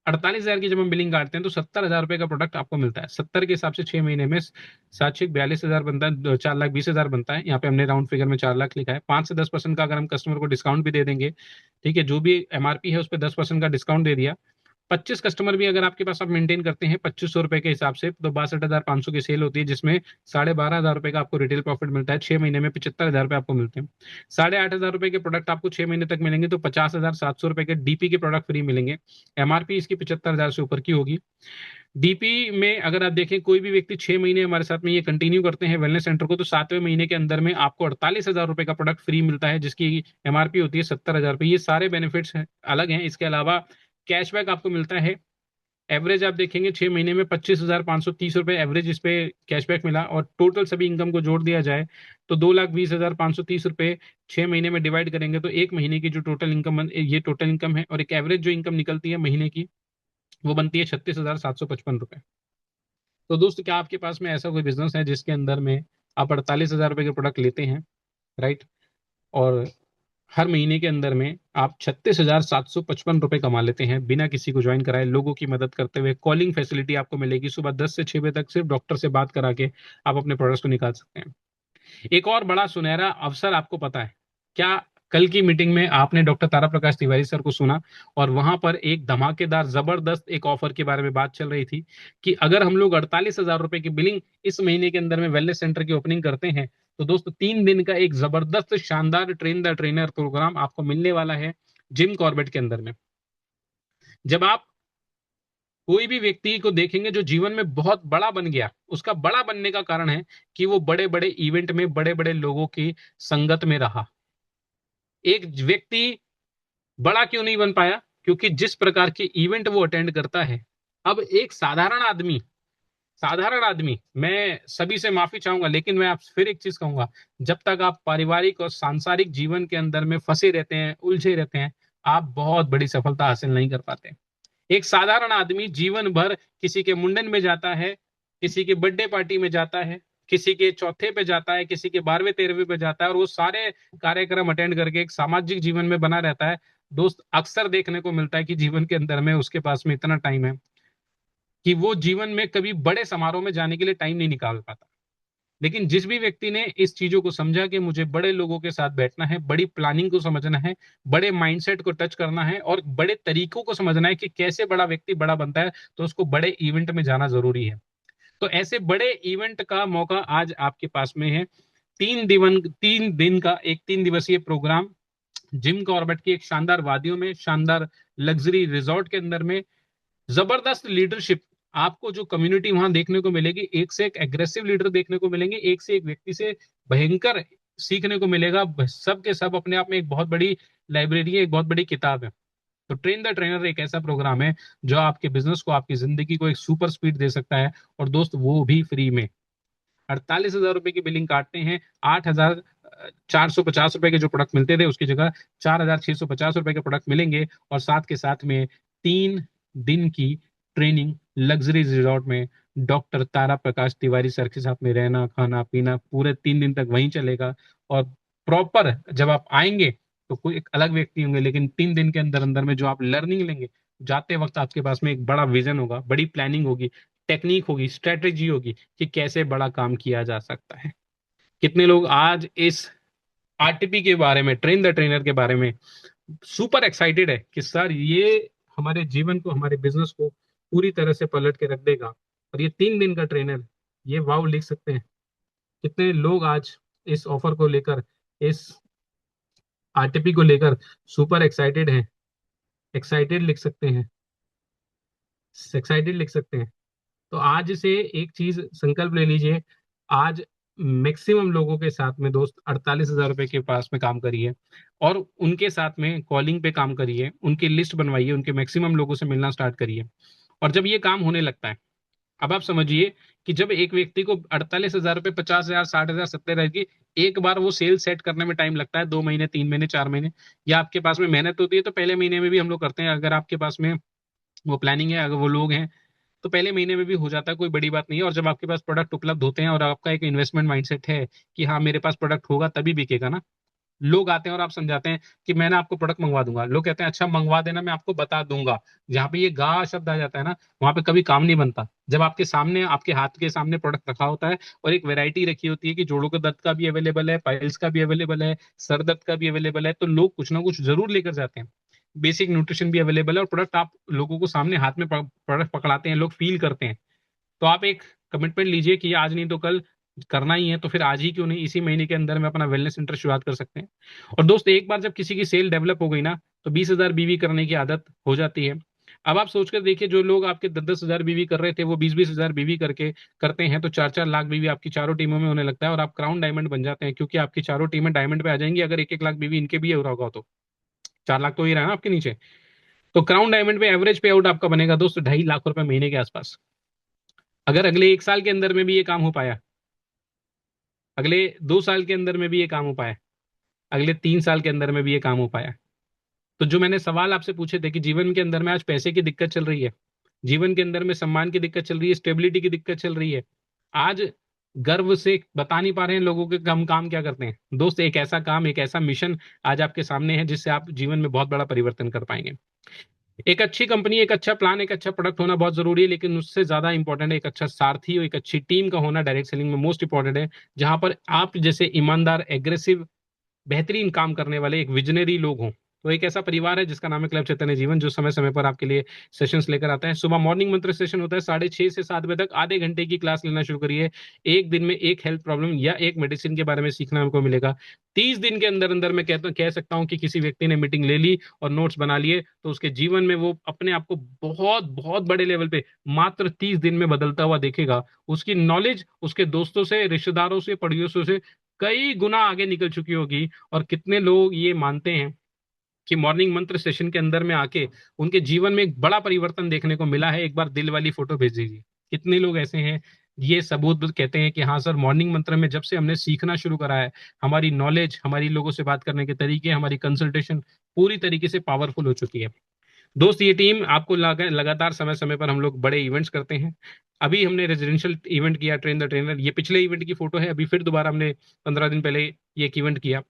48,000 की जब हम बिलिंग काटते हैं तो 70,000 रुपए का प्रोडक्ट आपको मिलता है। 70 के हिसाब से 6 महीने में 7 42,000 बनता है, 4,20,000 बनता है। यहाँ पे हमने राउंड फिगर में 4 लाख लिखा है। 5 से 10% का अगर हम कस्टमर को डिस्काउंट भी दे देंगे, ठीक है, जो भी एमआरपी है उस पर 10% का डिस्काउंट दे दिया, 25 कस्टमर भी अगर आपके पास आप मेंटेन करते हैं 2500 रुपए के हिसाब से, तो 62,500 की सेल होती है, जिसमें 12,500 रुपए का आपको रिटेल प्रॉफिट मिलता है। 6 महीने में 75,000 रुपए आपको मिलते हैं। 8,500 रुपए के प्रोडक्ट आपको 6 महीने तक मिलेंगे, तो 50,700 रुपए के डीपी के प्रोडक्ट फ्री मिलेंगे। एमआरपी इसकी 75,000 से ऊपर की होगी। डीपी में अगर आप देखें, कोई भी व्यक्ति 6 महीने हमारे साथ में ये कंटिन्यू करते हैं वेलनेस सेंटर को, तो 7वें महीने के अंदर में आपको 48,000 रुपए का प्रोडक्ट फ्री मिलता है, जिसकी एमआरपी होती है 70,000 रुपए। ये सारे बेनिफिट्स अलग हैं। इसके अलावा कैशबैक आपको मिलता है। एवरेज आप देखेंगे 6 महीने में 25,530 रुपए एवरेज इस पे कैशबैक मिला, और टोटल सभी इनकम को जोड़ दिया जाए तो 2,20,530 रुपए 6 महीने में डिवाइड करेंगे तो 1 महीने की जो टोटल इनकम, ये टोटल इनकम है, और एक एवरेज जो इनकम निकलती है महीने की वो बनती है 36,755 रुपए। तो दोस्त, क्या आपके पास में ऐसा कोई बिजनेस है जिसके अंदर में आप 48,000 रुपए के प्रोडक्ट लेते हैं, राइट, और हर महीने के अंदर में आप 36,755 रुपए कमा लेते हैं बिना किसी को ज्वाइन कराए, लोगों की मदद करते हुए। कॉलिंग फैसिलिटी आपको मिलेगी, सुबह 10 से 6 बजे तक सिर्फ डॉक्टर से बात करा के आप अपने प्रोडक्ट्स को निकाल सकते हैं। एक और बड़ा सुनहरा अवसर आपको पता है क्या? कल की मीटिंग में आपने डॉक्टर तारा प्रकाश तिवारी सर को सुना, और वहां पर एक धमाकेदार जबरदस्त एक ऑफर के बारे में बात चल रही थी कि अगर हम लोग 48,000 रुपए की बिलिंग इस महीने के अंदर में वेलनेस सेंटर की ओपनिंग करते हैं, तो दोस्तों 3 दिन का एक जबरदस्त शानदार ट्रेन द ट्रेनर प्रोग्राम आपको मिलने वाला है जिम कॉर्बेट के अंदर में। जब आप कोई भी व्यक्ति को देखेंगे जो जीवन में बहुत बड़ा बन गया, उसका बड़ा बनने का कारण है कि वो बड़े बड़े इवेंट में बड़े बड़े लोगों की संगत में रहा। एक व्यक्ति बड़ा क्यों नहीं बन पाया? क्योंकि जिस प्रकार के इवेंट वो अटेंड करता है। अब एक साधारण आदमी, मैं सभी से माफी चाहूंगा, लेकिन मैं आप फिर एक चीज कहूंगा, जब तक आप पारिवारिक और सांसारिक जीवन के अंदर में फंसे रहते हैं, उलझे रहते हैं, आप बहुत बड़ी सफलता हासिल नहीं कर पाते। एक साधारण आदमी जीवन भर किसी के मुंडन में जाता है, किसी के बर्थडे पार्टी में जाता है, किसी के चौथे पे जाता है, किसी के 12वें 13वें पे जाता है, और वो सारे कार्यक्रम अटेंड करके एक सामाजिक जीवन में बना रहता है। दोस्त, अक्सर देखने को मिलता है कि जीवन के अंदर में उसके पास में इतना टाइम है कि वो जीवन में कभी बड़े समारोह में जाने के लिए टाइम नहीं निकाल पाता। लेकिन जिस भी व्यक्ति ने इस चीजों को समझा कि मुझे बड़े लोगों के साथ बैठना है, बड़ी प्लानिंग को समझना है, बड़े माइंडसेट को टच करना है, और बड़े तरीकों को समझना है कि कैसे बड़ा व्यक्ति बड़ा बनता है, तो उसको बड़े इवेंट में जाना जरूरी है। तो ऐसे बड़े इवेंट का मौका आज आपके पास में है। 3 दिन का एक 3 दिवसीय प्रोग्राम जिम कॉर्बेट की एक शानदार वादियों में, शानदार लग्जरी रिजॉर्ट के अंदर में, जबरदस्त लीडरशिप। आपको जो कम्युनिटी वहां देखने को मिलेगी, एक से एक एग्रेसिव लीडर देखने को मिलेंगे, एक से एक व्यक्ति से भयंकर सीखने को मिलेगा। सब के सब अपने आप में एक बहुत बड़ी लाइब्रेरी है, एक बहुत बड़ी किताब है। तो ट्रेन द ट्रेनर एक ऐसा प्रोग्राम है जो आपके बिजनेस को, आपकी जिंदगी को एक सुपर स्पीड दे सकता है, और दोस्त वो भी फ्री में। 48,000 रुपए की बिलिंग काटते हैं, 8,450 रुपए के जो प्रोडक्ट मिलते थे उसकी जगह 4,650 रुपए के प्रोडक्ट मिलेंगे, और साथ के साथ में 3 दिन की ट्रेनिंग लग्जरी रिजॉर्ट में डॉक्टर तारा प्रकाश तिवारी सर के साथ में, रहना खाना पीना पूरे 3 दिन तक वहीं चलेगा। और प्रॉपर जब आप आएंगे तो कोई एक अलग व्यक्ति होंगे, लेकिन 3 दिन के अंदर अंदर में जो आप लर्निंग लेंगे, जाते वक्त आपके पास में एक बड़ा विजन होगा, बड़ी प्लानिंग होगी, टेक्निक होगी, स्ट्रेटेजी होगी कि कैसे बड़ा काम किया जा सकता है। कितने लोग आज इस आरटीपी के बारे में, ट्रेन द ट्रेनर के बारे में सुपर एक्साइटेड है कि सर ये हमारे जीवन को, हमारे बिजनेस को पूरी तरह से पलट के रख देगा, और ये 3 दिन का ट्रेनर, ये वाव लिख सकते हैं। कितने लोग आज इस ऑफर को लेकर, इस आरटीपी को लेकर सुपर एक्साइटेड हैं? एक्साइटेड लिख सकते हैं, एक्साइटेड लिख सकते हैं। तो आज से एक चीज संकल्प ले लीजिए, आज मैक्सिमम लोगों के साथ में दोस्त 48,000 रुपए के पास में काम करिए, और उनके साथ में कॉलिंग पे काम करिए, उनकी लिस्ट बनवाइए, उनके मैक्सिमम लोगों से मिलना स्टार्ट करिए। और जब ये काम होने लगता है, अब आप समझिए कि जब एक व्यक्ति को 48,000 रुपए, 50,000, 60,000, 70,000 की एक बार वो सेल सेट करने में टाइम लगता है, 2 महीने, 3 महीने, 4 महीने, या आपके पास में मेहनत होती है तो पहले महीने में भी हम लोग करते हैं। अगर आपके पास में वो प्लानिंग है, अगर वो लोग हैं, तो पहले महीने में भी हो जाता है, कोई बड़ी बात नहीं है। और जब आपके पास प्रोडक्ट उपलब्ध होते हैं और आपका एक इन्वेस्टमेंट माइंडसेट है कि हाँ मेरे पास प्रोडक्ट होगा तभी बिकेगा ना, लोग आते हैं और आप समझाते हैं कि मैंने आपको प्रोडक्ट मंगवा दूंगा, लोग कहते हैं अच्छा मंगवा देना, मैं आपको बता दूंगा। जहाँ पे ये गा शब्द आ जाता है ना, वहां पे कभी काम नहीं बनता। जब आपके सामने, आपके हाथ के सामने प्रोडक्ट रखा होता है और एक वैरायटी रखी होती है कि जोड़ों के दर्द का भी अवेलेबल है, पाइल्स का भी अवेलेबल है, सर दर्द का भी अवेलेबल है, तो लोग कुछ ना कुछ जरूर लेकर जाते हैं। बेसिक न्यूट्रिशन भी अवेलेबल है और प्रोडक्ट आप लोगों को सामने हाथ में प्रोडक्ट पकड़ाते हैं, लोग फील करते हैं। तो आप एक कमिटमेंट लीजिए कि आज नहीं तो कल करना ही है, तो फिर आज ही क्यों नहीं, इसी महीने के अंदर में अपना वेलनेस सेंटर शुरुआत कर सकते हैं। और दोस्त, एक बार जब किसी की सेल डेवलप हो गई ना, तो 20,000 बीवी करने की आदत हो जाती है। अब आप सोचकर देखिए, जो लोग आपके 10-10 हजार बीवी कर रहे थे, वो 20-20 हजार बीवी करके करते हैं, तो 4-4 लाख बीवी आपकी चारों टीमों में होने लगता है और आप क्राउन डायमंड बन जाते हैं, क्योंकि आपकी चारों टीमें डायमंड पे आ जाएंगी अगर 1-1 लाख बीवी इनके भी हो रहा होगा तो। 4 लाख तो ही रहा है ना आपके नीचे। तो क्राउन डायमंड पे एवरेज पे आउट आपका बनेगा दोस्त 2.5 लाख रुपए महीने के आसपास। अगर अगले 1 साल के अंदर में भी ये काम हो पाया, अगले 2 साल के अंदर में भी ये काम हो पाया, अगले 3 साल के अंदर में भी ये काम हो पाया, तो जो मैंने सवाल आपसे पूछे थे कि जीवन के अंदर में आज पैसे की दिक्कत चल रही है, जीवन के अंदर में सम्मान की दिक्कत चल रही है, स्टेबिलिटी की दिक्कत चल रही है, आज गर्व से बता नहीं पा रहे हैं लोगों के हम काम क्या करते हैं, दोस्त एक ऐसा काम, एक ऐसा मिशन आज आपके सामने है जिससे आप जीवन में बहुत बड़ा परिवर्तन कर पाएंगे। एक अच्छी कंपनी, एक अच्छा प्लान, एक अच्छा प्रोडक्ट होना बहुत जरूरी है, लेकिन उससे ज्यादा इंपॉर्टेंट है एक अच्छा सारथी और एक अच्छी टीम का होना। डायरेक्ट सेलिंग में मोस्ट इंपॉर्टेंट है, जहां पर आप जैसे ईमानदार, एग्रेसिव, बेहतरीन काम करने वाले एक विजनरी लोग हों। तो एक ऐसा परिवार है जिसका नाम है क्लब चैतन्य जीवन, जो समय समय पर आपके लिए सेशंस लेकर आता है। सुबह मॉर्निंग मंत्र सेशन होता है 6:30 से 7 बजे तक, आधे घंटे की क्लास लेना शुरू करिए। एक दिन में एक हेल्थ प्रॉब्लम या एक मेडिसिन के बारे में सीखना हमको मिलेगा। 30 दिन के अंदर अंदर मैं कह सकता हूँ कि किसी व्यक्ति ने मीटिंग ले ली और नोट्स बना लिए, तो उसके जीवन में वो अपने आप को बहुत बहुत बड़े लेवल पे मात्र 30 दिन में बदलता हुआ देखेगा। उसकी नॉलेज उसके दोस्तों से, रिश्तेदारों से, पड़ोसियों से कई गुना आगे निकल चुकी होगी। और कितने लोग ये मानते हैं कि मॉर्निंग मंत्र सेशन के अंदर में आके उनके जीवन में एक बड़ा परिवर्तन देखने को मिला है? एक बार दिल वाली फोटो भेज दीजिए। कितने लोग ऐसे हैं ये सबूत कहते हैं कि हाँ सर, मॉर्निंग मंत्र में जब से हमने सीखना शुरू करा है, हमारी नॉलेज, हमारी लोगों से बात करने के तरीके, हमारी कंसल्टेशन पूरी तरीके से पावरफुल हो चुकी है। दोस्त, ये टीम आपको लगातार समय समय पर हम लोग बड़े इवेंट्स करते हैं। अभी हमने रेजिडेंशियल इवेंट किया, ट्रेन द ट्रेनर, ये पिछले इवेंट की फोटो है। अभी फिर दोबारा हमने 15 दिन पहले ये एक इवेंट किया।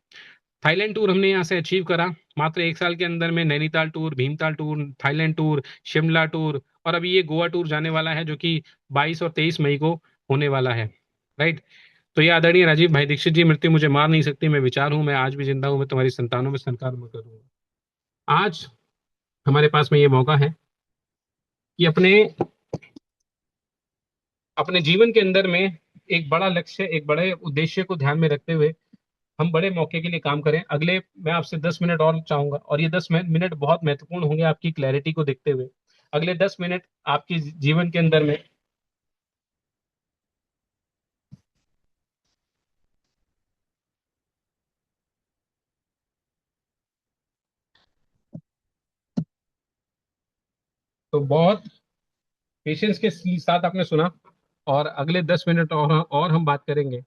थाईलैंड टूर हमने यहाँ से अचीव करा मात्र 1 साल के अंदर में। Nainital tour, Bhimtal tour, Thailand tour, Shimla tour, और अभी ये गोवा टूर जाने वाला है, जो कि 22 और 23 मई को होने वाला है। राइट। तो ये आदरणीय राजीव भाई दीक्षित जी, मृत्यु मुझे मार नहीं सकती, मैं विचार हूं, मैं आज भी जिंदा हूं, मैं तुम्हारी संतानों में संस्कार में करूंगा। आज हमारे पास में ये मौका है कि अपने अपने जीवन के अंदर में एक बड़ा लक्ष्य, एक बड़े उद्देश्य को ध्यान में रखते हुए हम बड़े मौके के लिए काम करें। अगले मैं आपसे 10 मिनट और चाहूंगा, और ये 10 मिनट बहुत महत्वपूर्ण होंगे आपकी क्लैरिटी को देखते हुए। अगले 10 मिनट आपके जीवन के अंदर में तो बहुत पेशेंस के साथ आपने सुना, और अगले 10 मिनट और हम बात करेंगे,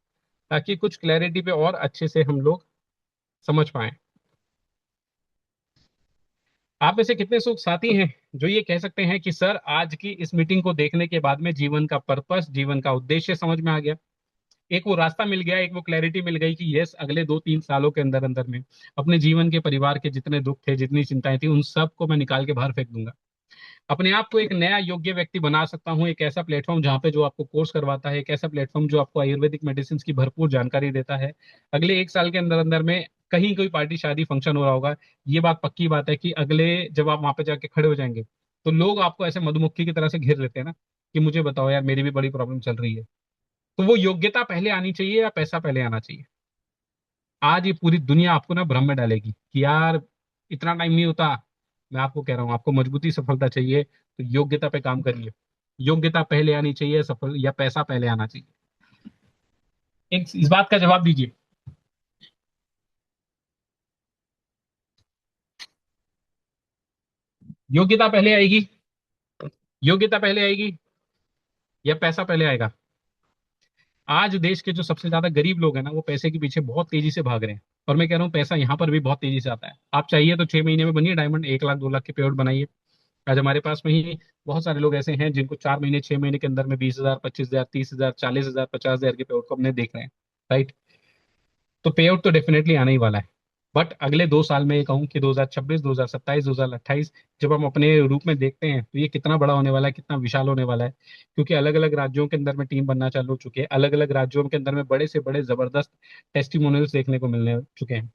ताकि कुछ क्लैरिटी पे और अच्छे से हम लोग समझ पाए। आप में से कितने सुख साथी हैं जो ये कह सकते हैं कि सर, आज की इस मीटिंग को देखने के बाद में जीवन का पर्पस, जीवन का उद्देश्य समझ में आ गया, एक वो रास्ता मिल गया, एक वो क्लैरिटी मिल गई कि यस, अगले 2-3 सालों के अंदर अंदर में अपने जीवन के, परिवार के जितने दुख थे, जितनी चिंताएं थी, उन सब को मैं निकाल के बाहर फेंक दूंगा। अपने आप को एक नया योग्य व्यक्ति बना सकता हूँ। एक ऐसा प्लेटफॉर्म जहाँ पे जो आपको कोर्स करवाता है, एक ऐसा प्लेटफॉर्म जो आपको आयुर्वेदिक मेडिसिन की भरपूर जानकारी देता है। अगले 1 साल के अंदर अंदर में कहीं कोई पार्टी, शादी, फंक्शन हो रहा होगा, ये बात पक्की बात है कि अगले, जब आप वहां पे जाके खड़े हो जाएंगे, तो लोग आपको ऐसे मधुमक्खी की तरह से घेर लेते हैं ना, कि मुझे बताओ यार, मेरी भी बड़ी प्रॉब्लम चल रही है। तो वो योग्यता पहले आनी चाहिए या पैसा पहले आना चाहिए? आज ये पूरी दुनिया आपको ना भ्रम में डालेगी कि यार इतना टाइम नहीं होता। मैं आपको कह रहा हूँ, आपको मजबूती, सफलता चाहिए तो योग्यता पे काम करिए। योग्यता पहले आनी चाहिए, सफल, या पैसा पहले आना चाहिए? एक इस बात का जवाब दीजिए। योग्यता पहले आएगी, योग्यता पहले आएगी, या पैसा पहले आएगा? आज देश के जो सबसे ज्यादा गरीब लोग हैं ना, वो पैसे के पीछे बहुत तेजी से भाग रहे हैं। और मैं कह रहा हूँ, पैसा यहाँ पर भी बहुत तेजी से आता है। आप चाहिए तो 6 महीने में बनिए डायमंड, 1 लाख 2 लाख के पेड़ बनाइए। आज हमारे पास में ही बहुत सारे लोग ऐसे हैं जिनको 4 महीने, 6 महीने के अंदर में 20,000, 25,000, 30,000, 40,000, 50,000 के पेआउट को अपने देख रहे हैं। राइट। तो पेआउट तो डेफिनेटली आने ही वाला है। बट अगले 2 साल में ये कहूँ कि 2026, 2027, 2028 जब हम अपने रूप में देखते हैं तो ये कितना बड़ा होने वाला है, कितना विशाल होने वाला है। क्योंकि अलग अलग राज्यों के अंदर में टीम बनना चालू हो चुके हैं, अलग अलग राज्यों के अंदर में बड़े से बड़े जबरदस्त टेस्टिमोनियल्स देखने को मिलने चुके हैं।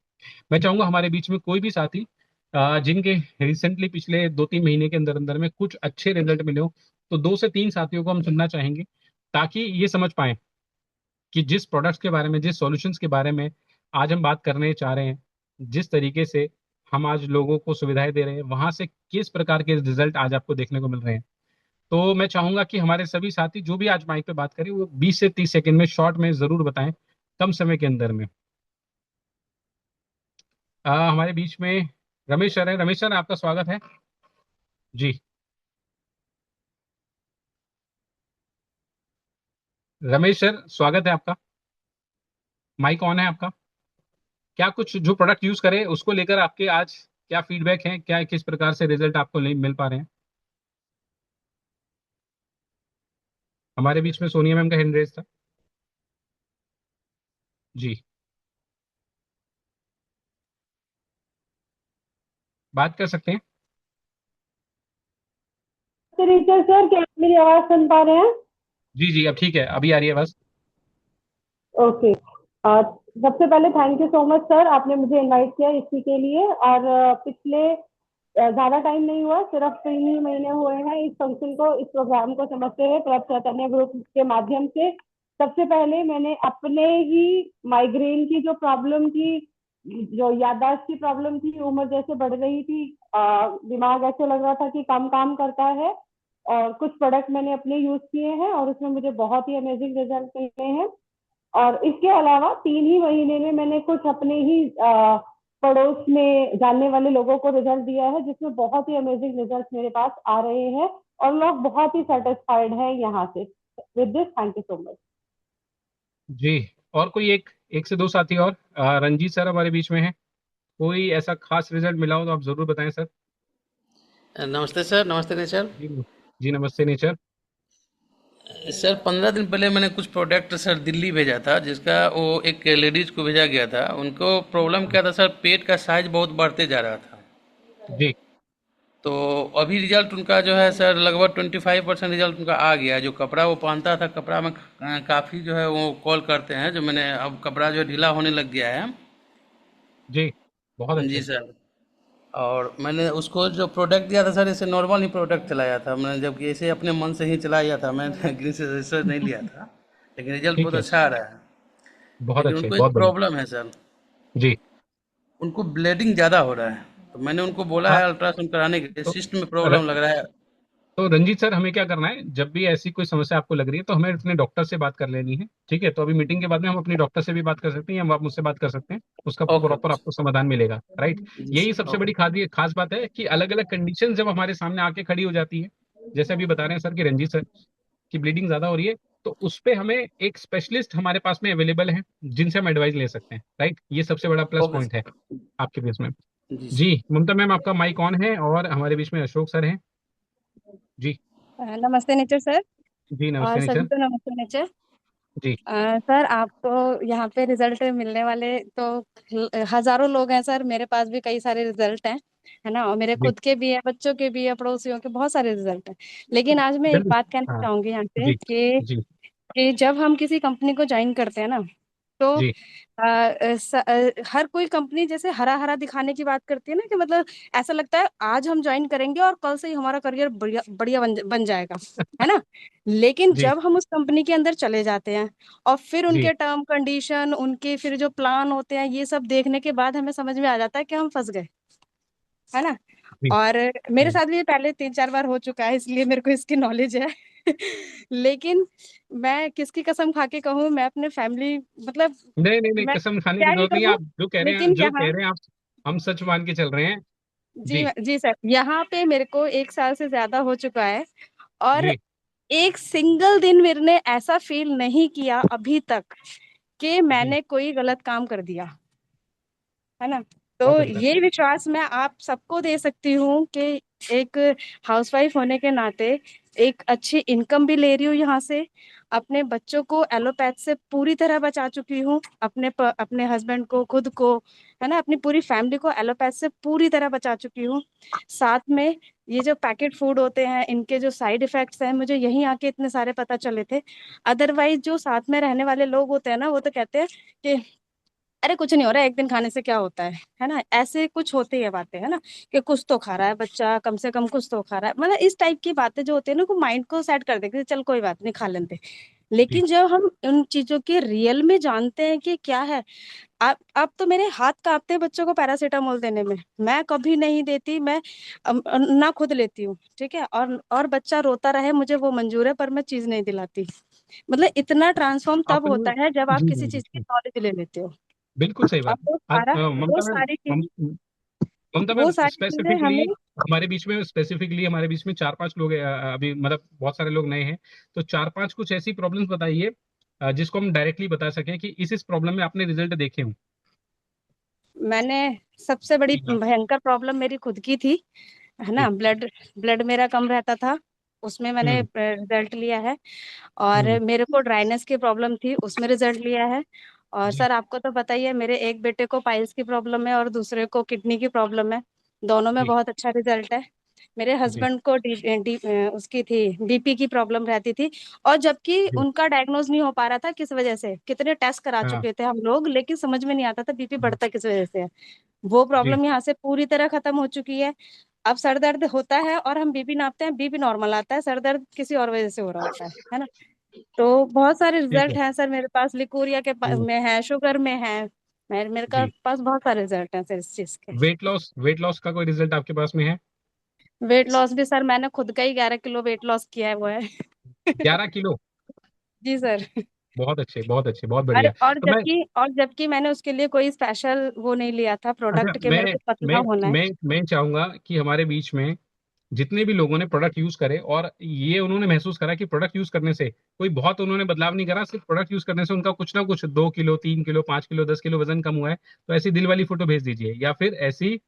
मैं चाहूंगा हमारे बीच में कोई भी साथी जिनके रिसेंटली पिछले 2-3 महीने के अंदर अंदर में कुछ अच्छे रिजल्ट मिले हो, तो 2 से 3 साथियों को हम चुनना चाहेंगे, ताकि ये समझ पाए कि जिस प्रोडक्ट्स के बारे में, जिस सॉल्यूशंस के बारे में आज हम बात करने जा रहे हैं, जिस तरीके से हम आज लोगों को सुविधाएं दे रहे हैं, वहां से किस प्रकार के रिजल्ट आज आपको देखने को मिल रहे हैं। तो मैं चाहूंगा कि हमारे सभी साथी जो भी आज माइक पे बात करें वो 20 से 30 सेकंड में शॉर्ट में जरूर बताएं, कम समय के अंदर में। हमारे बीच में रमेश सर है। रमेश सर, आपका स्वागत है। जी, रमेश सर स्वागत है आपका। माइक ऑन है आपका। क्या कुछ जो प्रोडक्ट यूज करें उसको लेकर आपके आज क्या फीडबैक है, क्या किस प्रकार से रिजल्ट आपको नहीं मिल पा रहे हैं। हमारे बीच में सोनिया मैम का हैंड रेज था। जी, बात कर सकते हैं। टीचर सर, क्या आप मेरी आवाज सुन पा रहे हैं? जी जी, अब ठीक है, अभी आ रही है बस। ओके। सबसे पहले thank you so much sir, आपने मुझे इनवाइट किया इसी के लिए। और पिछले ज्यादा टाइम नहीं हुआ, सिर्फ 3 ही महीने हुए हैं इस फंक्शन को, इस प्रोग्राम को समझते हुए प्रभ चैतन्य ग्रुप के माध्यम से। सबसे पहले मैंने अपने ही माइग्रेन की जो प्रॉब्लम थी, जो याददाश्त की प्रॉब्लम थी, उम्र जैसे बढ़ रही थी, दिमाग ऐसे लग रहा था कि कम काम करता है, और कुछ प्रोडक्ट मैंने अपने यूज किए हैं और उसमें मुझे बहुत ही अमेजिंग रिजल्ट मिले हैं। और इसके अलावा 3 ही महीने में मैंने कुछ अपने ही पड़ोस में जानने वाले लोगों को रिजल्ट दिया है, जिसमें बहुत ही अमेजिंग रिजल्ट मेरे पास आ रहे हैं, और लोग बहुत ही सेटिस्फाइड हैं यहाँ से। With this, thank you so much. जी, और कोई एक एक से दो साथी और, रंजीत सर हमारे बीच में है। कोई ऐसा खास रिजल्ट मिला हो तो आप जरूर बताएं सर। नमस्ते सर, नमस्ते नेचर। जी, जी नमस्ते नेचर। सर 15 दिन पहले मैंने कुछ प्रोडक्ट सर दिल्ली भेजा था, जिसका वो एक लेडीज को भेजा गया था। उनको प्रॉब्लम क्या था सर, पेट का साइज बहुत बढ़ते जा रहा था। जी तो अभी रिजल्ट उनका जो है सर, लगभग 25% रिजल्ट उनका आ गया है। जो कपड़ा वो पहनता था, कपड़ा में काफ़ी जो है वो कॉल करते हैं, जो मैंने अब कपड़ा जो है ढीला होने लग गया है। जी, बहुत जी अच्छे। सर। और मैंने उसको जो प्रोडक्ट दिया था सर, इसे नॉर्मल ही प्रोडक्ट चलाया था मैंने, जबकि इसे अपने मन से ही चलाया था, मैंने ग्रीन से रजिस्टर नहीं लिया था। लेकिन रिजल्ट ठीक बहुत है, अच्छा आ रहा है। बहुत लेकिन अच्छे, उनको बहुत एक बढ़िया। प्रॉब्लम है सर, जी। उनको ब्लीडिंग ज़्यादा हो रहा है। तो मैंने उनको बोला हाँ, है अल्ट्रासाउंड कराने के लिए, तो सिस्ट में प्रॉब्लम लग रहा है। तो रंजीत सर, हमें क्या करना है, जब भी ऐसी कोई समस्या आपको लग रही है तो हमें अपने डॉक्टर से बात कर लेनी है। ठीक है, तो अभी मीटिंग के बाद में हम अपने डॉक्टर से भी बात कर सकते हैं, या आप मुझसे बात कर सकते हैं। उसका ओके प्रॉपर ओके आपको समाधान मिलेगा, राइट। जी यही सर, सबसे बड़ी ओके। खास बात है कि अलग अलग कंडीशन जब हमारे सामने आके खड़ी हो जाती है, जैसे अभी बता रहे हैं सर कि रंजीत सर की ब्लीडिंग ज्यादा हो रही है, तो उस पे हमें एक स्पेशलिस्ट हमारे पास में अवेलेबल है, जिनसे हम एडवाइस ले सकते हैं, राइट। ये सबसे बड़ा प्लस ओके पॉइंट है सर। आपके बीच में। जी जी, सर। ममता मैम आपका माइक ऑन है, और हमारे बीच में अशोक सर हैं। जी, नमस्ते नेचर सर। जी और नमस्ते सभी निशा। को नमस्ते नेचर। जी सर, आपको यहाँ पे रिजल्ट मिलने वाले तो हजारों लोग हैं सर। मेरे पास भी कई सारे रिजल्ट हैं, है ना। और मेरे जी, खुद के भी है, बच्चों के भी है, पड़ोसियों के बहुत सारे रिजल्ट हैं। लेकिन आज मैं एक जल्दी। बात कहना हाँ। चाहूंगी यहाँ पे जी जी कि जब हम किसी कंपनी को ज्वाइन करते हैं ना, तो जी हर कोई कंपनी जैसे हरा हरा दिखाने की बात करती है ना, कि मतलब ऐसा लगता है आज हम ज्वाइन करेंगे और कल से ही हमारा करियर बढ़िया बढ़िया बन जाएगा, है ना। लेकिन जी जब हम उस कंपनी के अंदर चले जाते हैं और फिर जी उनके टर्म कंडीशन, उनके फिर जो प्लान होते हैं, ये सब देखने के बाद हमें समझ में आ जाता है कि हम फंस गए, है ना। जी। और मेरे हम्म। साथ भी ये पहले 3-4 बार हो चुका है, इसलिए मेरे को इसकी नॉलेज है। लेकिन मैं किसकी कसम खा के कहूँ, मैं अपने फैमिली मतलब नहीं नहीं नहीं, मैं कसम खाने की क्या ही जरूरत नहीं है। कहूँ। आप जो कह रहे हैं, लेकिन जो यहाँ, कह रहे हैं आप, हम सच मान के चल रहे हैं। जी जी जी सर, यहाँ पे मेरे को 1 साल से ज्यादा हो चुका है, और जी एक सिंगल दिन मेरे ने ऐसा फील नहीं किया अभी तक कि जी, मैंने कोई गलत काम कर दिया, है ना। तो बहुत उम्दा। ये विश्वास मैं आप सबको दे सकती हूँ कि एक हाउसवाइफ होने के नाते एक अच्छी इनकम भी ले रही हूँ यहाँ से, अपने बच्चों को एलोपैथ से पूरी तरह बचा चुकी हूँ, अपने हस्बैंड को, खुद को, है ना, अपनी पूरी फैमिली को एलोपैथ से पूरी तरह बचा चुकी हूँ। साथ में ये जो पैकेट फूड होते हैं, इनके जो साइड इफेक्ट्स हैं, मुझे यहीं आके इतने सारे पता चले थे। अदरवाइज जो साथ में रहने वाले लोग होते हैं ना, वो तो कहते हैं कि अरे कुछ नहीं हो रहा है, एक दिन खाने से क्या होता है ना, ऐसे कुछ होती है बातें, है ना, कि कुछ तो खा रहा है बच्चा, कम से कम कुछ तो खा रहा है, मतलब इस टाइप की बातें जो होती है ना, को माइंड को सेट कर देती है, चल कोई बात नहीं, खा लेते। जी लेकिन जब हम उन चीजों के रियल में जानते हैं कि क्या है, आप तो मेरे हाथ कांपते हैं बच्चों को पैरासीटामोल देने में, मैं कभी नहीं देती, मैं ना खुद लेती हूँ, ठीक है, और बच्चा रोता रहे मुझे वो मंजूर है, पर मैं चीज नहीं दिलाती। मतलब इतना ट्रांसफॉर्म तब आपने होता है जब आप जी किसी जी चीज की जी नॉलेज ले लेते हो। बिल्कुल सही अब बात है। आज वो ममता मैम सारी चीजें ममता वो मैम सारी चीजें स्पेसिफिकली हमें हमारे बीच में चार पांच लोग अभी मतलब बहुत सारे लोग नए हैं। तो चार पांच कुछ ऐसी प्रॉब्लम्स बताइए जिसको हम डायरेक्टली बता सकें कि इस प्रॉब्लम में आपने रिजल्ट देखे हों। मैंने सबसे बड़ी जी हाँ। भयंकर प्रॉब्लम मेरी खुद की थी, है ना, जी। ब्लड ब्लड मेरा कम रहता था, उसमें मैंने हम्म। रिजल्ट लिया है। और हम्म। मेरे को ड्राइनेस की प्रॉब्लम थी, उसमें रिजल्ट लिया है। और जी सर आपको तो पता ही है, मेरे एक बेटे को पाइल्स की प्रॉब्लम है और दूसरे को किडनी की प्रॉब्लम है, दोनों में जी बहुत अच्छा रिजल्ट है। मेरे जी हस्बैंड को उसकी थी, बीपी की प्रॉब्लम रहती थी, और जबकि जी। उनका डायग्नोज नहीं हो पा रहा था, किस वजह से, कितने टेस्ट करा हाँ। चुके थे हम लोग, लेकिन समझ में नहीं आता था बीपी हम्म। बढ़ता किस वजह से है। वो जी। प्रॉब्लम यहाँ से पूरी तरह खत्म हो चुकी है। अब सर दर्द होता है और हम बीपी नापते हैं, बीपी नॉर्मल आता है, सर दर्द किसी और वजह से हो रहा होता है ना। तो बहुत सारे ठीक है। रिजल्ट हैं सर मेरे पास, लिकोरिया हम्म। में है, शुगर में है, जी। पास बहुत सारे रिजल्ट हैं सर इस चीज के। वेट लॉस का कोई रिजल्ट आपके पास में है? वेट लॉस भी सर मैंने खुद का ही 11 किलो वेट लॉस किया है, वो है। 11 किलो? जी सर। बहुत अच्छे, बहुत अच्छे, बहुत अरे बढ़िया। तो मैं और जबकि मैंने उसके लिए कोई स्पेशल वो नहीं लिया था अच्छा प्रोडक्ट, के मैं मेरे को पतला मैं होना है। मैं चाहूंगा कि हमारे बीच में जितने भी लोगों ने प्रोडक्ट यूज करे और ये उन्होंने महसूस करा कि प्रोडक्ट यूज करने से कोई बहुत उन्होंने बदलाव नहीं करा, सिर्फ प्रोडक्ट यूज करने से उनका कुछ ना कुछ 2 किलो, 3 किलो, 5 किलो, 10 किलो वजन कम हुआ है, तो ऐसी दिल वाली फोटो भेज दीजिए, या फिर ऐसी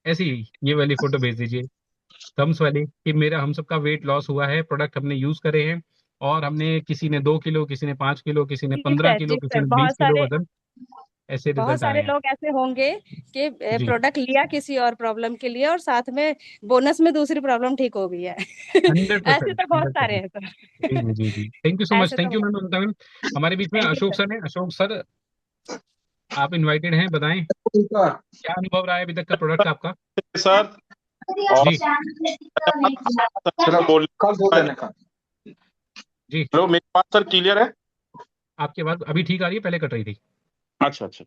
ऐसी ये वाली फोटो भेज दीजिए, थम्स वाली, कि मेरा हम सबका वेट लॉस हुआ है, प्रोडक्ट हमने यूज करे हैं, और हमने किसी ने 2 किलो, किसी ने 5 किलो, किसी ने पंद्रह जी किलो किसी सर, ने 20 किलो वजन, ऐसे बहुत रिजल्ट सारे आए हैं। लोग ऐसे होंगे कि जी। प्रोडक्ट लिया किसी और प्रॉब्लम के लिए, और साथ में बोनस में दूसरी प्रॉब्लम ठीक हो गई है। 100%, ऐसे तो बहुत सारे 100%। हैं जी सर। जी जी जी, थैंक यू सो मच, ऐसे तो थैंक यू बहुत। Ma'am, Mamta ma'am. हमारे बीच में thank you Ashok sir. Sir हैं। अशोक सर, आप इनवाइटेड हैं, बताएं क्या अनुभव रहा है अभी तक का प्रोडक्ट का आपका? सर। और जी सर बोल कल दो देने का। जी। हेलो, मेरी बात सर क्लियर है? आपकी बात अभी ठीक आ रही है, पहले कट रही थी। अच्छा अच्छा।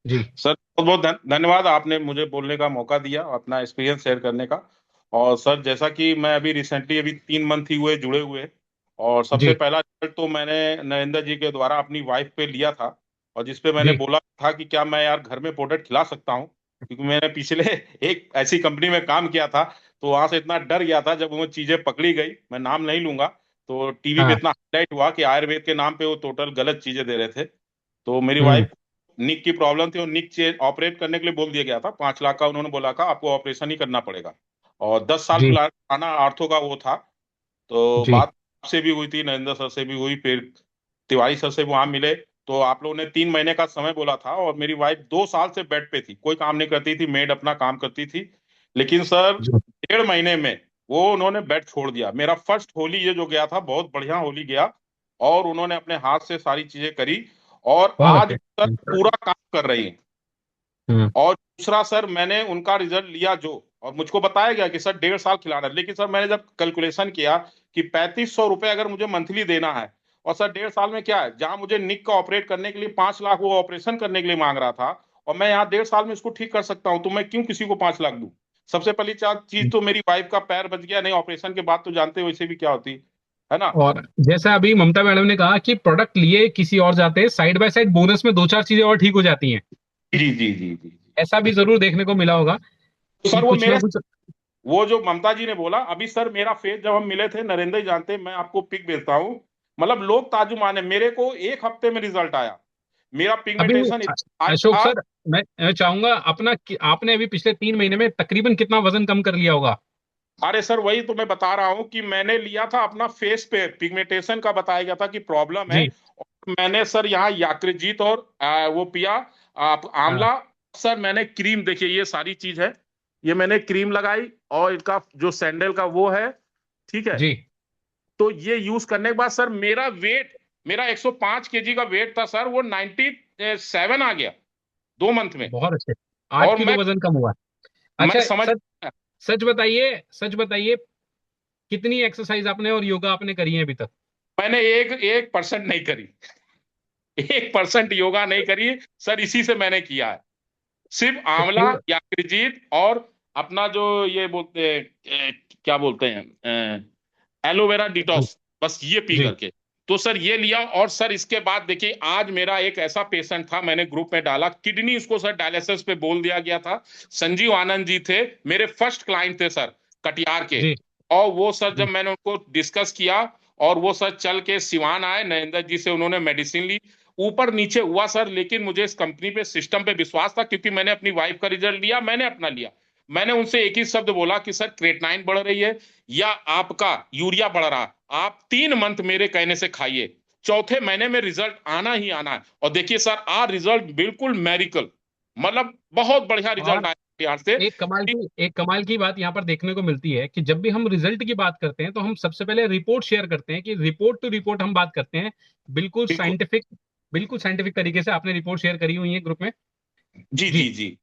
जी सर बहुत बहुत धन्यवाद, आपने मुझे बोलने का मौका दिया, अपना एक्सपीरियंस शेयर करने का। और सर जैसा कि मैं अभी रिसेंटली अभी 3 मंथ ही हुए जुड़े हुए, और सबसे जी पहला रिजल्ट तो मैंने नरेंद्र जी के द्वारा अपनी वाइफ पे लिया था, और जिसपे मैंने जी। बोला था कि क्या मैं यार घर में प्रोडक्ट खिला सकता हूँ, क्योंकि मैंने पिछले एक ऐसी कंपनी में काम किया था, तो वहां से इतना डर गया था जब वो चीजें पकड़ी गई, मैं नाम नहीं लूंगा, तो टीवी पे हाँ। इतना हाईलाइट हुआ कि आयुर्वेद के नाम पे वो टोटल गलत चीजें दे रहे थे। तो मेरी हम्म। वाइफ निक की प्रॉब्लम थी, और निक चेंज ऑपरेट करने के लिए बोल दिया गया था, 5 लाख का उन्होंने बोला था आपको ऑपरेशन ही करना पड़ेगा, और 10 साल जी पुराना आर्थो का वो था। तो जी बात से भी हुई थी, नरेंद्र सर से भी हुई, फिर तिवारी सर से वहां मिले, तो आप लोगों ने 3 महीने का समय बोला था, और मेरी वाइफ 2 साल से बेड पे थी, कोई काम नहीं करती थी, मेड अपना काम करती थी, लेकिन सर जी। 1.5 महीने में वो उन्होंने बेड छोड़ दिया। मेरा फर्स्ट होली ये जो गया था, बहुत बढ़िया होली गया, और उन्होंने अपने हाथ से सारी चीजें करी, और बहुत आज अच्छे। सर पूरा काम कर रही हैं। हम्म। और दूसरा सर, मैंने उनका रिजल्ट लिया जो, और मुझको बताया गया कि सर 1.5 साल खिलाना है, लेकिन सर मैंने जब कैलकुलेशन किया कि 3500 रुपये अगर मुझे मंथली देना है, और सर 1.5 साल में क्या है, जहां मुझे निक का ऑपरेट करने के लिए 5 लाख वो ऑपरेशन करने के लिए मांग रहा था, और मैं यहाँ 1.5 साल में इसको ठीक कर सकता हूँ, तो मैं क्यों किसी को 5 लाख दूं? सबसे पहली चीज तो मेरी वाइफ का पैर बच गया, नहीं ऑपरेशन के बाद तो जानते हो वैसे भी क्या होती है ना। और जैसा अभी ममता मैडम ने कहा कि प्रोडक्ट लिए किसी और जाते हैं, साइड बाय साइड बोनस में दो चार चीजें और ठीक हो जाती हैं, जी जी जी जी जी। ऐसा भी जरूर देखने को मिला होगा तो कि सर वो कुछ ना मेरे, कुछ। वो जो ममता जी ने बोला अभी, सर मेरा फेस जब हम मिले थे, नरेंद्र जी जानते हैं, मैं आपको पिक भेजता हूँ, मतलब लोग ताजुब माने, मेरे को 1 हफ्ते में रिजल्ट आया, मेरा अभी पिगमेंटेशन इतना अशोक था। सर, मैं चाहूंगा अपना कि आपने अभी पिछले 3 महीने में तकरीबन कितना वजन कम कर लिया होगा? अरे सर वही तो मैं बता रहा हूँ कि मैंने लिया था अपना फेस पे पिगमेंटेशन का, बताया गया था कि प्रॉब्लम है। जी। और मैंने सर यहाँ याकृजित और वो पिया, आप हाँ। आंवला। सर मैंने क्रीम, देखिए ये सारी चीज है, ये मैंने क्रीम लगाई और इनका जो सैंडल का वो है, ठीक है। जी। तो ये यूज करने के बाद सर मेरा 105 केजी का वेट था सर, वो 97 आ गया 2 मंथ में। बहुत अच्छे। 8 और किलो वजन कम हुआ। मैं अच्छा, समझ, सच सच बताइए, सच बताइए, कितनी एक्सरसाइज आपने और योगा आपने करी है अभी तक? मैंने 1% नहीं करी, 1% योगा नहीं करी सर, इसी से मैंने किया है। सिर्फ तो आंवला, क्यों? याकृजित और अपना जो ये बोलते हैं क्या बोलते हैं, एलोवेरा जी। डिटॉक्स, बस ये पी जी। करके। तो सर ये लिया, और सर इसके बाद देखिए आज मेरा एक ऐसा पेशेंट था, मैंने ग्रुप में डाला, किडनी उसको सर डायलिसिस पे बोल दिया गया था। संजीव आनंद जी थे, मेरे फर्स्ट क्लाइंट थे सर, कटिहार के। जी। और वो सर जब जी। मैंने उनको डिस्कस किया, और वो सर चल के सिवान आए, नरेंद्र जी से उन्होंने मेडिसिन ली, ऊपर नीचे हुआ सर, लेकिन मुझे इस कंपनी पे, सिस्टम पे विश्वास था, क्योंकि मैंने अपनी वाइफ का रिजल्ट लिया, मैंने अपना लिया। मैंने उनसे एक ही शब्द बोला कि सर क्रेटनाइन बढ़ रही है या आपका यूरिया बढ़ रहा, आप 3 मंथ मेरे कहने से खाइए, चौथे महीने में रिजल्ट आना ही आना है। और देखिए सर, रिजल्ट बिल्कुल मेरिकल, मतलब बहुत बढ़िया रिजल्ट और आया बिहार से। एक कमाल की बात यहाँ पर देखने को मिलती है कि जब भी हम रिजल्ट की बात करते हैं तो हम सबसे पहले रिपोर्ट शेयर करते हैं, कि रिपोर्ट टू रिपोर्ट हम बात करते हैं। बिल्कुल बिल्कुल। साइंटिफिक, बिल्कुल साइंटिफिक तरीके से आपने रिपोर्ट शेयर करी हुई है ग्रुप में। जी जी। जी जी।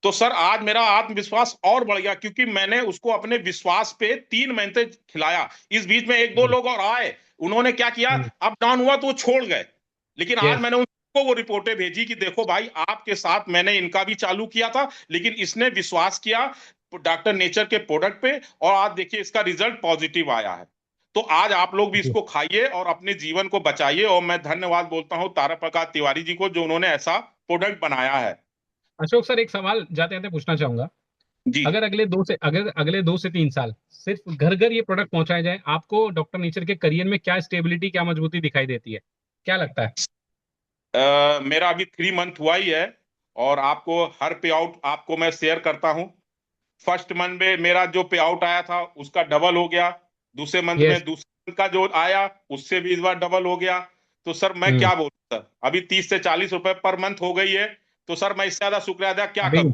तो सर आज मेरा आत्मविश्वास और बढ़ गया, क्योंकि मैंने उसको अपने विश्वास पे 3 महीने तक खिलाया। इस बीच में एक दो जी। लोग और आए, उन्होंने क्या किया, हम्म। अप डाउन हुआ तो वो छोड़ गए। लेकिन आज यस। मैंने उनको वो रिपोर्टें भेजी कि देखो भाई, आपके साथ मैंने इनका भी चालू किया था, लेकिन इसने विश्वास किया डॉक्टर नेचर के प्रोडक्ट पे, और आज देखिए इसका रिजल्ट पॉजिटिव आया है। तो आज आप लोग भी जी। इसको खाइए और अपने जीवन को बचाइए। और मैं धन्यवाद बोलता हूँ तारा प्रकाश तिवारी जी को, जो उन्होंने ऐसा प्रोडक्ट बनाया है। अशोक सर, एक सवाल जाते जाते पूछना चाहूंगा। जी। अगर अगले 2 से 3 साल सिर्फ घर घर ये प्रोडक्ट पहुंचाए जाए, आपको डॉक्टर नेचर के करियर में क्या स्टेबिलिटी, क्या मजबूती दिखाई देती है? क्या लगता है? मेरा अभी 3 मंथ हुआ ही है, और आपको हर पे आउट आपको मैं शेयर करता हूँ। फर्स्ट मंथ में मेरा जो पे आउट आया था उसका डबल हो गया, दूसरे मंथ यस। में दूसरे मंथ का जो आया उससे भी इस बार डबल हो गया। तो सर मैं हम्म। क्या बोलूं सर, अभी 30 से 40 रुपए पर मंथ हो गई है। तो सर मैं इससे ज्यादा शुक्रिया अदा क्या अभी करूं।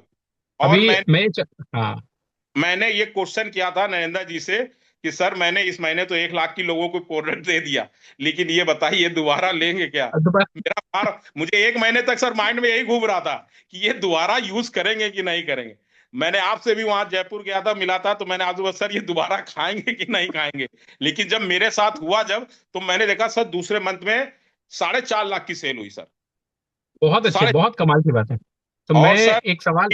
और अभी हाँ। मैंने ये क्वेश्चन किया था नरेंद्र जी से कि सर मैंने इस महीने तो 1 लाख की लोगों को प्रोडक्ट दे दिया, लेकिन ये बताइए दोबारा लेंगे क्या। दोबारा। मेरा बार मुझे 1 महीने तक सर माइंड में यही घूम रहा था कि ये दोबारा यूज करेंगे कि नहीं करेंगे। मैंने आपसे भी वहां जयपुर गया था, मिला था, तो मैंने आपसे बोला सर ये दोबारा खाएंगे कि नहीं खाएंगे। लेकिन जब मेरे साथ हुआ, जब तो मैंने देखा सर दूसरे मंथ में 4.5 लाख की सेल हुई सर। बहुत अच्छे, साढ़े बहुत कमाल की बात है। तो मैं और सर एक सवाल।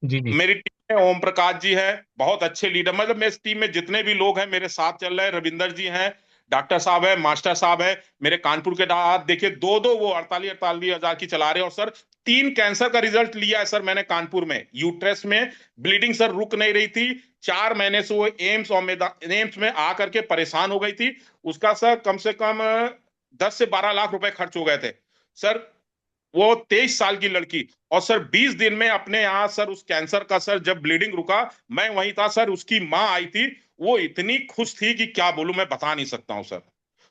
जी। जी। मेरी टीम में ओम प्रकाश जी है, बहुत अच्छे लीडर, मतलब मेरी टीम में जितने भी लोग हैं मेरे साथ चल रहे हैं, रविंदर जी हैं, डॉक्टर साहब है, मास्टर साहब है, मेरे कानपुर के आप देखिए, दो दो वो 48-48 हजार की चला रहे हैं। और सर 3 कैंसर का रिजल्ट लिया है सर मैंने कानपुर में, यूट्रस में ब्लीडिंग सर रुक नहीं रही थी, 4 महीने से वो एम्स में आकर के परेशान हो गई थी। उसका सर कम से कम 10 से 12 लाख रुपए खर्च हो गए थे सर। वो 23 साल की लड़की, और सर 20 दिन में अपने यहाँ सर उस कैंसर का सर जब ब्लीडिंग रुका, मैं वहीं था सर, उसकी माँ आई थी, वो इतनी खुश थी कि क्या बोलूं, मैं बता नहीं सकता हूं सर।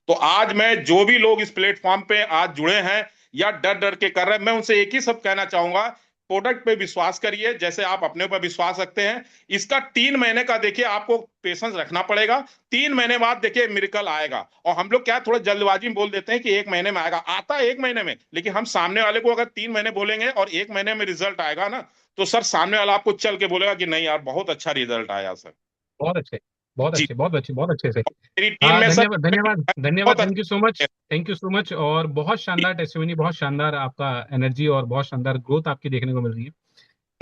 तो आज मैं जो भी लोग इस प्लेटफॉर्म पे आज जुड़े हैं या डर डर के कर रहे हैं, मैं उनसे एक ही सब कहना चाहूंगा, प्रोडक्ट पे विश्वास करिए जैसे आप अपने ऊपर विश्वास रखते हैं। इसका 3 महीने का देखिए आपको पेशेंस रखना पड़ेगा, 3 महीने बाद देखिए मिरेकल आएगा। और हम लोग क्या थोड़ा जल्दबाजी में बोल देते हैं कि 1 महीने में आएगा, आता है 1 महीने में, लेकिन हम सामने वाले को अगर 3 महीने बोलेंगे और 1 महीने में रिजल्ट आएगा ना, तो सर सामने वाला आपको चल के बोलेगा कि नहीं यार बहुत अच्छा रिजल्ट आया सर। बहुत अच्छे, बहुत जी। अच्छे, बहुत अच्छे, बहुत अच्छे से। मेरी टीम हाँ, में सर धन्यवाद, धन्यवाद, धन्यवाद। बहुत थैंक यू सो मच, अच्छे। Thank you so much. और बहुत शानदार टेस्टिमनी, बहुत शानदार आपका एनर्जी और बहुत शानदार ग्रोथ आपकी देखने को मिल रही है।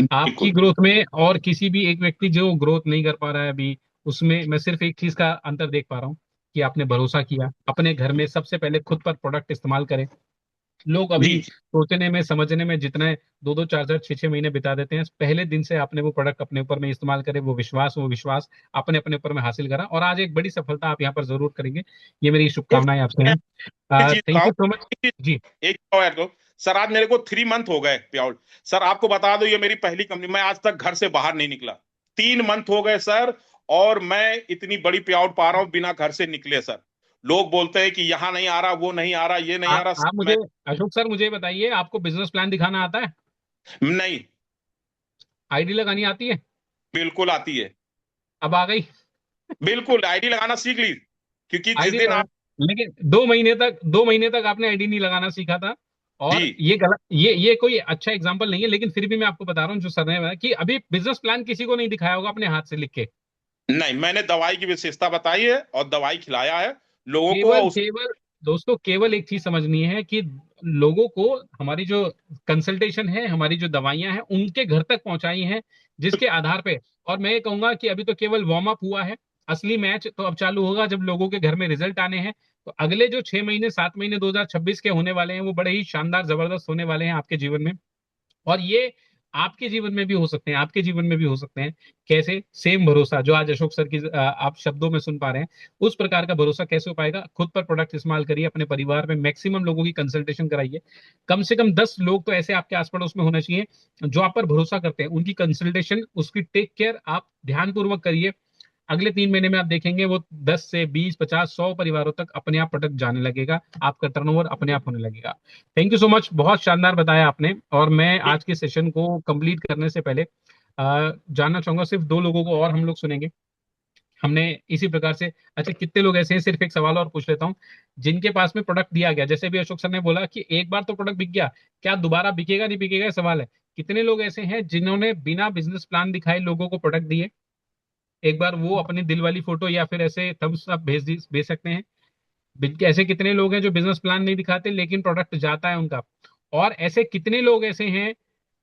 आपकी बिल्कुल। ग्रोथ में और किसी भी एक व्यक्ति जो ग्रोथ नहीं कर पा रहा है अभी, उसमें मैं सिर्फ एक चीज का अंतर देख पा रहा हूँ, कि आपने भरोसा किया अपने घर में। सबसे पहले खुद पर प्रोडक्ट इस्तेमाल करें। लोग अभी जी सोचने में, समझने में जितने 2-2 4-4 6-6 महीने बिता देते हैं, पहले दिन से आपने वो प्रोडक्ट अपने ऊपर में इस्तेमाल करे, वो विश्वास अपने अपने ऊपर में हासिल करा, और आज एक बड़ी सफलता आप यहाँ पर जरूर करेंगे। ये मेरी तो शुभकामनाएं आपसे मैं एक हैं। चीज थैंक बताऊं, यू सो मच। जी। एक ऐड करो सर, आज मेरे को 3 मंथ हो गए पे आउट। सर आपको बता दो ये मेरी पहली कंपनी, मैं आज तक घर से बाहर नहीं निकला, 3 मंथ हो गए सर। और मैं इतनी बड़ी पे आउट पा रहा हूँ बिना घर से निकले सर। लोग बोलते हैं कि यहाँ नहीं आ रहा, वो नहीं आ रहा, ये नहीं आ रहा। आप मुझे, अशोक सर मुझे बताइए, आपको बिजनेस प्लान दिखाना आता है? नहीं, आईडी लगानी आती है? बिल्कुल आती है। अब आ गई बिल्कुल आईडी लगाना सीख ली, क्योंकि जिस आईडी दिन लगा, आप। लेकिन 2 महीने तक आपने आईडी नहीं लगाना सीखा था। जी। और ये गलत, ये कोई अच्छा एग्जांपल नहीं है, लेकिन फिर भी मैं आपको बता रहा हूँ जो सर ने बताया कि अभी बिजनेस प्लान किसी को नहीं दिखाया होगा अपने हाथ से लिख के। नहीं, मैंने दवाई की विशेषता बताई है और दवाई खिलाया है लोगों को केवल उस। केवल दोस्तों, केवल एक चीज समझनी है कि लोगों को हमारी जो कंसल्टेशन है, हमारी जो दवाइयां हैं, उनके घर तक पहुंचाई हैं, जिसके आधार पे। और मैं ये कहूंगा कि अभी तो केवल वार्म अप हुआ है, असली मैच तो अब चालू होगा जब लोगों के घर में रिजल्ट आने हैं। तो अगले जो 6 महीने 7 महीने 2026 के होने वाले हैं, वो बड़े ही शानदार जबरदस्त होने वाले हैं आपके जीवन में। और ये आपके जीवन में भी हो सकते हैं, आपके जीवन में भी हो सकते हैं। कैसे? सेम भरोसा जो आज अशोक सर की आप शब्दों में सुन पा रहे हैं, उस प्रकार का भरोसा कैसे हो पाएगा? खुद पर प्रोडक्ट इस्तेमाल करिए, अपने परिवार में मैक्सिमम लोगों की कंसल्टेशन कराइए। कम से कम 10 लोग तो ऐसे आपके आस पड़ोस में होना चाहिए जो आप पर भरोसा करते हैं, उनकी कंसल्टेशन, उसकी टेक केयर आप ध्यानपूर्वक करिए। अगले 3 महीने में आप देखेंगे वो 10 से 20 50 100 परिवारों तक अपने आप प्रोडक्ट जाने लगेगा, आपका टर्नओवर अपने आप होने लगेगा। थैंक यू सो मच, बहुत शानदार बताया आपने। और मैं आज के सेशन को कंप्लीट करने से पहले जानना चाहूंगा, सिर्फ 2 लोगों को और हम लोग सुनेंगे। हमने इसी प्रकार से, अच्छा कितने लोग ऐसे हैं, सिर्फ एक सवाल और पूछ लेता हूँ, जिनके पास में प्रोडक्ट दिया गया, जैसे भी अशोक सर ने बोला कि एक बार तो प्रोडक्ट बिक गया, क्या दोबारा बिकेगा नहीं बिकेगा, ये सवाल है। कितने लोग ऐसे हैं जिन्होंने बिना बिजनेस प्लान दिखाए लोगों को प्रोडक्ट दिए? एक बार वो अपनी दिल वाली फोटो या फिर ऐसे थम्स अप भेज सकते हैं। ऐसे कितने लोग हैं जो बिजनेस प्लान नहीं दिखाते लेकिन प्रोडक्ट जाता है उनका? और ऐसे कितने लोग ऐसे हैं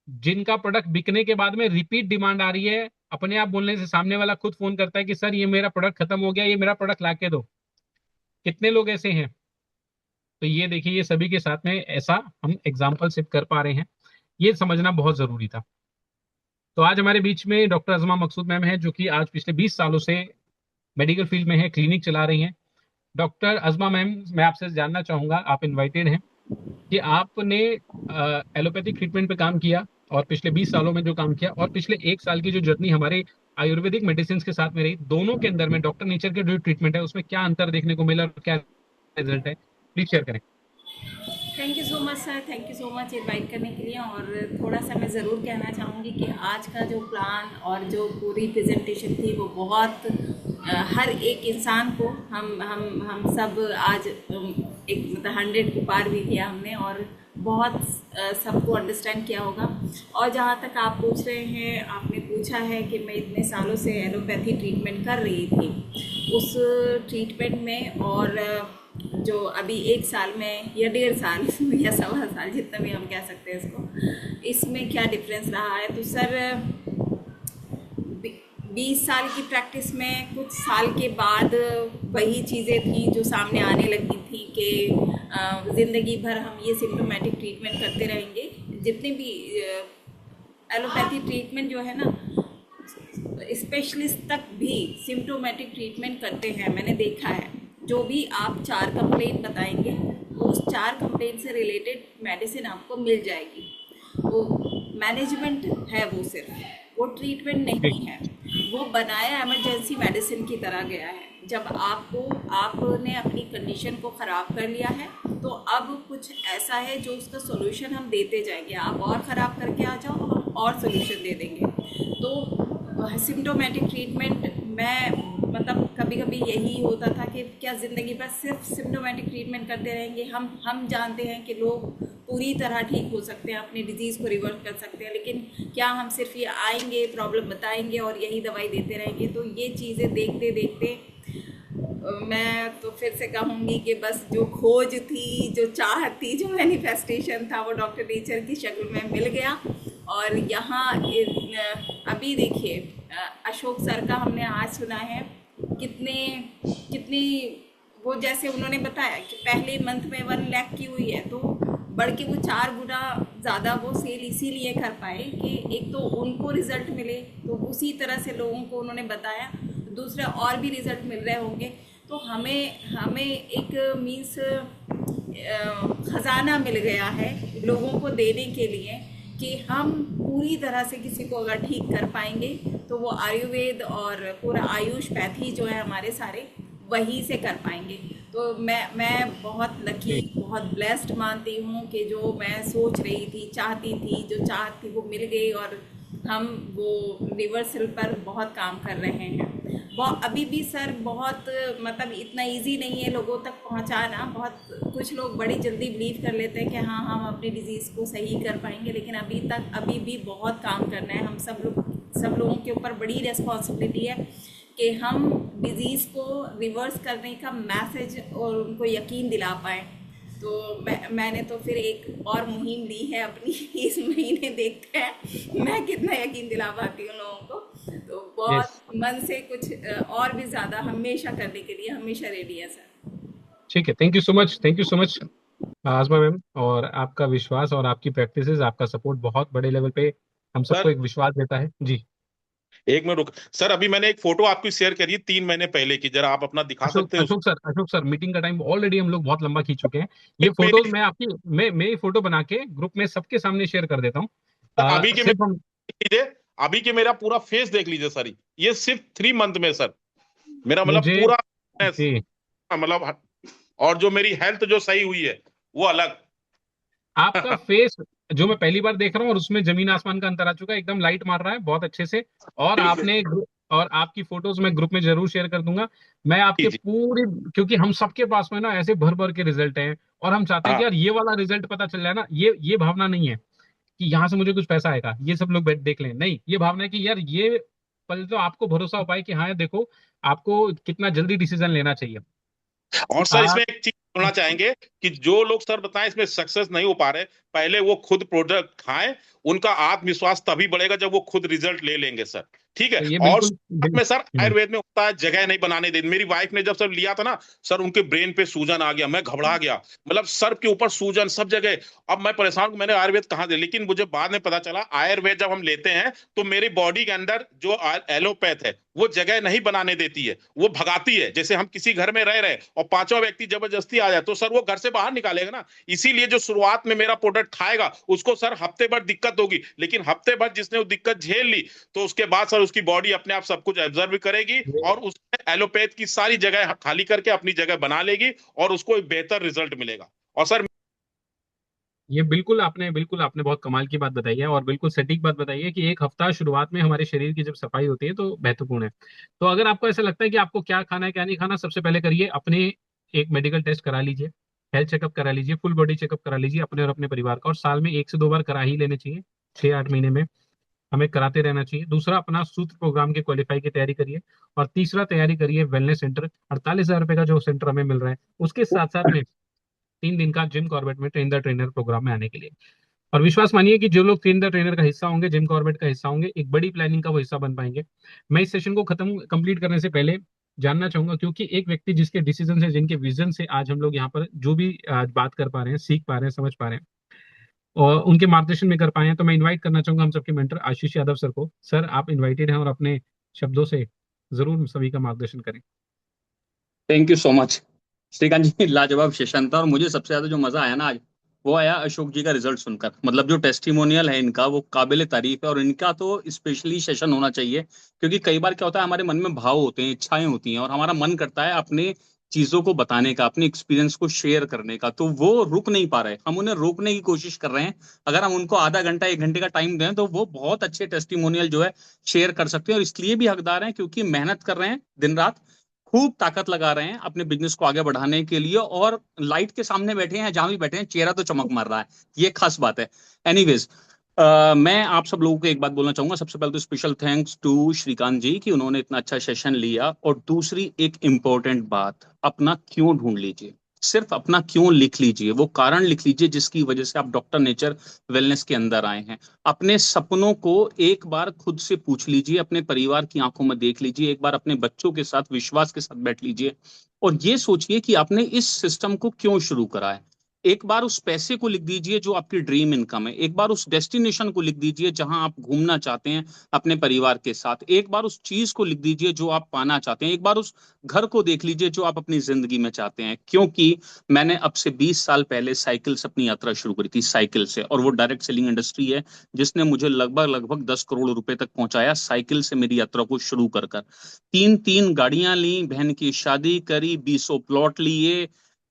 जिनका प्रोडक्ट बिकने के बाद में रिपीट डिमांड आ रही है, अपने आप बोलने से सामने वाला खुद फोन करता है कि सर ये मेरा प्रोडक्ट खत्म हो गया, ये मेरा प्रोडक्ट लाके दो? कितने लोग ऐसे हैं? तो ये देखिए, ये सभी के साथ में ऐसा हम एग्जाम्पल सिर्फ कर पा रहे हैं, ये समझना बहुत जरूरी था। तो आज हमारे बीच में डॉक्टर अजमा मकसूद मैम है, जो कि आज पिछले 20 सालों से मेडिकल फील्ड में है, क्लिनिक चला रही हैं। डॉक्टर अजमा मैम, मैं आपसे जानना चाहूंगा, आप इनवाइटेड हैं, कि आपने एलोपैथिक ट्रीटमेंट पे काम किया और पिछले 20 सालों में जो काम किया, और पिछले 1 साल की जो जर्नी हमारे आयुर्वेदिक मेडिसिन के साथ में रही, दोनों के अंदर में डॉक्टर नेचर के जो ट्रीटमेंट है उसमें क्या अंतर देखने को मिला और क्या रिजल्ट है, प्लीज शेयर करें। Thank you so much sir, thank you so much invite करने के लिए। और थोड़ा सा मैं ज़रूर कहना चाहूँगी कि आज का जो प्लान और जो पूरी प्रेजेंटेशन थी वो बहुत हर एक इंसान को, हम सब आज एक मतलब 100 को पार भी किया हमने, और बहुत सबको अंडरस्टैंड किया होगा। और जहाँ तक आप पूछ रहे हैं, आपने पूछा है कि मैं इतने सालों से एलोपैथी ट्रीटमेंट कर रही थी, उस ट्रीटमेंट में और जो अभी 1 साल में या 1.5 साल या 1.25 साल, जितना भी हम कह सकते हैं इसको, इसमें क्या डिफरेंस रहा है? तो सर 20 साल की प्रैक्टिस में कुछ साल के बाद वही चीज़ें थी जो सामने आने लगी थी कि ज़िंदगी भर हम ये सिम्टोमेटिक ट्रीटमेंट करते रहेंगे। जितने भी एलोपैथी ट्रीटमेंट जो है ना, स्पेशलिस्ट तक भी सिम्टोमेटिक ट्रीटमेंट करते हैं, मैंने देखा है। जो भी आप 4 कंप्लेंट बताएंगे, उस 4 कंप्लेंट से रिलेटेड मेडिसिन आपको मिल जाएगी। वो मैनेजमेंट है, वो सिर्फ वो ट्रीटमेंट नहीं है, वो बनाया इमरजेंसी मेडिसिन की तरह गया है। जब आपने अपनी कंडीशन को ख़राब कर लिया है, तो अब कुछ ऐसा है जो उसका सॉल्यूशन हम देते जाएंगे। आप और ख़राब करके आ जाओ, हम और सॉल्यूशन दे देंगे। तो सिम्टोमेटिक ट्रीटमेंट में मतलब कभी कभी यही होता था कि क्या ज़िंदगी भर सिर्फ सिम्टोमेटिक ट्रीटमेंट करते रहेंगे? हम जानते हैं कि लोग पूरी तरह ठीक हो सकते हैं, अपनी डिजीज़ को रिवर्स कर सकते हैं, लेकिन क्या हम सिर्फ ये आएंगे, प्रॉब्लम बताएंगे और यही दवाई देते रहेंगे? तो ये चीज़ें देखते देखते मैं तो फिर से कहूँगी कि बस जो खोज थी, जो चाह थी, जो मैनिफेस्टेशन था, वो डॉक्टर नेचर की शक्ल में मिल गया। और यहाँ अभी देखिए, अशोक सर का हमने आज सुना है, कितनी वो, जैसे उन्होंने बताया कि पहले मंथ में 1 लाख की हुई है, तो बढ़ के वो 4 गुना ज़्यादा वो सेल इसीलिए कर पाए कि एक तो उनको रिज़ल्ट मिले, तो उसी तरह से लोगों को उन्होंने बताया, दूसरा और भी रिज़ल्ट मिल रहे होंगे। तो हमें एक मीन्स ख़जाना मिल गया है लोगों को देने के लिए कि हम पूरी तरह से किसी को अगर ठीक कर पाएंगे तो वो आयुर्वेद और पूरा आयुष पैथी जो है हमारे सारे वहीं से कर पाएंगे। तो मैं बहुत लकी, बहुत ब्लेस्ड मानती हूँ कि जो मैं सोच रही थी, चाहती थी, जो चाहत थी वो मिल गई, और हम वो रिवर्सल पर बहुत काम कर रहे हैं। बहुत अभी भी सर बहुत मतलब इतना इजी नहीं है लोगों तक पहुंचाना। बहुत कुछ लोग बड़ी जल्दी बिलीव कर लेते हैं कि हाँ हम अपनी डिजीज़ को सही कर पाएंगे, लेकिन अभी भी बहुत काम करना है। हम सब लोगों के ऊपर बड़ी रिस्पॉन्सिबिलिटी है कि हम डिज़ीज़ को रिवर्स करने का मैसेज और उनको यकीन दिला पाएँ। तो मैंने तो फिर एक और मुहिम ली है अपनी, इस महीने देखते हैं मैं कितना यकीन दिला पाती हूँ लोगों को। तो बहुत मन से कुछ और भी ज़्यादा हमेशा करने के लिए हमेशा रेडी है सर। ठीक है, थैंक यू सो मच आजमा मैम। और आपका विश्वास और आपकी प्रैक्टिसेस, आपका सपोर्ट बहुत बड़े लेवल पे हम सबको सर एक विश्वास देता है जी। एक मिनट रुक सर, अभी मैंने एक फोटो आपकी शेयर करी है 3 महीने पहले की, जरा आप अपना दिखा सकते हैं उसको? अशोक सर, मीटिंग का टाइम ऑलरेडी हम लोग बहुत लंबा खींच चुके हैं। ये मेरी फोटोज मैं फोटो बना के ग्रुप में सबके सामने शेयर कर देता हूँ। सर अभी के सिर्फ हम लीजिए, अभी के मेरा पूरा फेस देख लीजिए सर, ये सिर्फ 3 मंथ में सर मेरा मतलब मुझे पूरा जी मतलब, और जो मेरी हेल्थ जो सही हुई है वो अलग। आपका फेस जो मैं पहली बार देख रहा हूँ, और उसमें जमीन आसमान का अंतर आ चुका है, एकदम लाइट मार रहा है बहुत अच्छे से। और और आपकी फोटोज मैं ग्रुप में जरूर शेयर कर दूंगा। मैं जी आपके जी। पूरी, क्योंकि हम सबके पास में ना ऐसे भर भर के रिजल्ट हैं, और हम चाहते हैं कि हाँ यार ये वाला रिजल्ट पता चल जाए ना। ये भावना नहीं है कि यहाँ से मुझे कुछ पैसा आएगा, ये सब लोग देख लें, नहीं, ये भावना है कि यार ये पल तो आपको भरोसा हो पाए कि हाँ देखो आपको कितना जल्दी डिसीजन लेना चाहिए। और सर आ, इसमें एक चीज बोलना चाहेंगे कि जो लोग सर बताएं इसमें सक्सेस नहीं हो पा रहे, पहले वो खुद प्रोडक्ट खाएं, उनका आत्मविश्वास तभी बढ़ेगा जब वो खुद रिजल्ट ले लेंगे सर। ठीक है। ये और बिल्कुल में सर आयुर्वेद में होता है जगह नहीं बनाने देती। मेरी वाइफ ने जब सर लिया था ना सर, उनके ब्रेन पे सूजन आ गया, मैं घबरा गया, मतलब सर के ऊपर सूजन सब जगह। अब मैं परेशान हूं, मैंने आयुर्वेद कहाँ दे, लेकिन मुझे बाद में पता चला आयुर्वेद जब हम लेते हैं तो मेरी बॉडी के अंदर जो एलोपैथ है वो जगह नहीं बनाने देती है, वो भगाती है। जैसे हम किसी घर में रह रहे और पांचवा व्यक्ति जबरदस्ती आ जाए तो सर वो घर से बाहर निकालेगा ना। इसीलिए जो शुरुआत में मेरा प्रोडक्ट खाएगा उसको सर हफ्ते भर दिक्कत होगी, लेकिन हफ्ते भर जिसने वो दिक्कत झेल ली तो उसके बाद सर उसकी बॉडी अपने आप सब कुछ एब्जर्व करेगी और उसमें एलोपैथ की सारी जगह खाली करके अपनी जगह बना लेगी और उसको एक बेहतर रिजल्ट मिलेगा। और सर ये बिल्कुल आपने बहुत कमाल की बात बताई है, और बिल्कुल सटीक बात बताई है कि एक हफ्ता शुरुआत में हमारे शरीर की जब सफाई होती है तो महत्वपूर्ण है। तो अगर आपको ऐसा लगता है कि आपको क्या खाना है क्या नहीं खाना, सबसे पहले करिए अपने एक मेडिकल टेस्ट करा लीजिए, हेल्थ चेकअप करा लीजिए, फुल बॉडी चेकअप करा लीजिए अपने और अपने परिवार का, और साल में 1 से 2 बार करा ही लेने चाहिए। 6-8 महीने में हमें कराते रहना चाहिए। दूसरा, अपना सूत्र प्रोग्राम के क्वालिफाई की तैयारी करिए। और तीसरा, तैयारी करिए वेलनेस सेंटर, 48,000 रुपए का जो सेंटर हमें मिल रहा है उसके साथ साथ में 3 दिन का जिम कॉर्बेट में ट्रेन द ट्रेनर प्रोग्राम में आने के लिए। और विश्वास मानिए कि जो लोग ट्रेन द ट्रेनर का हिस्सा होंगे, जिम कॉर्बेट का हिस्सा होंगे, एक बड़ी प्लानिंग का वो हिस्सा बन पाएंगे। मैं इस सेशन को खत्म कंप्लीट करने से पहले जानना चाहूंगा, क्योंकि एक व्यक्ति जिसके डिसीजन से, जिनके विजन से आज हम लोग यहाँ पर जो भी आज बात कर पा रहे हैं, सीख पा रहे हैं, समझ पा रहे हैं, और उनके मार्गदर्शन में कर पाए हैं, तो मैं इनवाइट करना चाहूंगा हम सबके मेंटर आशीष यादव सर को। सर, आप इनवाइटेड हैं और अपने शब्दों से जरूर सभी का मार्गदर्शन करें। Thank you so much Shrikant ji, लाजवाब सेशन था। और मुझे सबसे ज्यादा जो मजा आया ना आज, वो आया अशोक जी का रिजल्ट सुनकर। मतलब जो टेस्टिमोनियल है इनका वो काबिल तारीफ है, और इनका तो स्पेशली सेशन होना चाहिए। क्योंकि कई बार क्या होता है, हमारे मन में भाव होते हैं, इच्छाएं होती हैं, और हमारा मन करता है अपने चीजों को बताने का, अपने एक्सपीरियंस को शेयर करने का, तो वो रुक नहीं पा रहे। हम उन्हें रोकने की कोशिश कर रहे हैं। अगर हम उनको आधा घंटा 1 घंटे का टाइम दें तो वो बहुत अच्छे टेस्टिमोनियल जो है शेयर कर सकते हैं। और इसलिए भी हकदार हैं क्योंकि मेहनत कर रहे हैं दिन रात, खूब ताकत लगा रहे हैं अपने बिजनेस को आगे बढ़ाने के लिए, और लाइट के सामने बैठे हैं, जहां भी बैठे हैं चेहरा तो चमक मार रहा है। ये खास बात है। एनीवेज, मैं आप सब लोगों को एक बात बोलना चाहूंगा। सबसे पहले तो स्पेशल थैंक्स टू श्रीकांत जी कि उन्होंने इतना अच्छा सेशन लिया। और दूसरी एक इम्पोर्टेंट बात, अपना क्यों ढूंढ लीजिए। सिर्फ अपना क्यों लिख लीजिए, वो कारण लिख लीजिए जिसकी वजह से आप डॉक्टर नेचर वेलनेस के अंदर आए हैं। अपने सपनों को एक बार खुद से पूछ लीजिए, अपने परिवार की आंखों में देख लीजिए, एक बार अपने बच्चों के साथ विश्वास के साथ बैठ लीजिए, और ये सोचिए कि आपने इस सिस्टम को क्यों शुरू करा है। एक बार उस पैसे को लिख दीजिए जो आपकी ड्रीम इनकम है, एक बार उस डेस्टिनेशन को लिख दीजिए जहां आप घूमना चाहते हैं अपने परिवार के साथ, एक बार उस चीज को लिख दीजिए जो आप पाना चाहते हैं, एक बार उस घर को देख लीजिए जो आप अपनी जिंदगी में चाहते हैं। क्योंकि मैंने अब से 20 साल पहले साइकिल से अपनी यात्रा शुरू करी थी, साइकिल से, और वो डायरेक्ट सेलिंग इंडस्ट्री है जिसने मुझे लगभग लगभग 10 करोड़ रुपए तक पहुंचाया। साइकिल से मेरी यात्रा को शुरू कर कर 3 गाड़ियां ली, बहन की शादी करी, 20 प्लॉट लिए,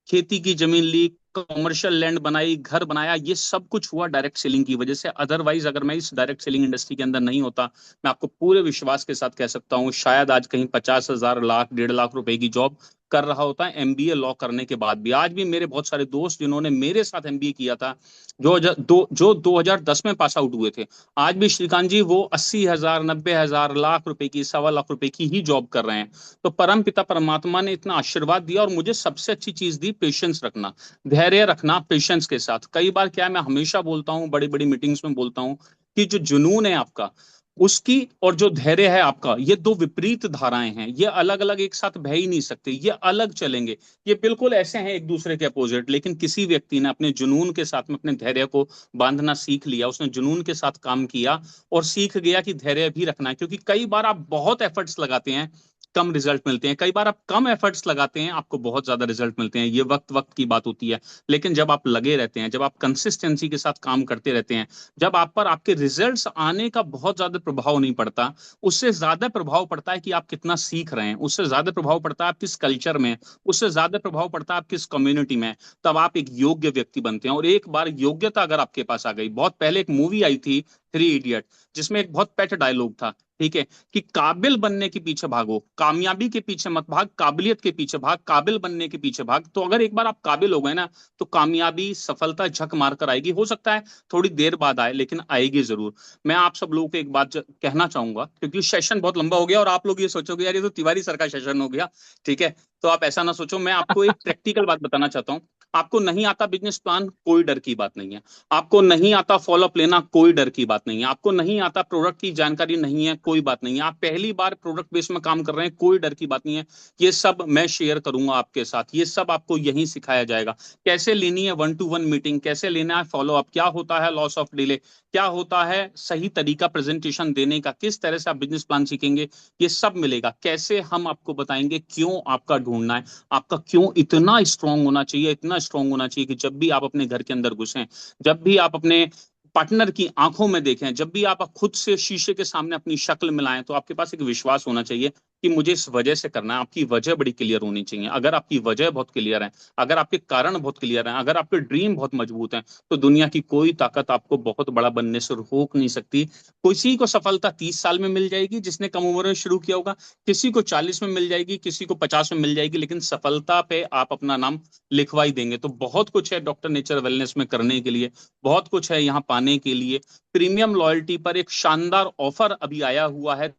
खेती की जमीन ली, कमर्शियल लैंड बनाई, घर बनाया। ये सब कुछ हुआ डायरेक्ट सेलिंग की वजह से। अदरवाइज अगर मैं इस डायरेक्ट सेलिंग इंडस्ट्री के अंदर नहीं होता, मैं आपको पूरे विश्वास के साथ कह सकता हूँ शायद आज कहीं 50,000 लाख 1.5 लाख रुपए की जॉब कर रहा होता है एमबीए लॉ करने के बाद भी। आज भी मेरे बहुत सारे दोस्त जिन्होंने मेरे साथ एमबीए किया था, जो 2010 में पास आउट हुए थे, आज भी श्रीकांत जी वो 80,000 90,000 लाख रुपए की 1.25 लाख रुपए की ही जॉब कर रहे हैं। तो परम पिता परमात्मा ने इतना आशीर्वाद दिया और मुझे सबसे अच्छी चीज दी, पेशेंस रखना, धैर्य रखना पेशेंस के साथ। कई बार क्या है, मैं हमेशा बोलता हूँ, बड़ी बड़ी मीटिंग्स में बोलता हूँ कि जो जुनून है आपका उसकी और जो धैर्य है आपका, ये दो विपरीत धाराएं हैं, ये अलग अलग एक साथ बह ही नहीं सकते, ये अलग चलेंगे, ये बिल्कुल ऐसे हैं एक दूसरे के अपोजिट। लेकिन किसी व्यक्ति ने अपने जुनून के साथ में अपने धैर्य को बांधना सीख लिया, उसने जुनून के साथ काम किया और सीख गया कि धैर्य भी रखना है। क्योंकि कई बार आप बहुत एफर्ट्स लगाते हैं, कम रिजल्ट मिलते हैं, कई बार आप कम एफर्ट्स लगाते हैं, आपको बहुत ज्यादा रिजल्ट मिलते हैं। ये वक्त वक्त की बात होती है। लेकिन जब आप लगे रहते हैं, जब आप कंसिस्टेंसी के साथ काम करते रहते हैं, जब आप पर आपके रिजल्ट्स आने का बहुत ज्यादा प्रभाव नहीं पड़ता, उससे ज्यादा प्रभाव पड़ता है कि आप कितना सीख रहे हैं, उससे ज्यादा प्रभाव पड़ता है आप किस कल्चर में, उससे ज्यादा प्रभाव पड़ता है आप किस कम्युनिटी में, तब आप एक योग्य व्यक्ति बनते हैं। और एक बार योग्यता अगर आपके पास आ गई, बहुत पहले एक मूवी आई थी 3 इडियट, जिसमें एक बहुत पेट डायलॉग था, ठीक है, कि काबिल बनने के पीछे भागो, कामयाबी के पीछे मत भाग, काबिलियत के पीछे भाग, काबिल बनने के पीछे भाग। तो अगर एक बार आप काबिल हो गए ना, तो कामयाबी सफलता झक मार कर आएगी। हो सकता है थोड़ी देर बाद आए, लेकिन आएगी जरूर। मैं आप सब लोगों को एक बात कहना चाहूंगा, क्योंकि सेशन बहुत लंबा हो गया और आप लोग ये सोचोगे यार ये तो तिवारी सर का सेशन हो गया, ठीक है, तो आप ऐसा ना सोचो। मैं आपको एक प्रैक्टिकल बात बताना चाहता हूँ। आपको नहीं आता बिजनेस प्लान, कोई डर की बात नहीं है। आपको नहीं आता फॉलोअप लेना, कोई डर की बात नहीं है। आपको नहीं आता प्रोडक्ट की जानकारी नहीं है, कोई बात नहीं है। आप पहली बार प्रोडक्ट बेस में काम कर रहे हैं, कोई डर की बात नहीं है। ये सब मैं शेयर करूंगा आपके साथ, ये सब आपको यहीं सिखाया जाएगा। कैसे लेनी है 1-to-1 मीटिंग, कैसे लेना है फॉलोअप, क्या होता है लॉस ऑफ डिले, क्या होता है सही तरीका प्रेजेंटेशन देने का, किस तरह से आप बिजनेस प्लान सीखेंगे, ये सब मिलेगा। कैसे हम आपको बताएंगे क्यों आपका ढूंढना है, आपका क्यों इतना स्ट्रांग होना चाहिए, इतना स्ट्रांग होना चाहिए कि जब भी आप अपने घर के अंदर घुसें, जब भी आप अपने पार्टनर की आंखों में देखें, जब भी आप खुद से शीशे के सामने अपनी शक्ल मिलाएं, तो आपके पास एक विश्वास होना चाहिए कि मुझे इस वजह से करना है। आपकी वजह बड़ी क्लियर होनी चाहिए। अगर आपकी वजह बहुत क्लियर है, अगर आपके कारण बहुत क्लियर हैं, अगर आपके ड्रीम बहुत मजबूत हैं, तो दुनिया की कोई ताकत आपको बहुत बड़ा बनने से रोक नहीं सकती। किसी को सफलता 30 साल में मिल जाएगी जिसने कम उम्र में शुरू किया होगा, किसी को 40 में मिल जाएगी, किसी को 50 में मिल जाएगी, लेकिन सफलता पे आप अपना नाम लिखवा ही देंगे। तो बहुत कुछ है डॉक्टर नेचर वेलनेस में करने के लिए, बहुत कुछ है यहाँ पाने के लिए। प्रीमियम लॉयल्टी पर एक शानदार ऑफर अभी आया हुआ है,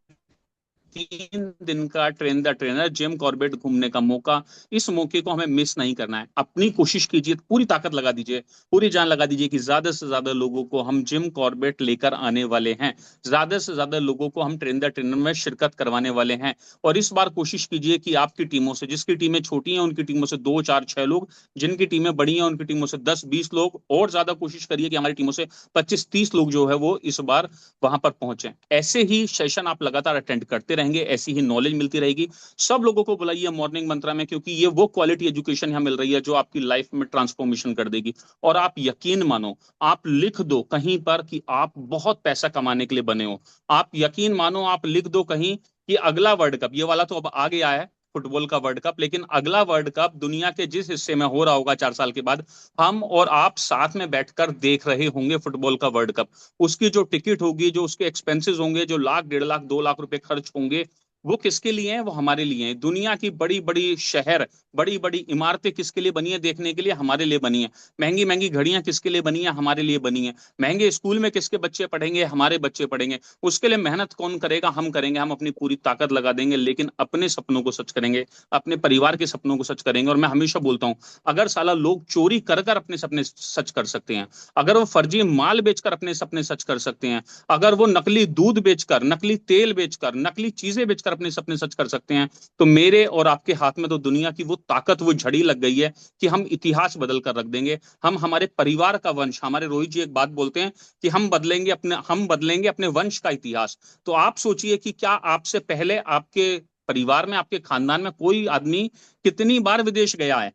3 दिन का train the trainer Jim Corbett घूमने का मौका। इस मौके को हमें मिस नहीं करना है। अपनी कोशिश कीजिए, पूरी ताकत लगा दीजिए, पूरी जान लगा दीजिए कि ज्यादा से ज्यादा लोगों को हम जिम कॉर्बेट लेकर आने वाले हैं, ज्यादा से ज्यादा लोगों को हम ट्रेन द ट्रेनर में शिरकत करवाने वाले हैं। और इस बार कोशिश कीजिए कि आपकी टीमों से, जिसकी टीमें छोटी हैं उनकी टीमों से 2 4 6 लोग, जिनकी टीमें बड़ी हैं उनकी टीमों से 10 20 लोग, और ज्यादा कोशिश करिए कि हमारी टीमों से 25 30 लोग जो है वो इस बार वहां पर पहुंचे। ऐसे ही सेशन आप लगातार अटेंड करते रहेंगे, ऐसी ही नॉलेज मिलती रहेगी। सब लोगों को बुलाइए मॉर्निंग मंत्रा में, क्योंकि ये वो क्वालिटी एजुकेशन यहाँ मिल रही है जो आपकी लाइफ में ट्रांसफॉर्मेशन कर देगी। और आप यकीन मानो, आप लिख दो कहीं पर कि आप बहुत पैसा कमाने के लिए बने हो। आप यकीन मानो, आप लिख दो कहीं कि अगला वर्ल्ड कप, ये वाला तो अब आ गया है फुटबॉल का वर्ल्ड कप, लेकिन अगला वर्ल्ड कप दुनिया के जिस हिस्से में हो रहा होगा 4 साल के बाद, हम और आप साथ में बैठकर देख रहे होंगे फुटबॉल का वर्ल्ड कप। उसकी जो टिकट होगी, जो उसके एक्सपेंसेस होंगे, जो लाख 1.5 लाख 2 लाख रुपए खर्च होंगे, वो किसके लिए हैं? वो हमारे लिए हैं। दुनिया की बड़ी बड़ी शहर, बड़ी बड़ी इमारतें किसके लिए बनी है? देखने के लिए, हमारे लिए बनी है। महंगी महंगी घड़ियां किसके लिए बनी है? हमारे लिए बनी है। महंगे स्कूल में किसके बच्चे पढ़ेंगे? हमारे बच्चे पढ़ेंगे। उसके लिए मेहनत कौन करेगा? हम करेंगे, हम अपनी पूरी ताकत लगा देंगे, लेकिन अपने सपनों को सच करेंगे, अपने परिवार के सपनों को सच करेंगे। और मैं हमेशा बोलता हूं, अगर साला लोग चोरी कर कर अपने सपने सच कर सकते हैं, अगर वो फर्जी माल बेचकर अपने सपने सच कर सकते हैं, अगर वो नकली दूध बेचकर, नकली तेल बेचकर, नकली चीजें बेचकर कर अपने सपने सच कर सकते हैं। तो मेरे और आपके हाथ में तो दुनिया की वो ताकत, वो झड़ी लग गई है कि हम इतिहास बदल कर रख देंगे। हम हमारे परिवार का वंश, हमारे रोहित जी एक बात बोलते हैं कि हम बदलेंगे अपने वंश का इतिहास। तो आप सोचिए कि क्या आपसे पहले आपके परिवार में, आपके खानदान में कोई आदमी कितनी बार विदेश गया है?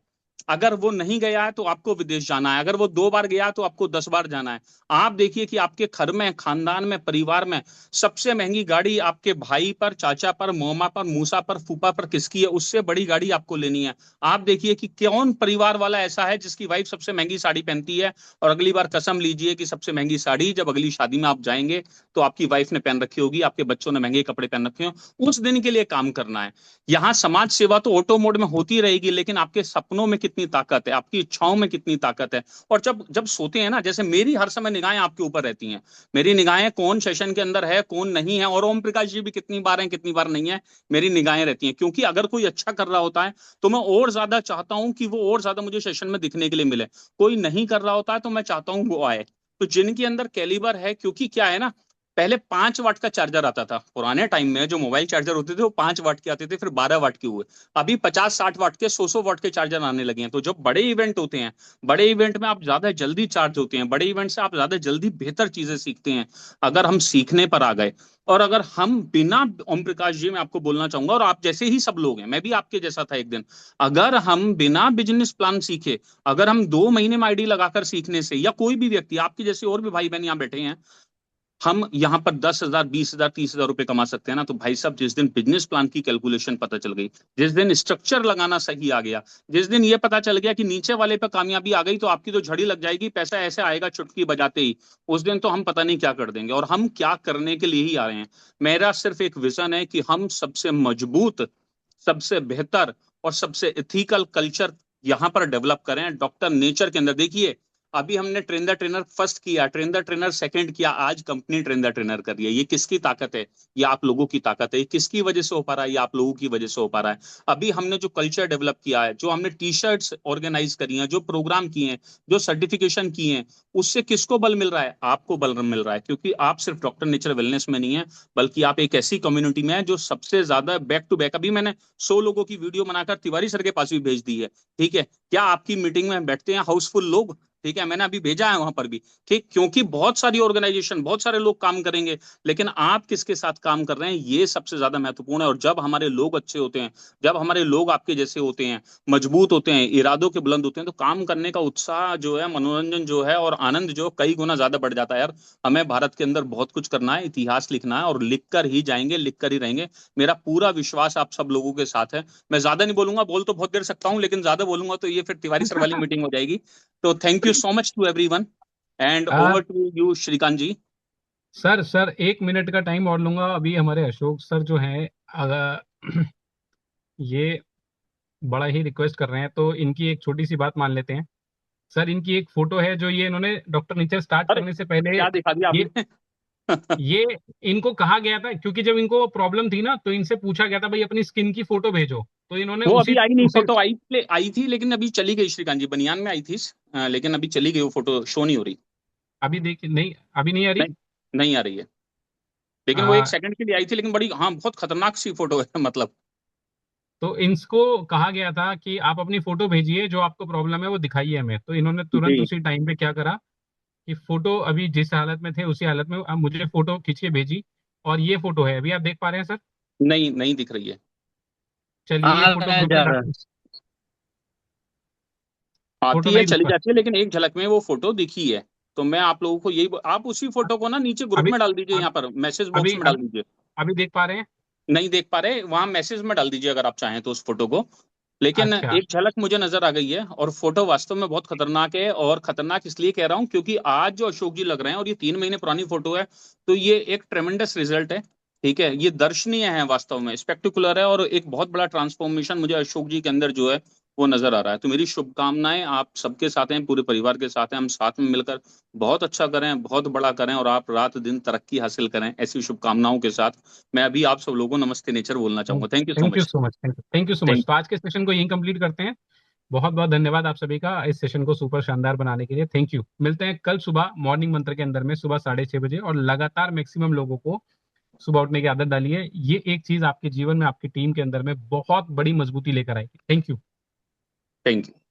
अगर वो नहीं गया है तो आपको विदेश जाना है, अगर वो 2 बार गया तो आपको 10 बार जाना है। आप देखिए कि आपके घर में, खानदान में, परिवार में सबसे महंगी गाड़ी आपके भाई पर, चाचा पर, मोमा पर, मूसा पर, फूफा पर किसकी है? उससे बड़ी गाड़ी आपको लेनी है। आप देखिए कि कौन परिवार वाला ऐसा है जिसकी वाइफ सबसे महंगी साड़ी पहनती है, और अगली बार कसम लीजिए कि सबसे महंगी साड़ी जब अगली शादी में आप जाएंगे तो आपकी वाइफ ने पहन रखी होगी, आपके बच्चों ने महंगे कपड़े पहन रखे हो। उस दिन के लिए काम करना है। यहाँ समाज सेवा तो ऑटो मोड में होती रहेगी, लेकिन आपके सपनों में कितनी ताकत है, आपकी इच्छाओं में कितनी ताकत है। और जब जब सोते हैं ना, जैसे मेरी हर समय निगाहें आपके ऊपर रहती हैं, मेरी निगाहें कौन सेशन के अंदर है, कौन नहीं है, और ओम प्रकाश जी भी कितनी बार हैं, कितनी बार नहीं है, मेरी निगाहें रहती हैं। क्योंकि अगर कोई अच्छा कर रहा होता है तो मैं और ज्यादा चाहता हूं कि वो और ज्यादा मुझे सेशन में दिखने के लिए मिले। कोई नहीं कर रहा होता है तो मैं चाहता हूं वो आए। तो जिनके अंदर कैलिबर है, क्योंकि क्या है ना, पहले 5 वाट का चार्जर आता था। पुराने टाइम में जो मोबाइल चार्जर होते थे वो 5 वाट के आते थे, फिर 12 वाट के हुए। अभी 50-60 वाट के, 100-100 वाट के चार्जर आने लगे हैं। तो जब बड़े इवेंट होते हैं, बड़े इवेंट में आप ज्यादा जल्दी चार्ज होते हैं, बड़े इवेंट से आप ज्यादा जल्दी बेहतर चीजें सीखते हैं। अगर हम सीखने पर आ गए, और अगर हम बिना, ओम प्रकाश जी मैं आपको बोलना चाहूंगा, और आप जैसे ही सब लोग हैं, मैं भी आपके जैसा था एक दिन, अगर हम बिना बिजनेस प्लान सीखे, अगर हम 2 महीने में आईडी लगाकर सीखने से, या कोई भी व्यक्ति, आपके जैसे और भी भाई बहन यहाँ बैठे हैं, हम यहाँ पर 10,000, 20,000, 30,000 रुपए कमा सकते हैं ना। तो भाई साहब, जिस दिन बिजनेस प्लान की कैलकुलेशन पता चल गई, जिस दिन स्ट्रक्चर लगाना सही आ गया, जिस दिन ये पता चल गया कि नीचे वाले पे कामयाबी आ गई तो आपकी तो झड़ी लग जाएगी, पैसा ऐसे आएगा चुटकी बजाते ही, उस दिन तो हम पता नहीं क्या कर देंगे। और हम क्या करने के लिए ही आ रहे हैं? मेरा सिर्फ एक विजन है कि हम सबसे मजबूत, सबसे बेहतर और सबसे एथिकल कल्चर यहाँ पर डेवलप करें डॉक्टर नेचर के अंदर। देखिए, अभी हमने ट्रेन द ट्रेनर फर्स्ट किया, ट्रेन द ट्रेनर सेकंड किया, आज कंपनी ट्रेन द ट्रेनर कर रही है। ये किसकी ताकत है? ये आप लोगों की ताकत है। ये किसकी वजह से हो पा रहा है? ये आप लोगों की वजह से हो पा रहा है। अभी हमने जो कल्चर डेवलप किया है, जो हमने टी शर्ट्स ऑर्गेनाइज करी हैं, जो प्रोग्राम किए हैं, जो सर्टिफिकेशन किए हैं, उससे किसको बल मिल रहा है? आपको बल मिल रहा है। क्योंकि आप सिर्फ डॉक्टर नेचर वेलनेस में नहीं है, बल्कि आप एक ऐसी कम्युनिटी में है जो सबसे ज्यादा बैक टू बैक, अभी मैंने 100 लोगों की वीडियो बनाकर तिवारी सर के पास भी भेज दी है। ठीक है, क्या आपकी मीटिंग में बैठते हैं हाउसफुल लोग? ठीक है, मैंने अभी भेजा है वहां पर भी। ठीक, क्योंकि बहुत सारी ऑर्गेनाइजेशन, बहुत सारे लोग काम करेंगे, लेकिन आप किसके साथ काम कर रहे हैं, ये सबसे ज्यादा महत्वपूर्ण है। और जब हमारे लोग अच्छे होते हैं, जब हमारे लोग आपके जैसे होते हैं, मजबूत होते हैं, इरादों के बुलंद होते हैं, तो काम करने का उत्साह जो है, मनोरंजन जो है, और आनंद जो कई गुना ज्यादा बढ़ जाता है। यार, हमें भारत के अंदर बहुत कुछ करना है, इतिहास लिखना है, और लिख कर ही जाएंगे, लिख कर ही रहेंगे। मेरा पूरा विश्वास आप सब लोगों के साथ है। मैं ज्यादा नहीं बोलूंगा, बोल तो बहुत देर सकता हूँ, लेकिन ज्यादा बोलूंगा तो ये फिर तिवारी सर वाली मीटिंग हो जाएगी। तो thank you so much to everyone, and uh, over to you Shrikant ji. Sir 1 मिनट का टाइम और लूंगा। अभी हमारे अशोक सर जो हैं, अगर ये बड़ा ही रिक्वेस्ट कर रहे हैं तो इनकी एक छोटी सी बात मान लेते हैं। सर, इनकी एक फोटो है जो ये इन्होंने डॉक्टर नेचर स्टार्ट अरे, करने से पहले, क्या दिखा दिया ये आपने? ये इनको कहा गया था, क्योंकि जब इनको प्रॉब्लम थी ना तो इनसे पूछा गया था भाई अपनी स्किन की फोटो भेजो, तो इन्होंने वो उसी अभी आई नहीं, उसे फोटो आई थी, लेकिन अभी चली गई। श्रीकांत जी बनियान में आई थी, लेकिन अभी चली गई, वो फोटो शो नहीं हो रही। अभी देख नहीं, अभी नहीं आ रही। नहीं, नहीं आ रही है। लेकिन वो आ, 1 सेकंड के लिए आई थी, लेकिन बड़ी, हाँ, बहुत खतरनाक सी फोटो है मतलब। तो इनको कहा गया था कि आप अपनी फोटो भेजिए, जो आपको प्रॉब्लम है वो दिखाइए हमें। तो इन्होंने तुरंत जी। उसी टाइम पे क्या करा कि फोटो अभी जिस हालत में थे उसी हालत में अब मुझे फोटो खींच के भेजी, और ये फोटो है, अभी आप देख पा रहे हैं सर। नहीं, नहीं दिख रही है। चलिए ये हाँ फोटो मैं ग्रुप में जा रहा डाल, आती फोटो है, नहीं दिख चली पा, जाती है, लेकिन एक झलक में वो फोटो दिखी है। तो मैं आप लोगों को यही, आप उसी फोटो को ना नीचे ग्रुप अभी में डाल दीजिए, अब- यहाँ पर मैसेज बॉक्स अभी में डाल अभी, दीजिए। अभी देख पा रहे हैं। नहीं देख पा रहे, वहां मैसेज में डाल दीजिए अगर आप चाहें तो उस फोटो को। लेकिन अच्छा, एक झलक मुझे नजर आ गई है, और फोटो वास्तव में बहुत खतरनाक है। और खतरनाक इसलिए कह रहा हूं क्योंकि आज जो अशोक जी लग रहे हैं, और ये 3 महीने पुरानी फोटो है, तो ये एक ट्रेमेंडस रिजल्ट है। ठीक है, ये दर्शनीय है, वास्तव में स्पेक्टिकुलर है, और एक बहुत बड़ा ट्रांसफॉर्मेशन मुझे अशोक जी के अंदर जो है वो नजर आ रहा है। तो मेरी शुभकामनाएं आप सबके साथ हैं, पूरे परिवार के साथ हैं। हम साथ में मिलकर बहुत अच्छा करें, बहुत बड़ा करें, और आप रात दिन तरक्की हासिल करें, ऐसी शुभकामनाओं के साथ मैं अभी आप सब लोगों को नमस्ते नेचर बोलना चाहूंगा। Thank you so thank you much. So much, thank you so much. Thank तो आज के सेशन को यहीं कंप्लीट करते हैं। बहुत बहुत धन्यवाद आप सभी का इस सेशन को सुपर शानदार बनाने के लिए। Thank you. मिलते हैं कल सुबह मॉर्निंग मंत्र के अंदर में, सुबह 6:30 बजे, और लगातार मैक्सिमम लोगों को सुबह उठने की आदत डालिए। ये एक चीज आपके जीवन में, आपकी टीम के अंदर में बहुत बड़ी मजबूती लेकर आएगी। Thank you. Thank you.